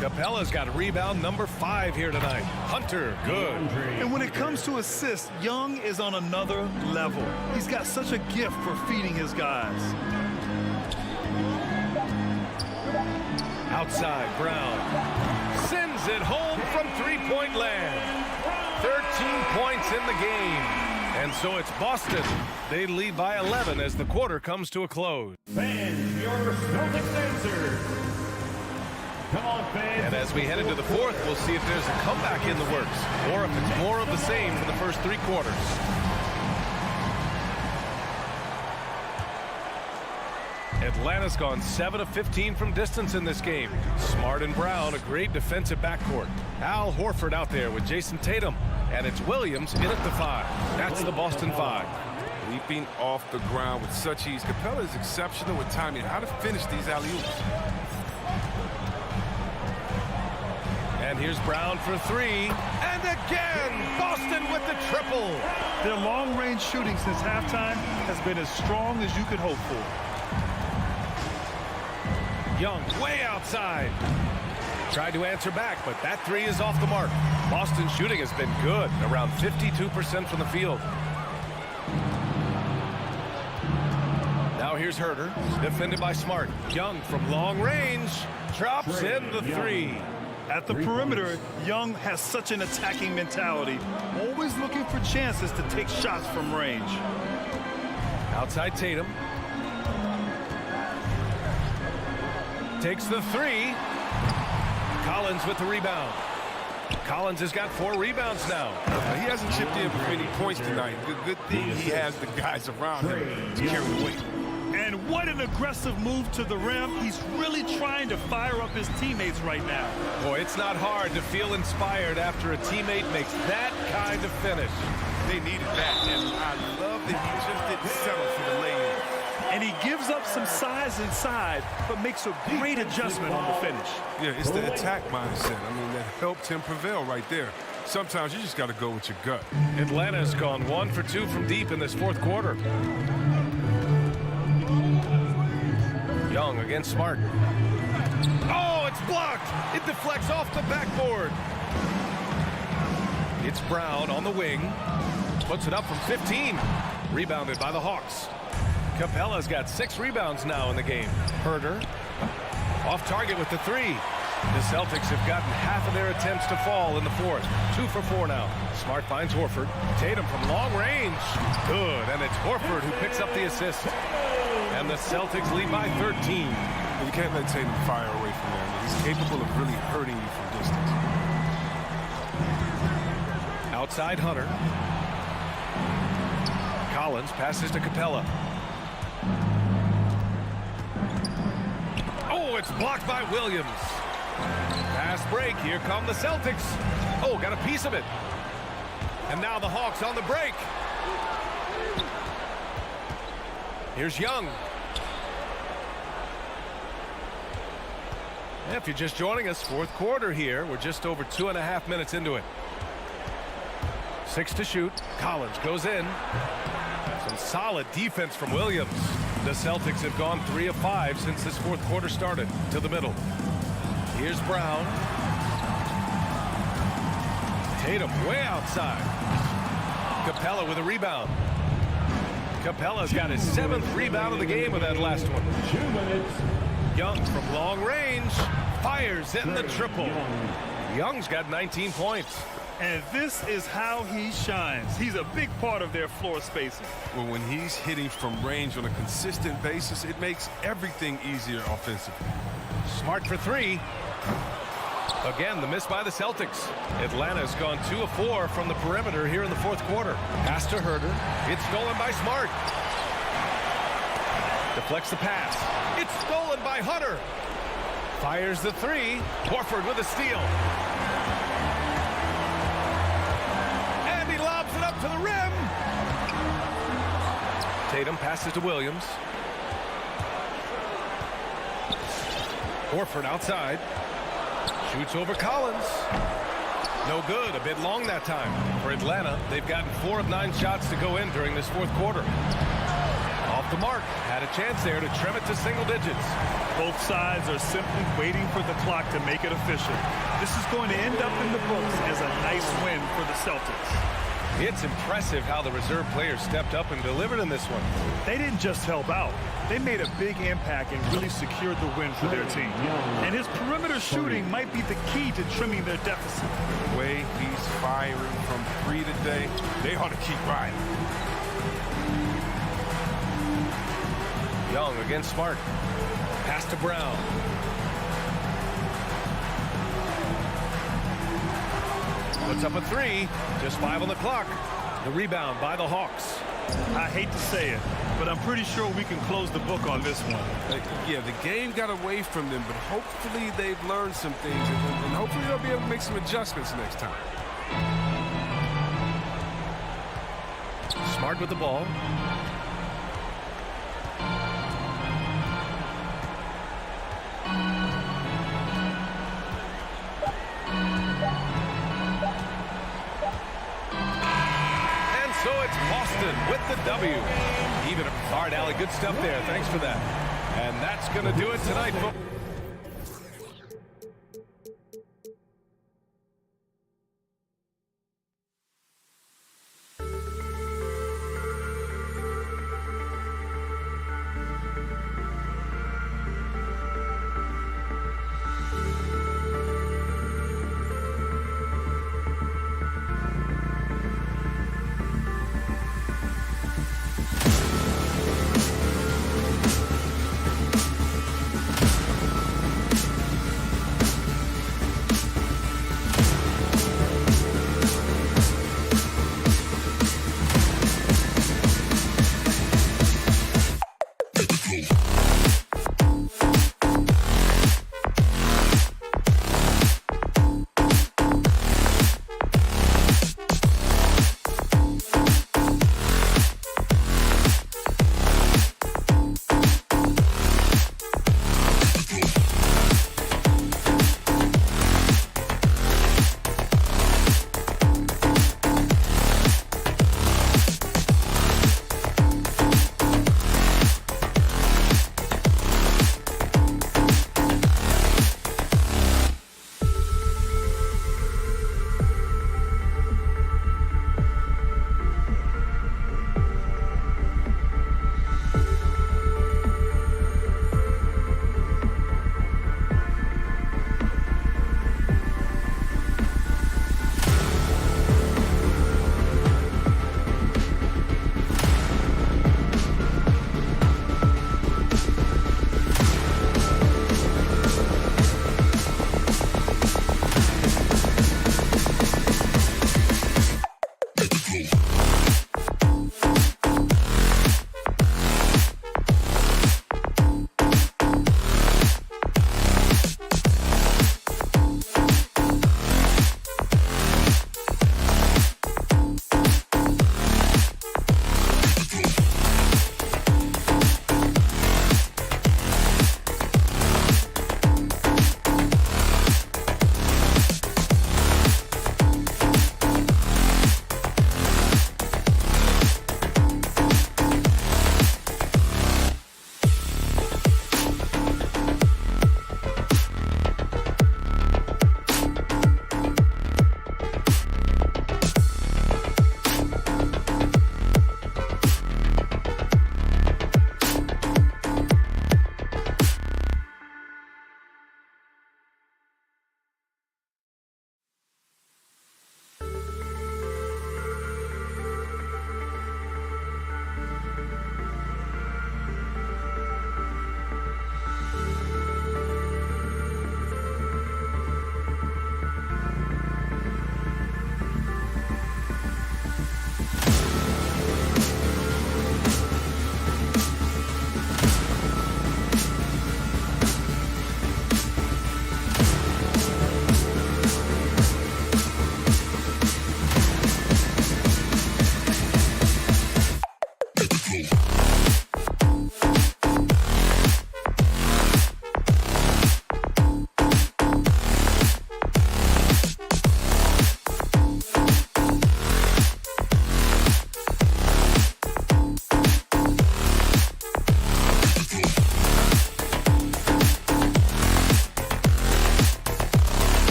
Capella's got rebound number 5 here tonight. Hunter, good. And when it comes to assists, Young is on another level. He's got such a gift for feeding his guys. Outside, Brown. Sends it home from three-point land. 13 points in the game. And so it's Boston. They lead by 11 as the quarter comes to a close. Fans, your Celtics answer. Come on, fans. And as we head into the fourth, we'll see if there's a comeback in the works or if it's more of the same for the first 3 quarters. Atlanta's gone 7 of 15 from distance in this game. Smart and Brown, a great defensive backcourt. Al Horford out there with Jason Tatum. And it's Williams in at the 5. That's the Boston 5. Leaping off the ground with such ease. Capella is exceptional with timing. How to finish these alley-oops. And here's Brown for 3. And again, Boston with the triple. Their long-range shooting since halftime has been as strong as you could hope for. Young way outside. Tried to answer back, but that 3 is off the mark. Boston's shooting has been good, around 52% from the field. Now here's Herter, defended by Smart. Young from long range, drops in the 3. At the perimeter, Young has such an attacking mentality, always looking for chances to take shots from range. Outside Tatum. Takes the 3. Collins with the rebound. Collins has got 4 rebounds now. He hasn't chipped in for any points tonight. Good thing he has the guys around him to carry the weight. And what an aggressive move to the rim. He's really trying to fire up his teammates right now. Boy, it's not hard to feel inspired after a teammate makes that kind of finish. They needed that, and I love that he just didn't settle for the lay-in. And he gives up some size inside, but makes a great adjustment on the finish. Yeah, it's the attack mindset. I mean, that helped him prevail right there. Sometimes you just got to go with your gut. Atlanta's gone 1 for 2 from deep in this fourth quarter. Young against Smart. Oh, it's blocked. It deflects off the backboard. It's Brown on the wing. Puts it up from 15. Rebounded by the Hawks. Capella's got 6 rebounds now in the game. Herter off target with the 3. The Celtics have gotten half of their attempts to fall in the fourth. 2 for 4 now. Smart finds Horford. Tatum from long range. Good, and it's Horford who picks up the assist. And the Celtics lead by 13. You can't let Tatum fire away from there. He's capable of really hurting you from distance. Outside Hunter. Collins passes to Capella. Oh, it's blocked by Williams. Fast break. Here come the Celtics. Oh, got a piece of it. And now the Hawks on the break. Here's Young. If you're just joining us, fourth quarter here. We're just over 2.5 minutes into it. 6 to shoot. Collins goes in. Some solid defense from Williams. The Celtics have gone 3 of 5 since this fourth quarter started. To the middle. Here's Brown. Tatum way outside. Capella with a rebound. Capella's got his 7th rebound of the game with that last one. 2 minutes. Young from long range fires in the triple. Young's got 19 points. And this is how he shines. He's a big part of their floor spacing. Well, when he's hitting from range on a consistent basis, it makes everything easier offensively. Smart for 3. Again, the miss by the Celtics. Atlanta's gone 2 of 4 from the perimeter here in the fourth quarter. Pass to Herter. It's stolen by Smart. Deflects the pass. It's stolen by Hunter. Fires the 3. Horford with a steal. And he lobs it up to the rim. Tatum passes to Williams. Horford outside. Shoots over Collins. No good. A bit long that time. For Atlanta, they've gotten 4 of 9 shots to go in during this fourth quarter. Off the mark. Had a chance there to trim it to single digits. Both sides are simply waiting for the clock to make it official. This is going to end up in the books as a nice win for the Celtics. It's impressive how the reserve players stepped up and delivered in this one. They didn't just help out. They made a big impact and really secured the win for their team. And his perimeter shooting might be the key to trimming their deficit. The way he's firing from 3 today, they ought to keep riding. Young against Smart. Pass to Brown. Puts up a 3. Just 5 on the clock. The rebound by the Hawks. I hate to say it, but I'm pretty sure we can close the book on this one. Yeah, the game got away from them, but hopefully they've learned some things, and hopefully they'll be able to make some adjustments next time. Smart with the ball. So it's Boston with the W. Even all right, Allie, good stuff there. Thanks for that. And that's going to do it tonight, folks.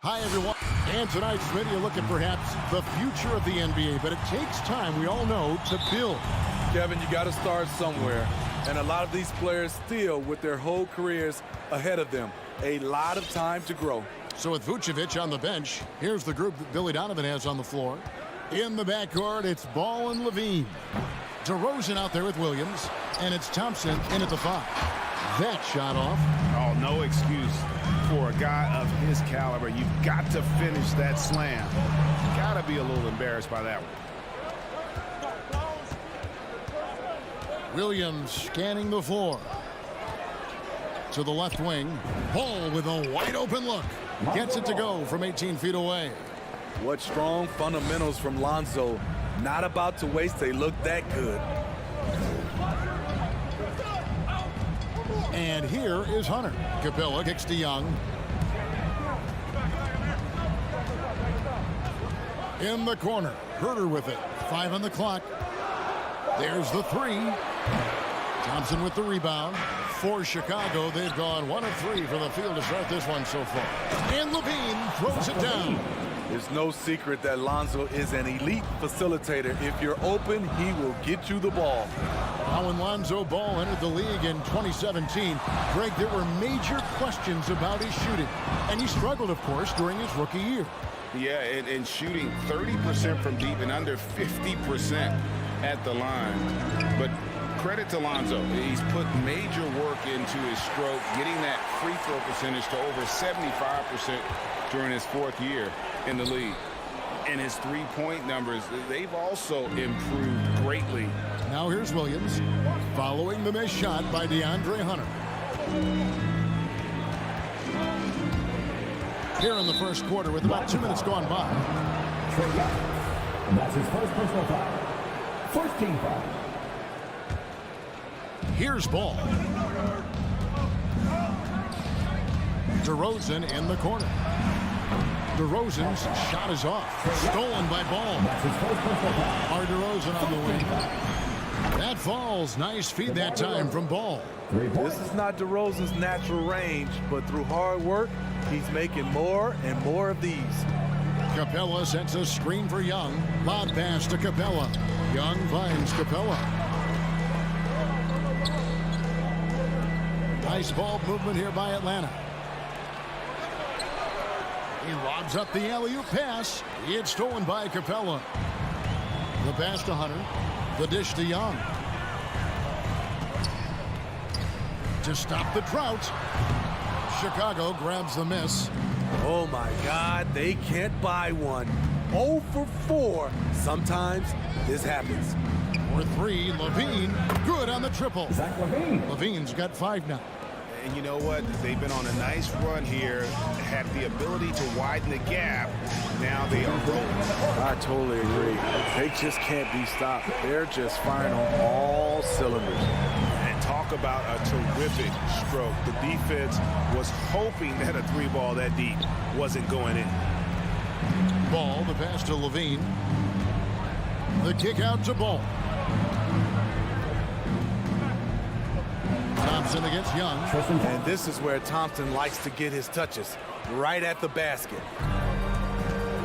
Hi, everyone. And tonight's video looking perhaps the future of the NBA, but it takes time, we all know, to build. Kevin, you got to start somewhere. And a lot of these players still with their whole careers ahead of them. A lot of time to grow. So with Vucevic on the bench, here's the group that Billy Donovan has on the floor. In the backcourt, it's Ball and Levine. DeRozan out there with Williams, and it's Thompson in at the 5. That shot off. Oh, no excuse for a guy of his caliber. You've got to finish that slam. Got to be a little embarrassed by that one. Williams scanning the floor. To the left wing. Ball with a wide open look. Gets it to go from 18 feet away. What strong fundamentals from Lonzo. Not about to waste. They look that good. And here is Hunter. Capella kicks to Young. In the corner. Herter with it. 5 on the clock. There's the 3. Thompson with the rebound. For Chicago, they've gone 1 of 3 from the field to start this one so far. And Levine throws it down. There's no secret that Lonzo is an elite facilitator. If you're open, he will get you the ball. Now when Lonzo Ball entered the league in 2017, Greg, there were major questions about his shooting. And he struggled, of course, during his rookie year. Yeah, and shooting 30% from deep and under 50% at the line. But credit to Lonzo. He's put major work into his stroke, getting that free throw percentage to over 75% during his 4th year in the league. And his three-point numbers, they've also improved greatly. Now here's Williams following the missed shot by DeAndre Hunter. Here in the first quarter with about 2 minutes gone by. That's his first personal foul. First team foul. Here's Ball. DeRozan in the corner. DeRozan's shot is off. Stolen by Ball. That's his first personal foul. DeRozan on the wing. That falls. Nice feed that time from Ball. This is not DeRozan's natural range, but through hard work, he's making more and more of these. Capella sets a screen for Young. Lob pass to Capella. Young finds Capella. Nice ball movement here by Atlanta. He lobs up the alley-oop pass. It's stolen by Capella. The pass to Hunter. The dish to Young. To stop the drought. Chicago grabs the miss. Oh my God, they can't buy one. 0 for 4. Sometimes this happens. For 3, Levine. Good on the triple. Zach Levine. Levine's got 5 now. And you know what? They've been on a nice run here, have the ability to widen the gap. Now they are rolling. I totally agree. They just can't be stopped. They're just firing on all cylinders. And talk about a terrific stroke. The defense was hoping that a 3-ball that deep wasn't going in. Ball, the pass to Levine. The kick out to Ball. Thompson against Young. And this is where Thompson likes to get his touches, right at the basket.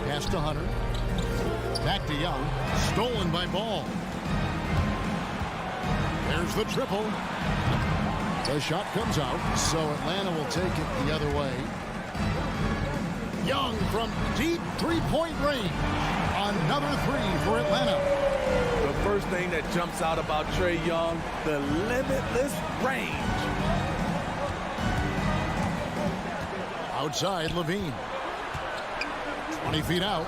Pass to Hunter. Back to Young. Stolen by Ball. There's the triple. The shot comes out, so Atlanta will take it the other way. Young from deep three-point range. Another 3 for Atlanta. The first thing that jumps out about Trae Young, the limitless range. Outside, Levine. 20 feet out.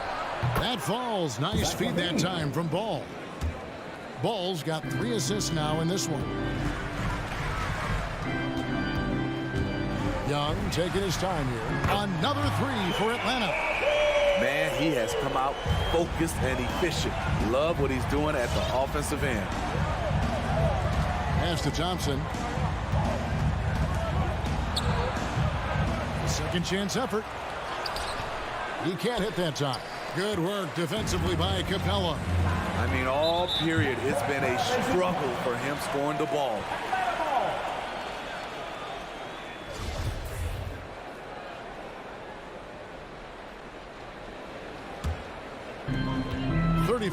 That falls. Nice feed that time from Ball. Ball's got 3 assists now in this one. Young taking his time here. Another 3 for Atlanta. Man, he has come out focused and efficient. Love what he's doing at the offensive end. Pass to Thompson. Second chance effort. He can't hit that time. Good work defensively by Capella. I mean, all period, it's been a struggle for him scoring the ball.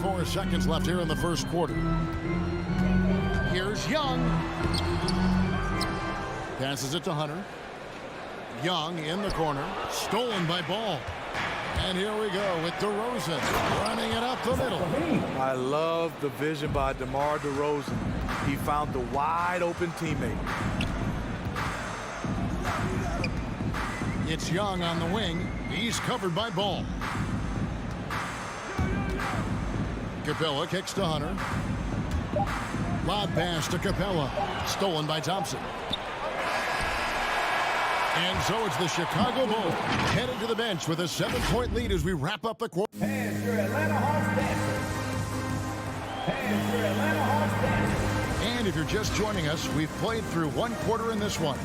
24 seconds left here in the first quarter. Here's Young. Passes it to Hunter. Young in the corner. Stolen by Ball. And here we go with DeRozan running it up the middle. I love the vision by DeMar DeRozan. He found the wide open teammate. It's Young on the wing. He's covered by Ball. Capella kicks to Hunter. Lob pass to Capella. Stolen by Thompson. And so it's the Chicago Bulls headed to the bench with a 7-point lead as we wrap up the quarter. And your Atlanta Hawks dancers. And your Atlanta Hawks dancers. And if you're just joining us, we've played through one quarter in this one.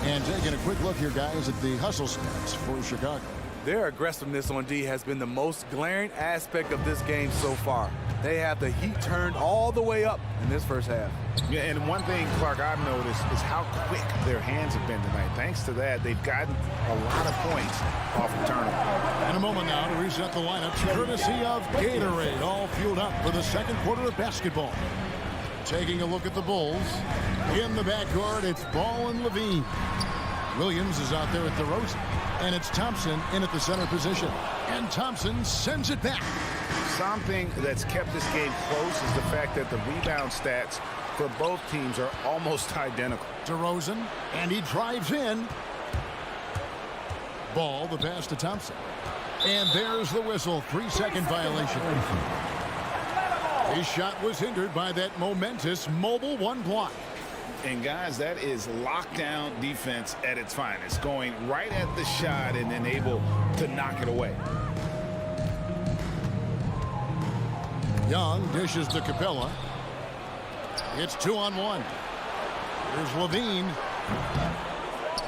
And taking a quick look here, guys, at the hustle stats for Chicago. Their aggressiveness on D has been the most glaring aspect of this game so far. They have the heat turned all the way up in this first half. Yeah, and one thing, Clark, I've noticed is how quick their hands have been tonight. Thanks to that, they've gotten a lot of points off of turnover. In a moment now to reset the lineup, courtesy of Gatorade, all fueled up for the second quarter of basketball. Taking a look at the Bulls. In the backcourt, it's Ball and Levine. Williams is out there at DeRozan. And it's Thompson in at the center position. And Thompson sends it back. Something that's kept this game close is the fact that the rebound stats for both teams are almost identical. DeRozan, and he drives in. Ball, the pass to Thompson. And there's the whistle, 3-second violation. His shot was hindered by that momentous mobile one block. And guys, that is lockdown defense at its finest, going right at the shot and then able to knock it away. Young dishes to Capella. It's 2-on-1. Here's Levine.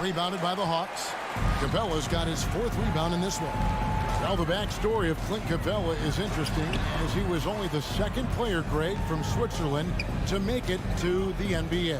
Rebounded by the Hawks. Capella's got his 4th rebound in this one. Well, the backstory of Clint Capella is interesting, as he was only the 2nd player, Greg, from Switzerland to make it to the NBA.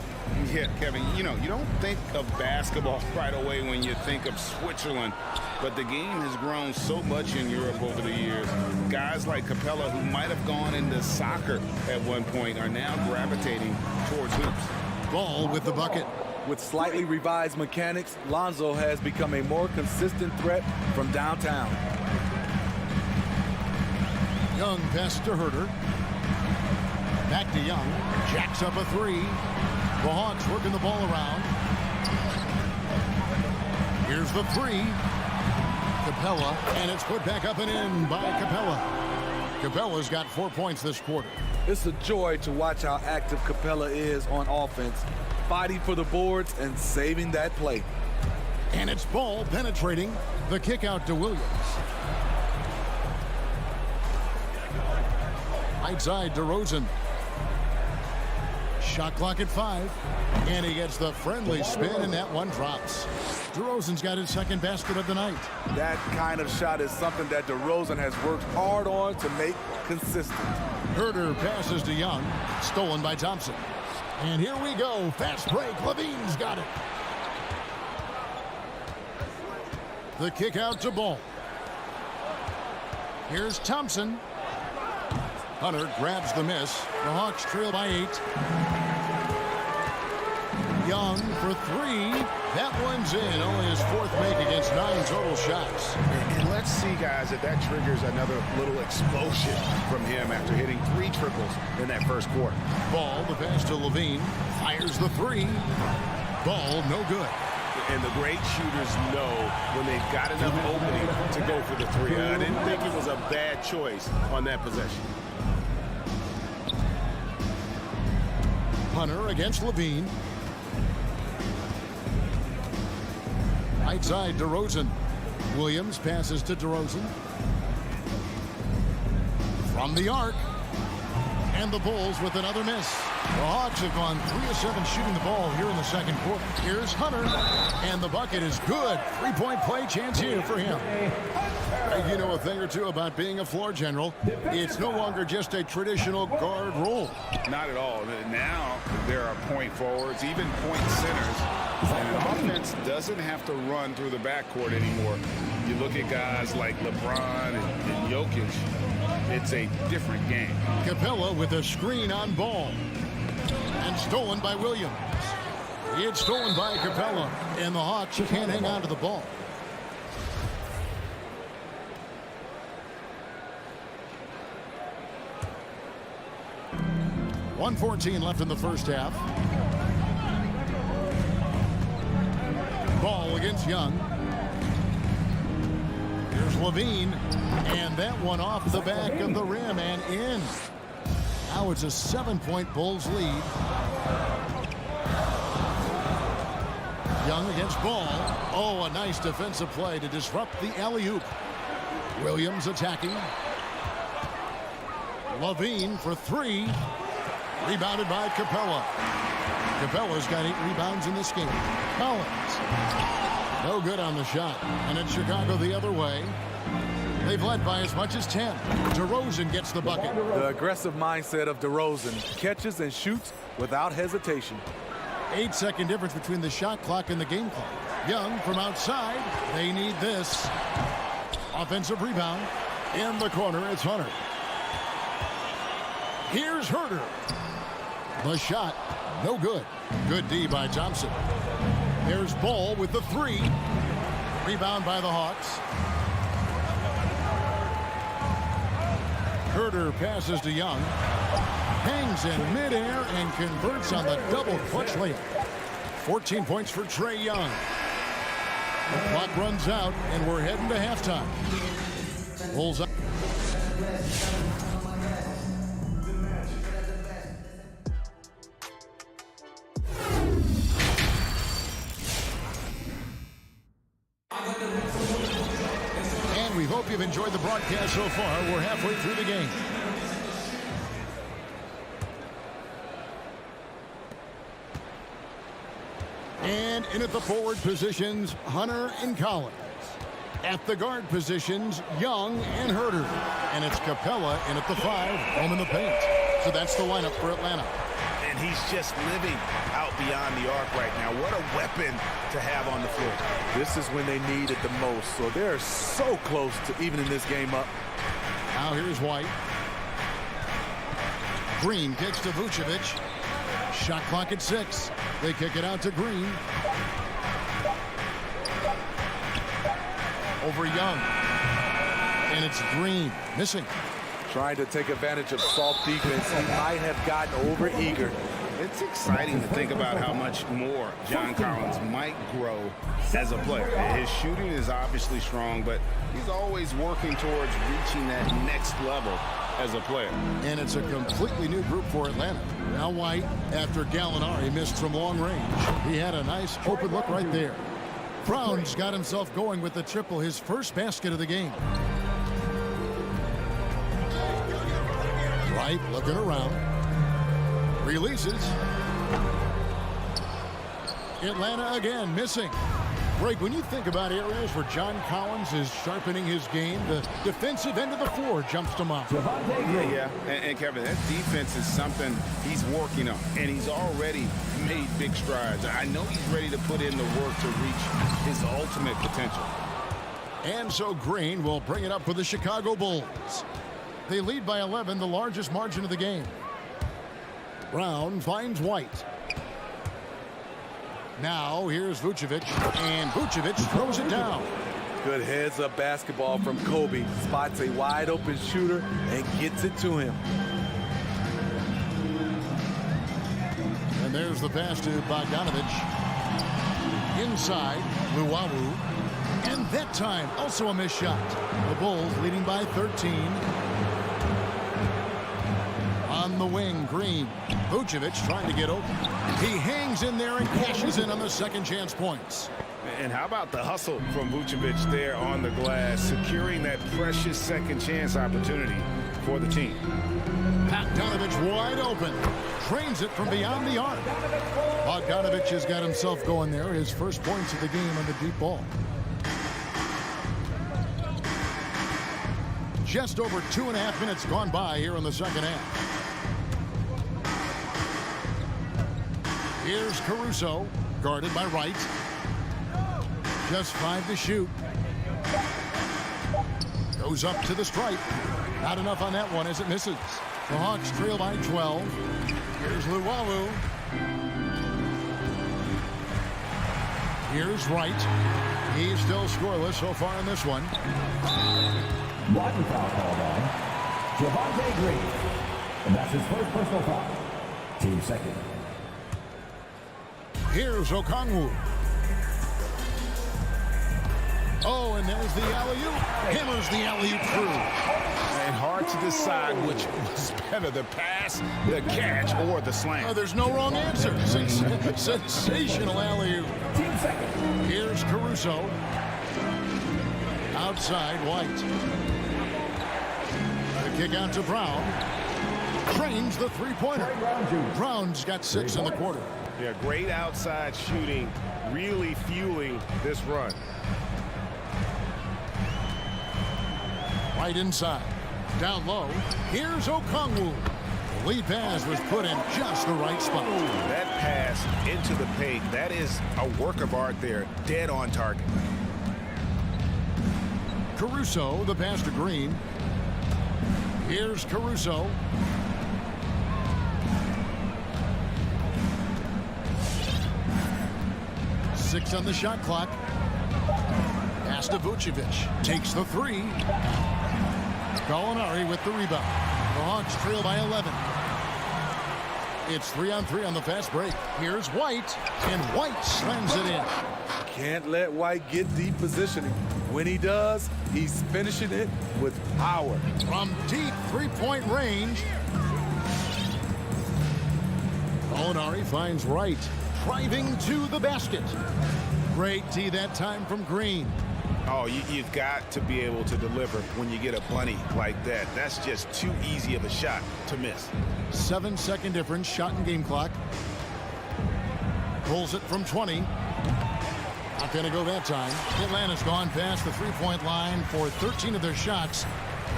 Yeah, Kevin, you know, you don't think of basketball right away when you think of Switzerland, but the game has grown so much in Europe over the years. Guys like Capella, who might have gone into soccer at one point, are now gravitating towards hoops. Ball with the bucket. With slightly revised mechanics, Lonzo has become a more consistent threat from downtown. Young pass to Herter. Back to Young. Jacks up a 3. The Hawks working the ball around. Here's the 3. Capella, and it's put back up and in by Capella. Capella's got 4 points this quarter. It's a joy to watch how active Capella is on offense, fighting for the boards and saving that play. And it's Ball penetrating. The kick out to Williams. Right side, DeRozan. Shot clock at 5. And he gets the friendly spin, and that one drops. DeRozan's got his 2nd basket of the night. That kind of shot is something that DeRozan has worked hard on to make consistent. Herter passes to Young. Stolen by Thompson. And here we go. Fast break. Levine's got it. The kick out to Ball. Here's Thompson. Hunter grabs the miss. The Hawks trail by 8. Young for 3. That one's in. Only his 4th make against 9 total shots. And let's see, guys, if that triggers another little explosion from him after hitting 3 triples in that first quarter. Ball, the pass to Levine. Fires the 3. Ball, no good. And the great shooters know when they've got enough opening to go for the 3. I didn't think it was a bad choice on that possession. Hunter against Levine. Right side, DeRozan. Williams passes to DeRozan. From the arc. And the Bulls with another miss. The Hawks have gone 3 of 7 shooting the ball here in the second quarter. Here's Hunter. And the bucket is good. 3-point play chance here for him. You know a thing or two about being a floor general. It's no longer just a traditional guard role. Not at all. Now there are point forwards, even point centers. And an offense doesn't have to run through the backcourt anymore. You look at guys like LeBron and Jokic. it's a different game. Capella with a screen on ball. And stolen by Williams. It's stolen by Capella. And the Hawks can't hang on to the ball. .114 left in the first half. Ball against Young. Here's Levine. And that one off the back of the rim and in. Now it's a 7-point Bulls lead. Young against Ball. Oh, a nice defensive play to disrupt the alley-oop. Williams attacking. Levine for three. Rebounded by Capella. Capella's got 8 rebounds in this game. Collins. No good on the shot. And it's Chicago the other way. They've led by as much as 10. DeRozan gets the bucket. The aggressive mindset of DeRozan. Catches and shoots without hesitation. 8-second difference between the shot clock and the game clock. Young from outside. They need this. Offensive rebound. In the corner, it's Hunter. Here's Herter. The shot, no good. Good D by Thompson. There's Ball with the three. Rebound by the Hawks. Herter passes to Young. Hangs in midair and converts on the double clutch layup. 14 points for Trae Young. The clock runs out and we're heading to halftime. Bulls up. And we hope you've enjoyed the broadcast so far. We're halfway through the game. And in at the forward positions, Hunter and Collins. At the guard positions, Young and Herter. And it's Capella in at the 5, home in the paint. So that's the lineup for Atlanta. And he's just living out beyond the arc right now. What a weapon to have on the floor. This is when they need it the most. So they're so close to evening this game up. Now here's White. Green kicks to Vucevic. Shot clock at 6. They kick it out to Green. Over Young. And it's Green missing. Trying to take advantage of soft defense. He might have gotten over eager. It's exciting to think about how much more John Collins might grow as a player. His shooting is obviously strong, but he's always working towards reaching that next level as a player. And it's a completely new group for Atlanta. Now White, after Gallinari missed from long range. He had a nice open look right there. Brown's got himself going with the triple, his first basket of the game. Wright looking around. Releases. Atlanta again missing. Greg, when you think about areas where John Collins is sharpening his game, the defensive end of the floor jumps to mind. Yeah. And Kevin, that defense is something he's working on, and he's already made big strides. I know he's ready to put in the work to reach his ultimate potential. And so Green will bring it up for the Chicago Bulls. They lead by 11, the largest margin of the game. Brown finds White. Now here's Vucevic, and Vucevic throws it down. Good heads-up basketball from Kobe. Spots a wide-open shooter and gets it to him. And there's the pass to Bogdanovich. Inside, Luwawu. And that time, also a missed shot. The Bulls leading by 13. On the wing, Green. Vucevic trying to get open. He hangs in there and cashes in on the second chance points. And how about the hustle from Vucevic there on the glass, securing that precious second chance opportunity for the team. Bogdanovich wide open. Trains it from beyond the arc. Bogdanovich has got himself going there. His first points of the game on the deep ball. Just over 2.5 minutes gone by here in the second half. Here's Caruso, guarded by Wright. Just 5 to shoot. Goes up to the stripe. Not enough on that one as it misses. The Hawks trail by 12. Here's Luwawu. Here's Wright. He's still scoreless so far in this one. One foul called on Javonte Green. And that's his first personal foul. Team second. Here's Okongwu. Oh, and there's the alley-oop. Hammers the alley-oop through. And hard to decide which was better, the pass, the catch, or the slam. Oh, there's no wrong answer. Sensational alley-oop. Team second. Here's Caruso. Outside, White. The kick out to Brown. Cranes the three-pointer. Brown's got 6 in the quarter. Yeah, great outside shooting, really fueling this run. Right inside. Down low. Here's Okongwu. The lead pass was put in just the right spot. That pass into the paint, that is a work of art there. Dead on target. Caruso, the pass to Green. Here's Caruso. Six on the shot clock. Pass to Vucevic. Takes the three. Gallinari with the rebound. The Hawks trail by 11. It's 3-on-3 on the fast break. Here's White, and White slams it in. Can't let White get deep positioning. When he does, he's finishing it with power. From deep three-point range. Gallinari finds Wright, driving to the basket. Great D that time from Green. Oh, you've got to be able to deliver when you get a bunny like that. That's just too easy of a shot to miss. 7-second difference, shot and game clock. Pulls it from 20. Not going to go that time. Atlanta's gone past the three-point line for 13 of their shots.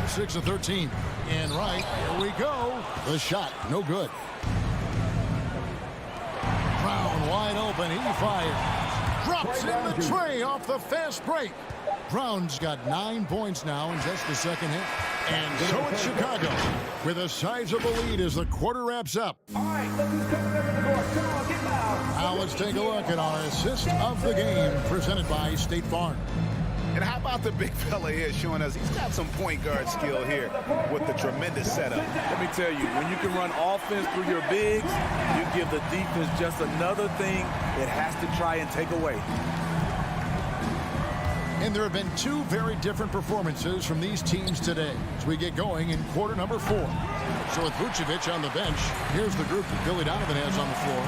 6 of 13. And right, here we go. The shot, no good. Brown wide open, he fires. Drops in the tray off the fast break. Brown's got 9 points now in just the second hit. And so it's Chicago with a sizable lead as the quarter wraps up. All right, look who's coming over the court. Come on, get loud. Now let's take a look at our assist of the game presented by State Farm. And how about the big fella here showing us he's got some point guard skill here with the tremendous setup. Let me tell you, when you can run offense through your bigs, you give the defense just another thing it has to try and take away. And there have been 2 very different performances from these teams today as we get going in quarter number 4. So with Vucevic on the bench, here's the group that Billy Donovan has on the floor.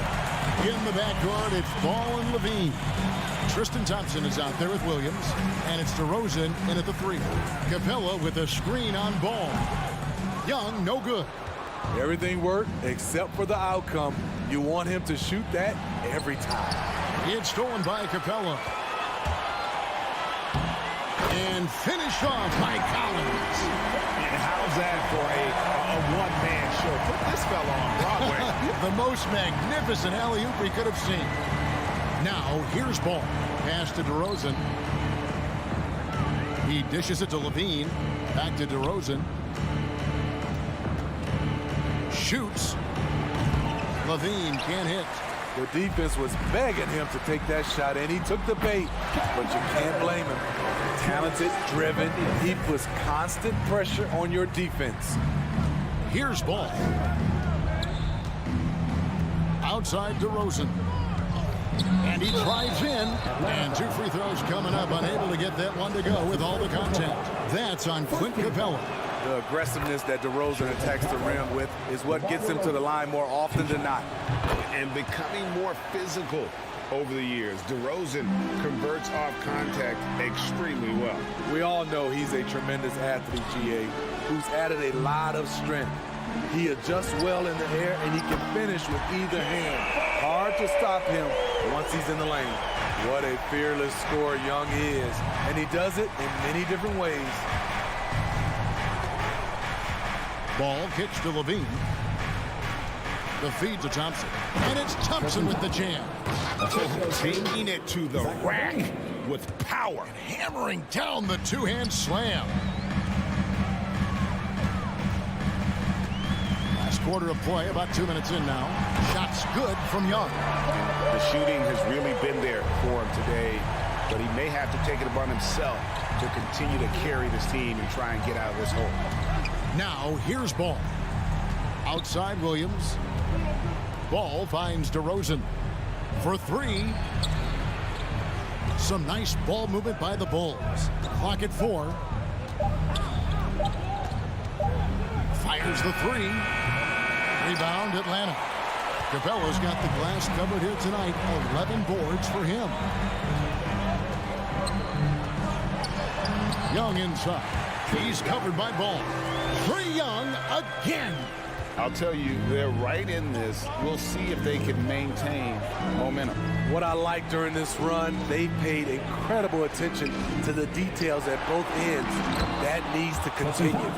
In the backcourt, it's Ball and Levine. Tristan Thompson is out there with Williams, and it's DeRozan in at the 3. Capella with a screen on Ball. Young, no good. Everything worked except for the outcome. You want him to shoot that every time. It's stolen by Capella. And finished off by Collins. And how's that for a one-man show? Put this fella on Broadway. The most magnificent alley-oop we could have seen. Now, here's Ball. Pass to DeRozan. He dishes it to Levine. Back to DeRozan. Shoots. Levine can't hit. The defense was begging him to take that shot, and he took the bait. But you can't blame him. Talented, driven. He puts constant pressure on your defense. Here's Ball. Outside DeRozan. And he drives in. And 2 free throws coming up. Unable to get that one to go with all the contact. That's on Clint Capella. The aggressiveness that DeRozan attacks the rim with is what gets him to the line more often than not. And becoming more physical over the years. DeRozan converts off contact extremely well. We all know he's a tremendous athlete, GA, who's added a lot of strength. He adjusts well in the air, and he can finish with either hand. Hard to stop him once he's in the lane. What a fearless scorer Young is, and he does it in many different ways. Ball kicks to Levine. The feed to Thompson. And it's Thompson with the jam. Taking it to the rack with power. Hammering down the 2-hand slam. Last quarter of play, about 2 minutes in now. Shots good from Young. The shooting has really been there for him today, but he may have to take it upon himself to continue to carry this team and try and get out of this hole. Now, here's Ball. Outside Williams. Ball finds DeRozan for three. Some nice ball movement by the Bulls. Clock at 4. Fires the three. Rebound, Atlanta. Capella's got the glass covered here tonight. 11 boards for him. Young inside. He's covered by Ball. Trae Young again. I'll tell you, they're right in this. We'll see if they can maintain momentum. What I like during this run, they paid incredible attention to the details at both ends. That needs to continue.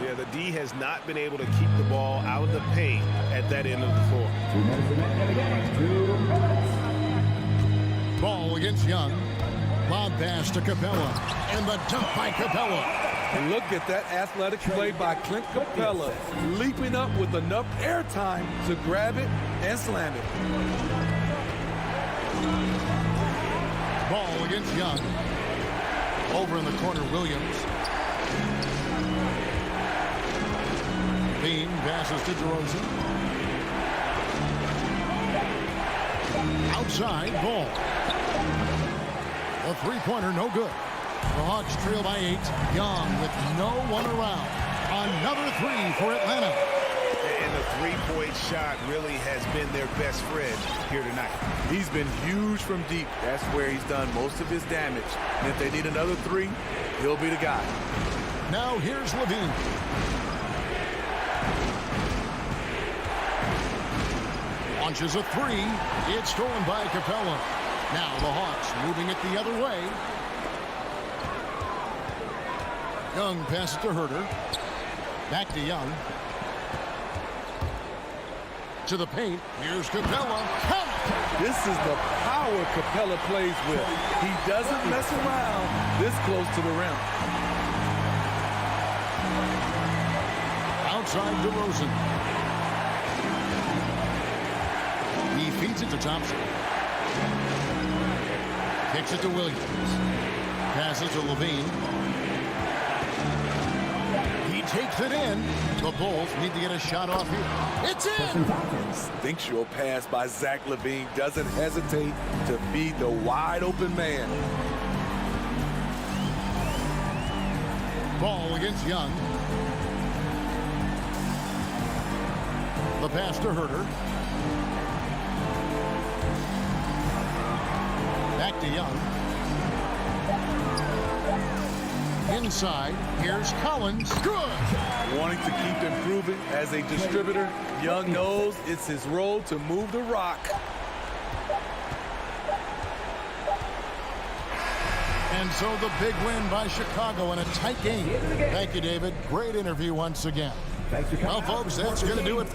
Yeah, the D has not been able to keep the ball out of the paint at that end of the floor. 2 minutes remaining in the game. 2 minutes. Ball against Young. Lob pass to Capella. And the dunk by Capella. And look at that athletic play by Clint Capella, leaping up with enough airtime to grab it and slam it. Ball against Young. Over in the corner, Williams. Bean passes to DeRozan. Outside, Ball. A three-pointer, no good. The Hawks trail by 8. Young with no one around. Another three for Atlanta. And the three-point shot really has been their best friend here tonight. He's been huge from deep. That's where he's done most of his damage. And if they need another three, he'll be the guy. Now here's Levine. Launches a three. It's stolen by Capella. Now the Hawks moving it the other way. Young passes to Herter. Back to Young. To the paint. Here's Capella. Count! This is the power Capella plays with. He doesn't mess around this close to the rim. Outside DeRozan. He feeds it to Thompson. Kicks it to Williams. Passes to Levine. He takes it in. The Bulls need to get a shot off here. It's in! Instinctual pass by Zach LaVine doesn't hesitate to feed the wide open man. Ball against Young. The pass to Herter. Back to Young. Inside, here's Collins. Good! Wanting to keep improving as a distributor, Young knows it's his role to move the rock. And so the big win by Chicago in a tight game. Thank you, David. Great interview once again. Well, folks, that's going to do it.